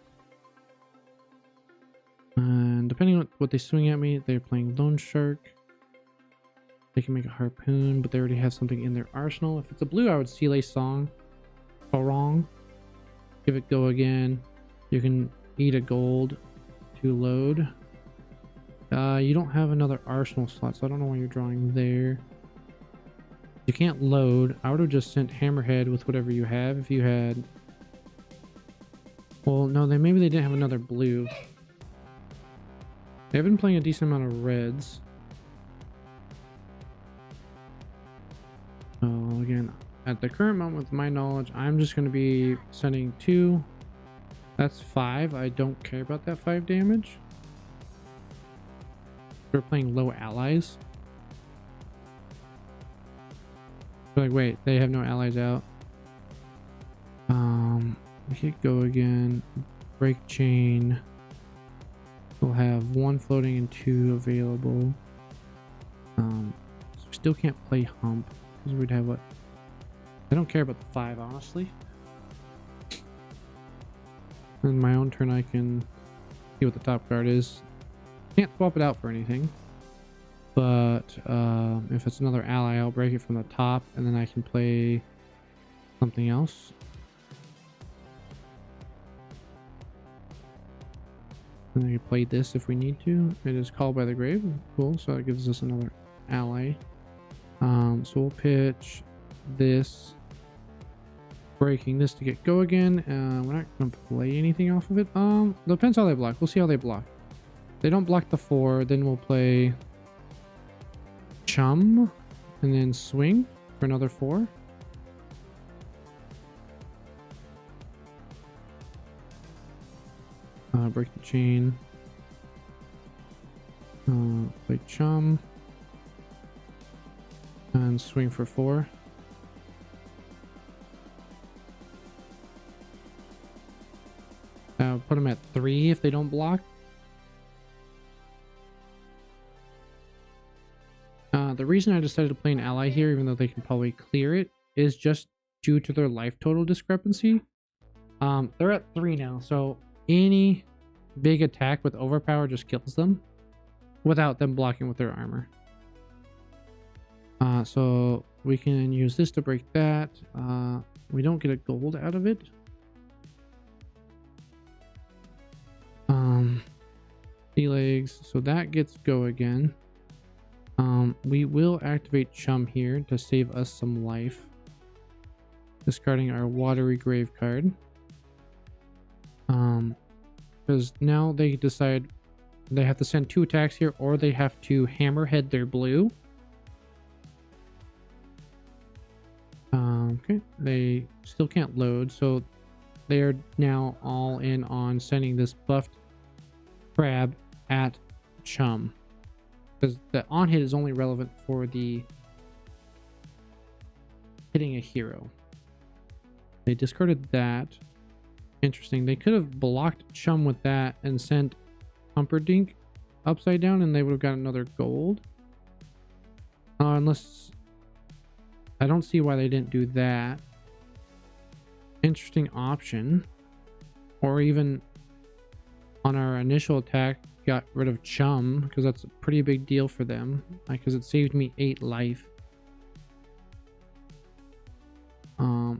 And depending on what they swing at me, they're playing Lone Shark. They can make a Harpoon, but they already have something in their arsenal. If it's a blue, I would Seal a Song. Wrong. Give it go again. You can eat a gold to load. You don't have another arsenal slot, so I don't know why you're drawing there. You can't load. I would have just sent Hammerhead with whatever you have if you had. Well, no, maybe they didn't have another blue. They've been playing a decent amount of reds. So again, at the current moment with my knowledge, I'm just going to be sending 2. That's 5. I don't care about that 5 damage. We're playing low allies. We're like, wait, they have no allies out. We could go again. Break chain. We'll have 1 floating and 2 available. Still can't play hump because we'd have what? I don't care about the 5, honestly. In my own turn, I can see what the top card is. Can't swap it out for anything. But if it's another ally, I'll break it from the top, and then I can play something else. And I can play this if we need to. It is Called by the Grave. Cool, so it gives us another ally. So we'll pitch this breaking this to get go again. We're not gonna play anything off of it. Depends how they block. We'll see how they block. If they don't block the 4, then we'll play Chum and then swing for another 4. Break the chain. Play Chum and swing for 4. Put them at 3 if they don't block. The reason I decided to play an ally here, even though they can probably clear it, is just due to their life total discrepancy. They're at 3 now, so any big attack with overpower just kills them without them blocking with their armor. So we can use this to break that. We don't get a gold out of it. Sea legs, so that gets go again. We will activate Chum here to save us some life, discarding our watery grave card. Because now they decide they have to send 2 attacks here, or they have to hammerhead their blue. Okay, they still can't load, so they are now all in on sending this buffed crab at Chum, because the on hit is only relevant for the hitting a hero. They discarded that. Interesting. They could have blocked Chum with that and sent Humperdinck upside down, and they would have got another gold. Unless I don't see why they didn't do that. Interesting option. Or even on our initial attack, got rid of Chum, because that's a pretty big deal for them, because it saved me 8 life.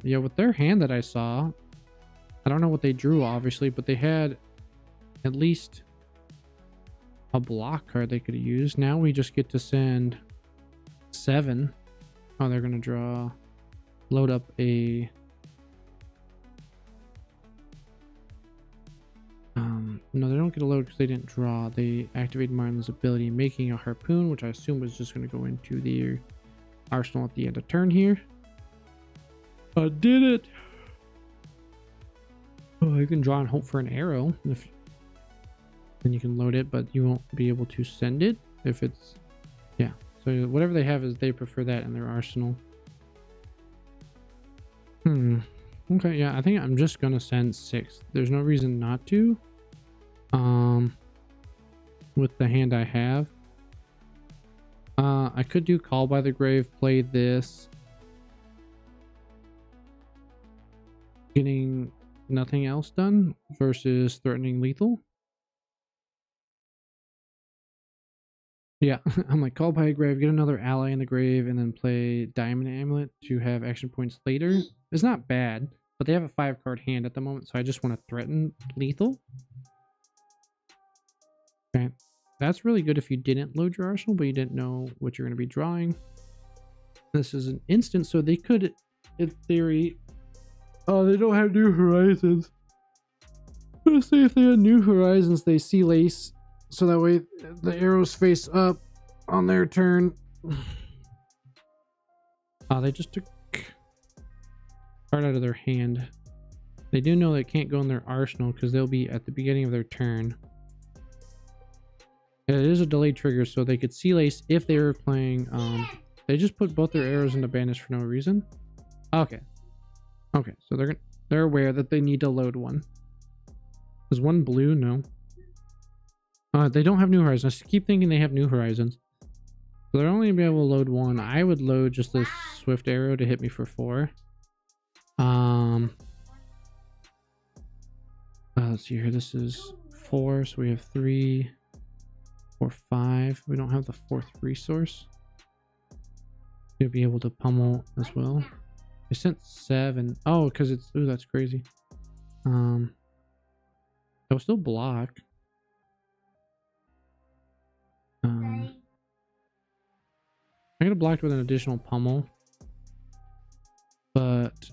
Yeah, with their hand that I saw, I don't know what they drew, obviously, but they had at least a block card they could have used. Now we just get to send 7. Oh, they're gonna draw, load up a no, they don't get a load because they didn't draw. They activated Marlin's ability, making a harpoon, which I assume was just going to go into the arsenal at the end of turn here. I did it. Oh, you can draw and hope for an arrow. If then you can load it, but you won't be able to send it if it's, yeah. So whatever they have is they prefer that in their arsenal. Okay, yeah, I think I'm just gonna send 6. There's no reason not to. With the hand I have. I could do Call by the Grave, play this. Getting nothing else done versus threatening lethal. Yeah, I'm like, Call by a Grave, get another ally in the grave, and then play Diamond Amulet to have action points later. It's not bad, but they have a 5-card hand at the moment, so I just want to threaten lethal. Okay, that's really good if you didn't load your arsenal, but you didn't know what you're going to be drawing. This is an instant, so they could, in theory... Oh, they don't have New Horizons. Let's see if they had New Horizons, they Sea Lace, so that way the arrows face up on their turn. They just took card out of their hand. They do know they can't go in their arsenal because they'll be at the beginning of their turn. It is a delayed trigger, so they could Sea Lace if they were playing. They just put both their arrows into banish for no reason. Okay, so they're aware that they need to load one. Is one blue? No. They don't have New Horizons. I keep thinking they have New Horizons. So they're only gonna be able to load one. I would load just this swift arrow to hit me for 4. Let's see here. This is 4, so we have 3, 4, 5. We don't have the 4th resource. You'll be able to pummel as well. I sent 7. Oh, because it's, ooh, that's crazy. It'll still block. I could have blocked with an additional pummel, but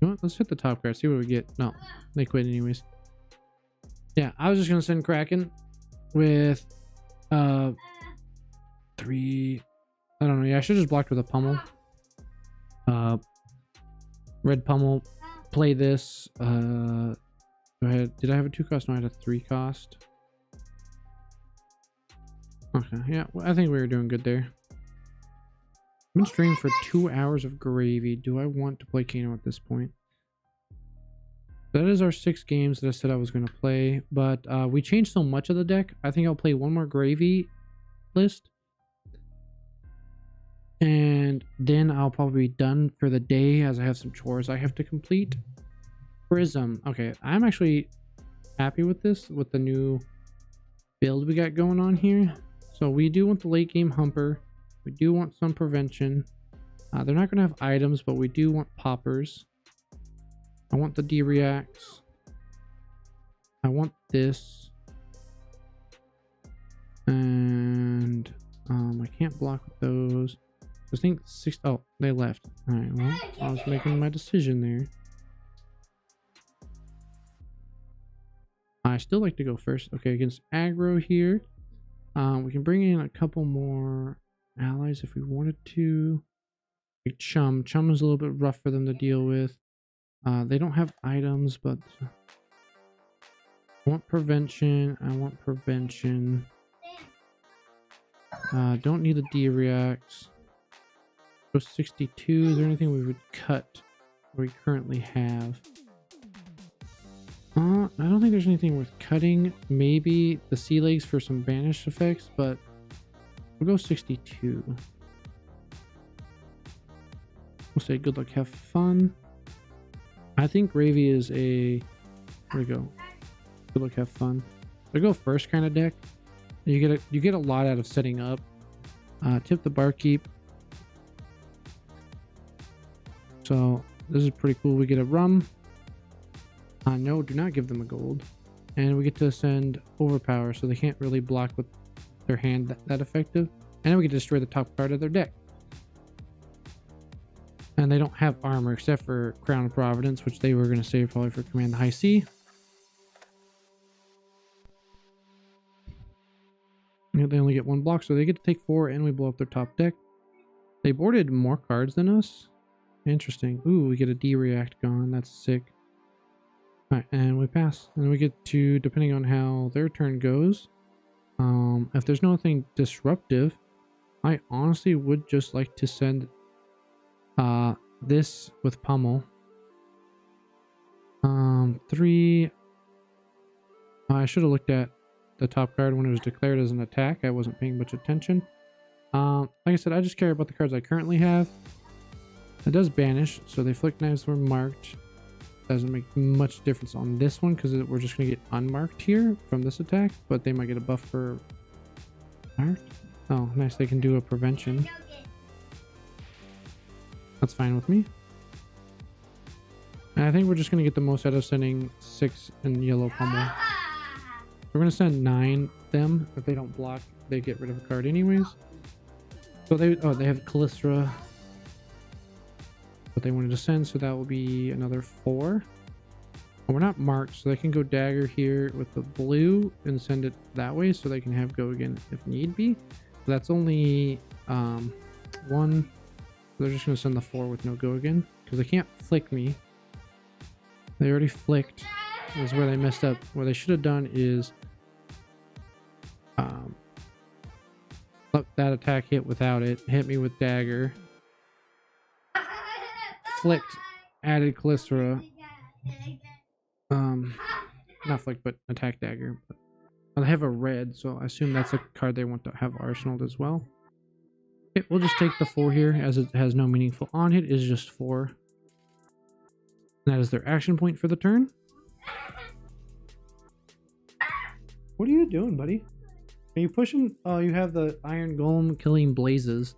You know what? Let's hit the top card, see what we get. No, they quit anyways. Yeah, I was just gonna send Kraken with 3. I don't know. Yeah, I should just blocked with a pummel. Red pummel. Play this. Go ahead. Did I have a 2 cost? No, I had a 3 cost. Okay, yeah, well, I think we were doing good there. I've been streaming for 2 hours of gravy. Do I want to play Kano at this point? That is our 6 games that I said I was going to play, but we changed so much of the deck. I think I'll play one more gravy list, and then I'll probably be done for the day as I have some chores I have to complete. Prism. Okay, I'm actually happy with this, with the new build we got going on here. So we do want the late game humper. We do want some prevention. They're not going to have items, but we do want poppers. I want the D-reacts. I want this. And I can't block with those. I think 6. Oh, they left. Alright, well, I was making my decision there. I still like to go first. Okay, against aggro here. We can bring in a couple more allies if we wanted to. Like Chum. Chum is a little bit rough for them to deal with. They don't have items, but I want prevention. I want prevention. Don't need the D-reacts. Go 62. Is there anything we would cut we currently have? I don't think there's anything worth cutting. Maybe the sea legs for some banished effects, but we'll go 62. We'll say good luck, have fun. I think gravy is a, there we go, good luck, have fun. So go first kind of deck. You get a lot out of setting up. Tip the barkeep. So this is pretty cool. We get a rum. No, do not give them a gold. And we get to send overpower, so they can't really block with their hand that effective. And then we can destroy the top card of their deck. And they don't have armor except for Crown of Providence, which they were going to save probably for Command the High Sea. And they only get 1 block, so they get to take 4, and we blow up their top deck. They boarded more cards than us. Interesting. Ooh, we get a D-react gone. That's sick. Alright, and we pass. And we get to, depending on how their turn goes, if there's nothing disruptive, I honestly would just like to send this with pummel. 3. I should have looked at the top card when it was declared as an attack. I wasn't paying much attention. Like I said, I just care about the cards I currently have. It does banish, so the flick knives were marked. Doesn't make much difference on this one because we're just going to get unmarked here from this attack, but they might get a buff for marked. Oh, nice. They can do a prevention. That's fine with me. And I think we're just going to get the most out of sending 6 in yellow pummel. We're going to send 9 them. If they don't block, they get rid of a card anyways. So they have Callistra. What they wanted to send, so that will be another 4. And we're not marked, so they can go dagger here with the blue and send it that way, so they can have go again if need be. So that's only 1. So they're just going to send the 4 with no go again because they can't flick me. They already flicked. This is where they messed up. What they should have done is let that attack hit without it, hit me with dagger, flicked, added Callistra, not flicked, but attack dagger. But I have a red, so I assume that's a card they want to have arsenaled as well. Okay, we'll just take the 4 here, as it has no meaningful on hit, is just 4. And that is their action point for the turn. What are you doing, buddy? Are you pushing? Oh, you have the Iron Golem killing blazes.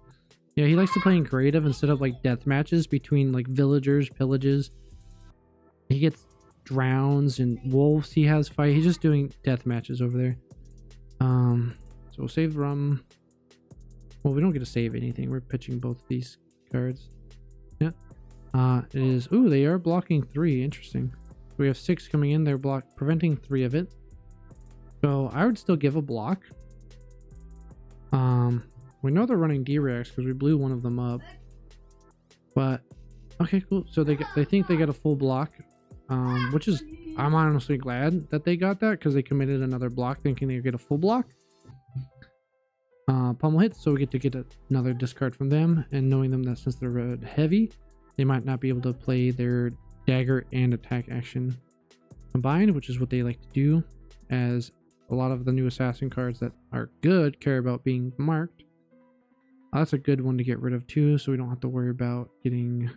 Yeah, he likes to play in creative instead of like death matches between like villagers, pillages. He gets drowns and wolves. He has fight. He's just doing death matches over there. So we'll save rum. Well, we don't get to save anything. We're pitching both these cards. Yeah. It is, ooh, they are blocking 3. Interesting. We have 6 coming in. They're preventing 3 of it. So I would still give a block. We know they're running D-Rex because we blew one of them up. But okay, cool. So they think they get a full block, which is, I'm honestly glad that they got that because they committed another block thinking they would get a full block. Pummel hits, so we get to get another discard from them, and knowing them that since they're red heavy, they might not be able to play their dagger and attack action combined, which is what they like to do, as a lot of the new assassin cards that are good care about being marked. That's a good one to get rid of too, so we don't have to worry about getting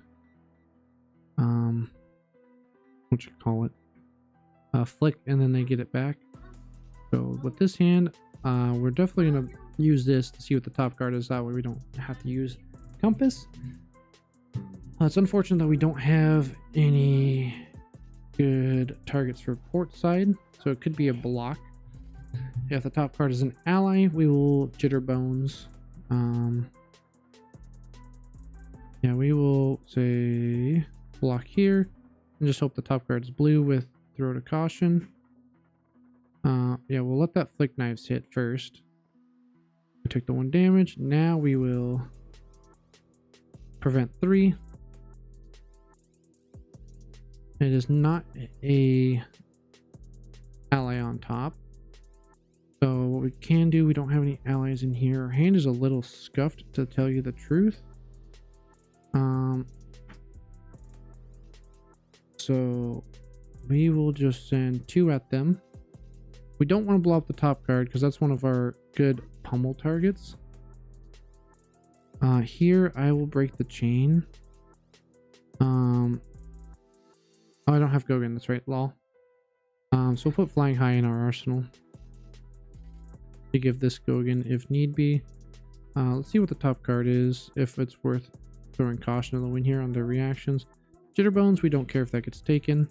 what you call it, flick, and then they get it back. So with this hand, we're definitely gonna use this to see what the top card is. That way we don't have to use compass. It's unfortunate that we don't have any good targets for port side, so it could be a block. If the top card is an ally, we will Jitterbones. Yeah, we will say block here and just hope the top card is blue with throw to caution. Yeah, we'll let that flick knives hit first. We took the 1 damage. Now we will prevent 3. It is not a ally on top. So what we can do, we don't have any allies in here. Our hand is a little scuffed, to tell you the truth. So we will just send 2 at them. We don't want to blow up the top card because that's one of our good pummel targets. Here I will break the chain. Oh, I don't have Gogan, that's right, lol. So we'll put Flying High in our arsenal to give this Gogan if need be. Let's see what the top card is, if it's worth throwing caution to the wind here on their reactions. Jitterbones, we don't care if that gets taken.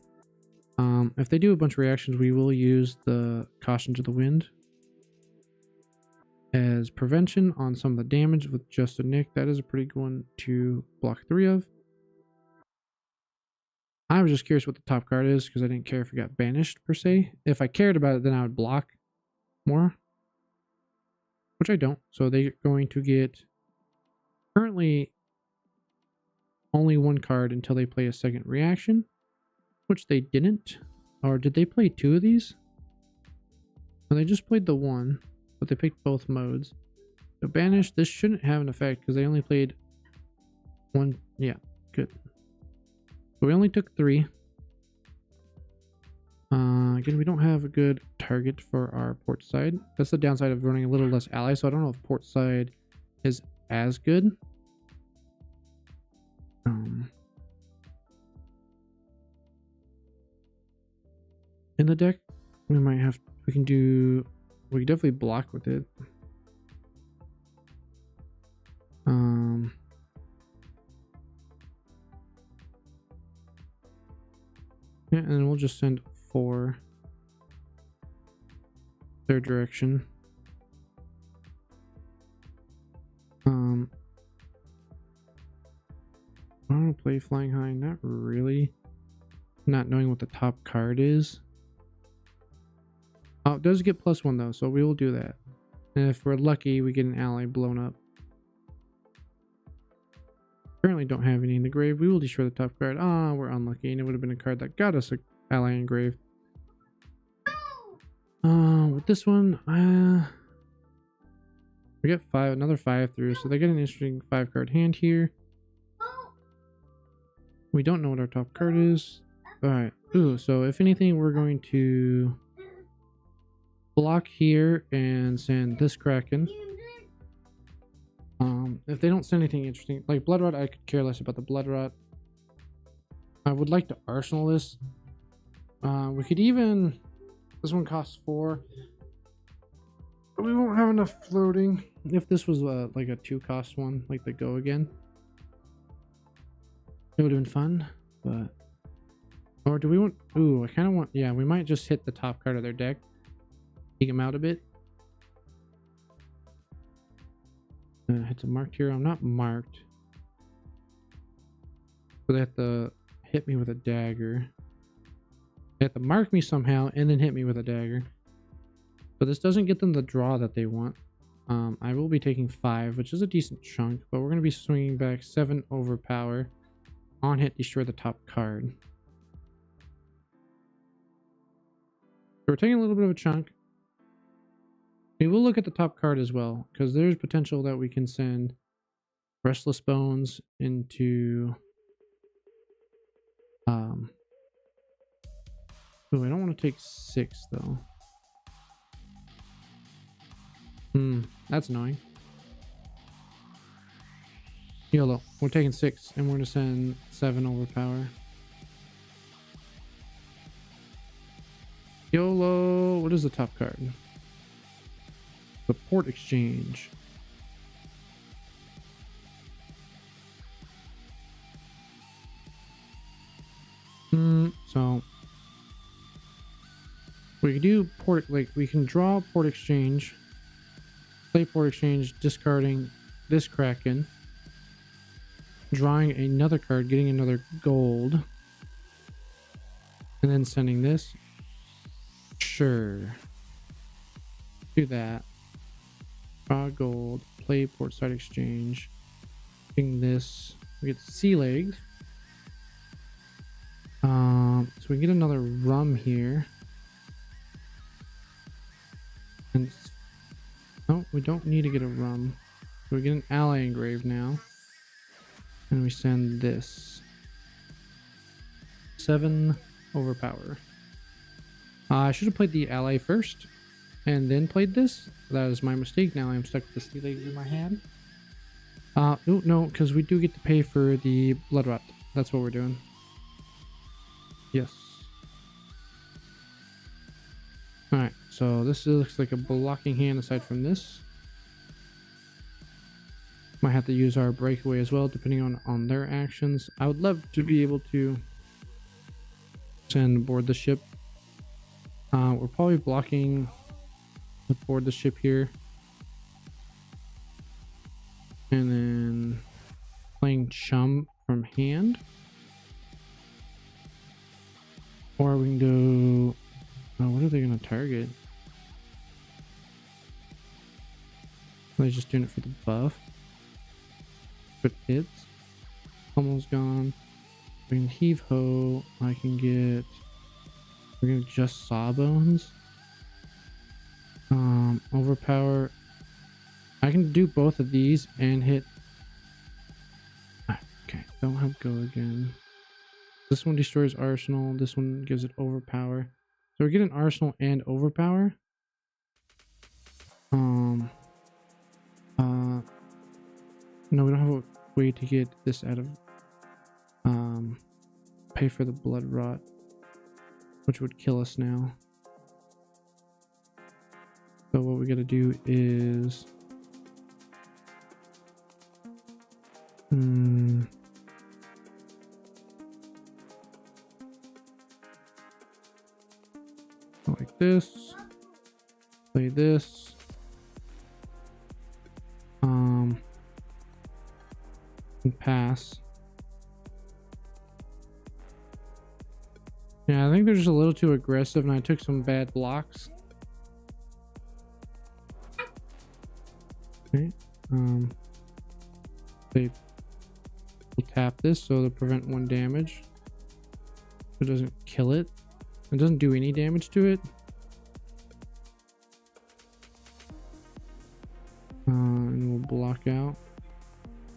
If they do a bunch of reactions, we will use the caution to the wind as prevention on some of the damage with just a nick. That is a pretty good one to block 3 of. I was just curious what the top card is because I didn't care if it got banished per se. If I cared about it, then I would block more, which I don't. So they're going to get currently only 1 card until they play a second reaction, which they didn't. Or did they play 2 of these? No, they just played the 1, but they picked both modes. So banish, this shouldn't have an effect because they only played 1. Yeah, good. So we only took 3. Again, we don't have a good target for our port side. That's the downside of running a little less allies, so I don't know if port side is as good. In the deck, we can definitely block with it. Yeah, and we'll just send 4 their direction. I want to play Flying High, not really. Not knowing what the top card is. Oh, it does get +1 though, so we will do that. And if we're lucky, we get an ally blown up. Currently don't have any in the grave. We will destroy the top card. Ah, we're unlucky, and it would have been a card that got us an ally in grave. With this one, we get another 5 through, so they get an interesting 5-card hand here. We don't know what our top card is. Alright, ooh, so if anything, we're going to block here and send this Kraken. If they don't send anything interesting, like Blood Rot, I could care less about the Blood Rot. I would like to arsenal this. We could even, this one costs 4. But we won't have enough floating. If this was like a 2-cost one, like the Go Again, it would have been fun. But, or do we want, ooh, I kind of want, yeah, we might just hit the top card of their deck, take them out a bit. Hit a marked hero. I'm not marked. So they have to hit me with a dagger. They have to mark me somehow and then hit me with a dagger. But this doesn't get them the draw that they want. I will be taking 5, which is a decent chunk, but we're going to be swinging back 7 overpower. On hit, destroy the top card. So we're taking a little bit of a chunk. We will look at the top card as well, because there's potential that we can send Restless Bones into... Oh, I don't want to take 6 though. That's annoying. YOLO. We're taking 6 and we're going to send 7 overpower. YOLO. What is the top card? The Port Exchange. So we can do port, like we can draw Port Exchange, play Port Exchange, discarding this Kraken, drawing another card, getting another gold, and then sending this. Sure. Do that. Draw gold, play Portside Exchange, getting this. We get sea legs. So we get another rum here. And no, we don't need to get a rum. So we get an ally engraved now. And we send this. 7 overpower. I should have played the ally first and then played this. That is my mistake. Now I'm stuck with the sea legs in my hand. No, because we do get to pay for the blood rot. That's what we're doing. Yes. Alright, so this looks like a blocking hand aside from this. Might have to use our breakaway as well, depending on their actions. I would love to be able to send aboard the ship. We're probably blocking aboard the ship here. And then playing Chum from hand. Or we can go... Oh, what are they going to target? Are they just doing it for the buff? But hits. Almost gone. We can heave ho. I can get... We're going to just Sawbones. Overpower. I can do both of these and hit... Okay, don't have go again. This one destroys Arsenal. This one gives it overpower. So we get an Arsenal and overpower. No, we don't have a way to get this out of pay for the blood rot, which would kill us now. So what we gotta do is like this, play this, and pass. Yeah, I think they're just a little too aggressive and I took some bad blocks. Okay, they will tap this so to prevent 1 damage. It doesn't kill it. It doesn't do any damage to it. And we'll block out.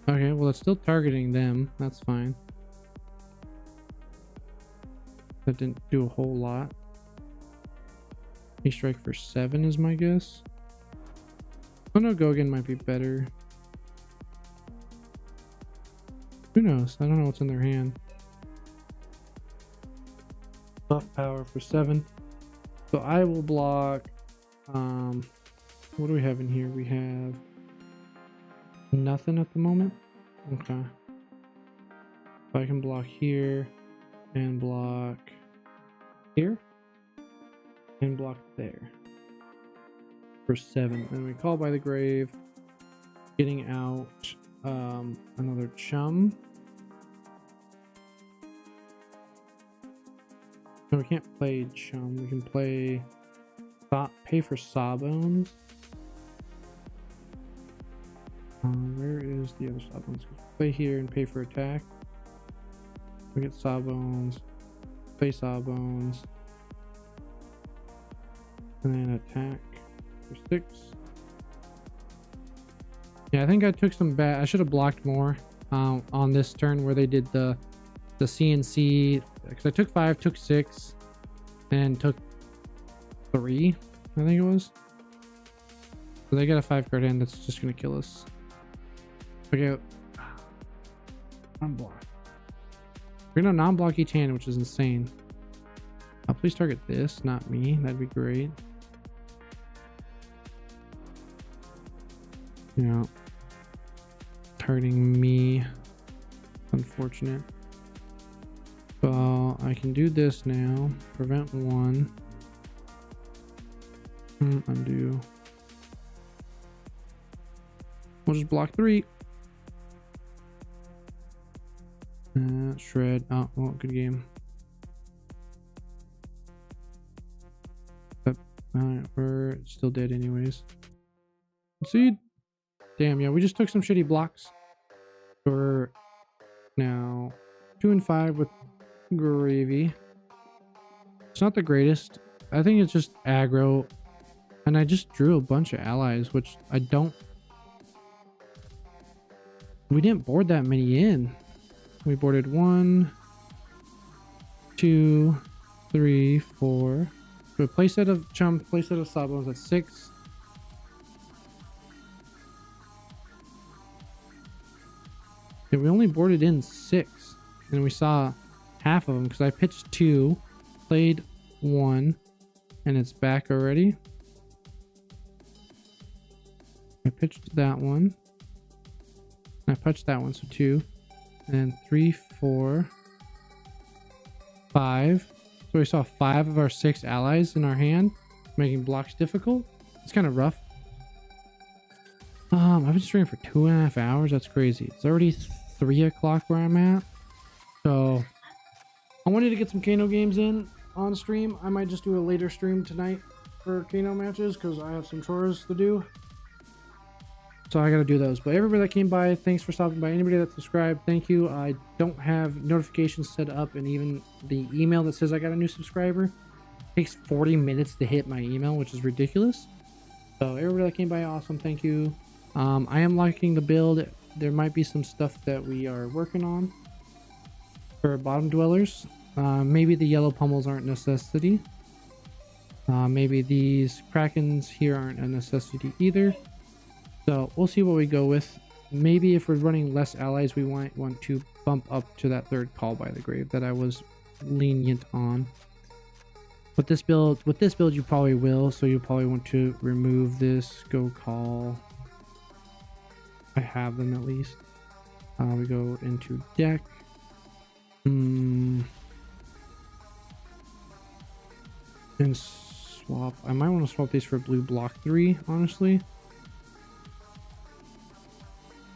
Okay, well it's still targeting them. That's fine. That didn't do a whole lot. He strike for 7 is my guess. Oh no, Gogan might be better. Who knows? I don't know what's in their hand. Buff power for 7. So I will block. What do we have in here? We have nothing at the moment. Okay. So I can block here and block here and block there for 7. And we call by the grave, getting out another Chum. No, we can't play Chum. We can play pay for Sawbones. Where is the other Sawbones? Play here and pay for attack. We get Sawbones. Play Sawbones. And then attack for 6. Yeah, I think I took some bad. I should have blocked more on this turn where they did the CNC, because I took 5, took 6, and took 3, I think it was. So they got a 5 card hand that's just gonna kill us. Okay, unblock. We're gonna non-block each hand, which is insane. Please target this, not me. That'd be great. Yeah, targeting me. Unfortunate. Well, I can do this now. Prevent 1. Undo. We'll just block 3. Shred. Oh, well, good game. But, we're still dead anyways. Concede. Damn, yeah, we just took some shitty blocks. We're now 2 and 5 with gravy. It's not the greatest. I think it's just aggro. And I just drew a bunch of allies, which I don't... We didn't board that many in. We boarded 1, 2, 3, 4. So a playset of Chum, playset of Sawbones at 6. Yeah, we only boarded in 6. And we saw half of them because I pitched 2, played 1, and it's back already. I pitched that one. I pitched that one, so 2. And 3, 4, 5. So we saw 5 of our 6 allies in our hand, making blocks difficult. It's kind of rough. I've been streaming for 2.5 hours. That's crazy. It's already 3 o'clock where I'm at. So I wanted to get some Kano games in on stream. I might just do a later stream tonight for Kano matches because I have some chores to do. So I gotta do those. But everybody that came by, thanks for stopping by. Anybody that subscribed, thank you. I don't have notifications set up, and even the email that says I got a new subscriber takes 40 minutes to hit my email, which is ridiculous. So everybody that came by, awesome, thank you. I am liking the build. There might be some stuff that we are working on for bottom dwellers. Maybe the yellow pummels aren't a necessity. Maybe these krakens here aren't a necessity either. So we'll see what we go with. Maybe if we're running less allies, we might want to bump up to that 3rd call by the grave that I was lenient on. With this build, you probably will. So you probably want to remove this, go call. I have them at least. We go into deck. And swap. I might want to swap these for blue block 3, honestly.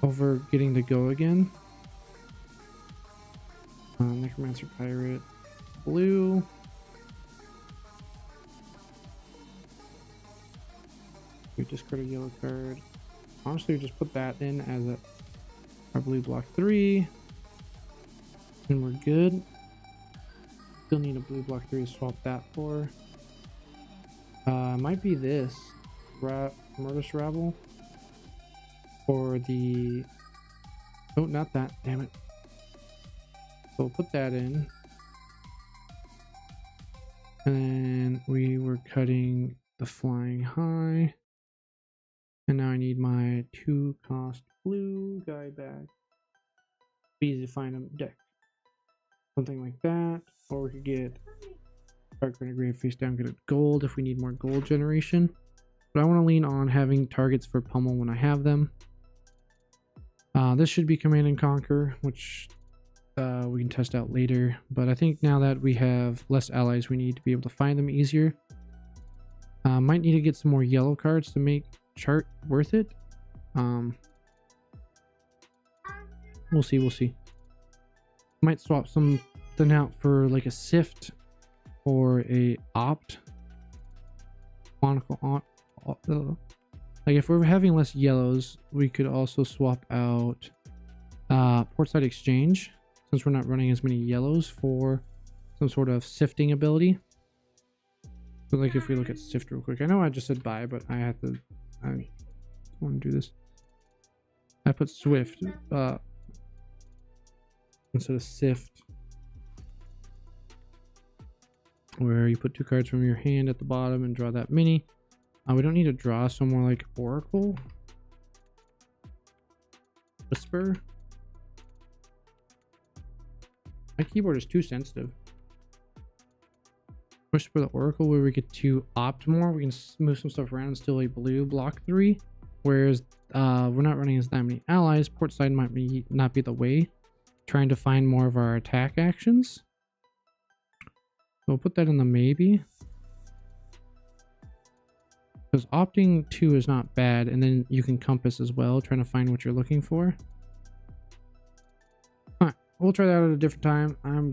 Over getting to go again. Necromancer Pirate. Blue. We discard a yellow card. Honestly, we just put that in as our blue block 3. And we're good. Still need a blue block 3 to swap that for. Might be this. Murderous Rabble. For the... Oh, not that. Damn it. So we'll put that in. And then we were cutting the Flying High. And now I need my 2-cost blue guy back. Easy to find him deck. Something like that. Or we could get Dark Renegade face down, get a gold if we need more gold generation. But I want to lean on having targets for pummel when I have them. This should be Command and Conquer, which we can test out later. But I think now that we have less allies, we need to be able to find them easier. Might need to get some more yellow cards to make chart worth it. We'll see. Might swap something out for like a sift for a opt monocle on. Like if we're having less yellows, we could also swap out port side exchange, since we're not running as many yellows, for some sort of sifting ability. So like if we look at sift real quick, I know I just said buy, but I want to do this. I put swift instead of sift, where you put 2 cards from your hand at the bottom and draw that mini. We don't need to draw, so more like Oracle. Whisper. My keyboard is too sensitive. Whisper the Oracle, where we get to opt more. We can move some stuff around and still a blue block 3. Whereas we're not running as that many allies. Port side might not be the way. Trying to find more of our attack actions. So we'll put that in the maybe. Because opting 2 is not bad, and then you can compass as well, trying to find what you're looking for. Alright, we'll try that at a different time. I'm gonna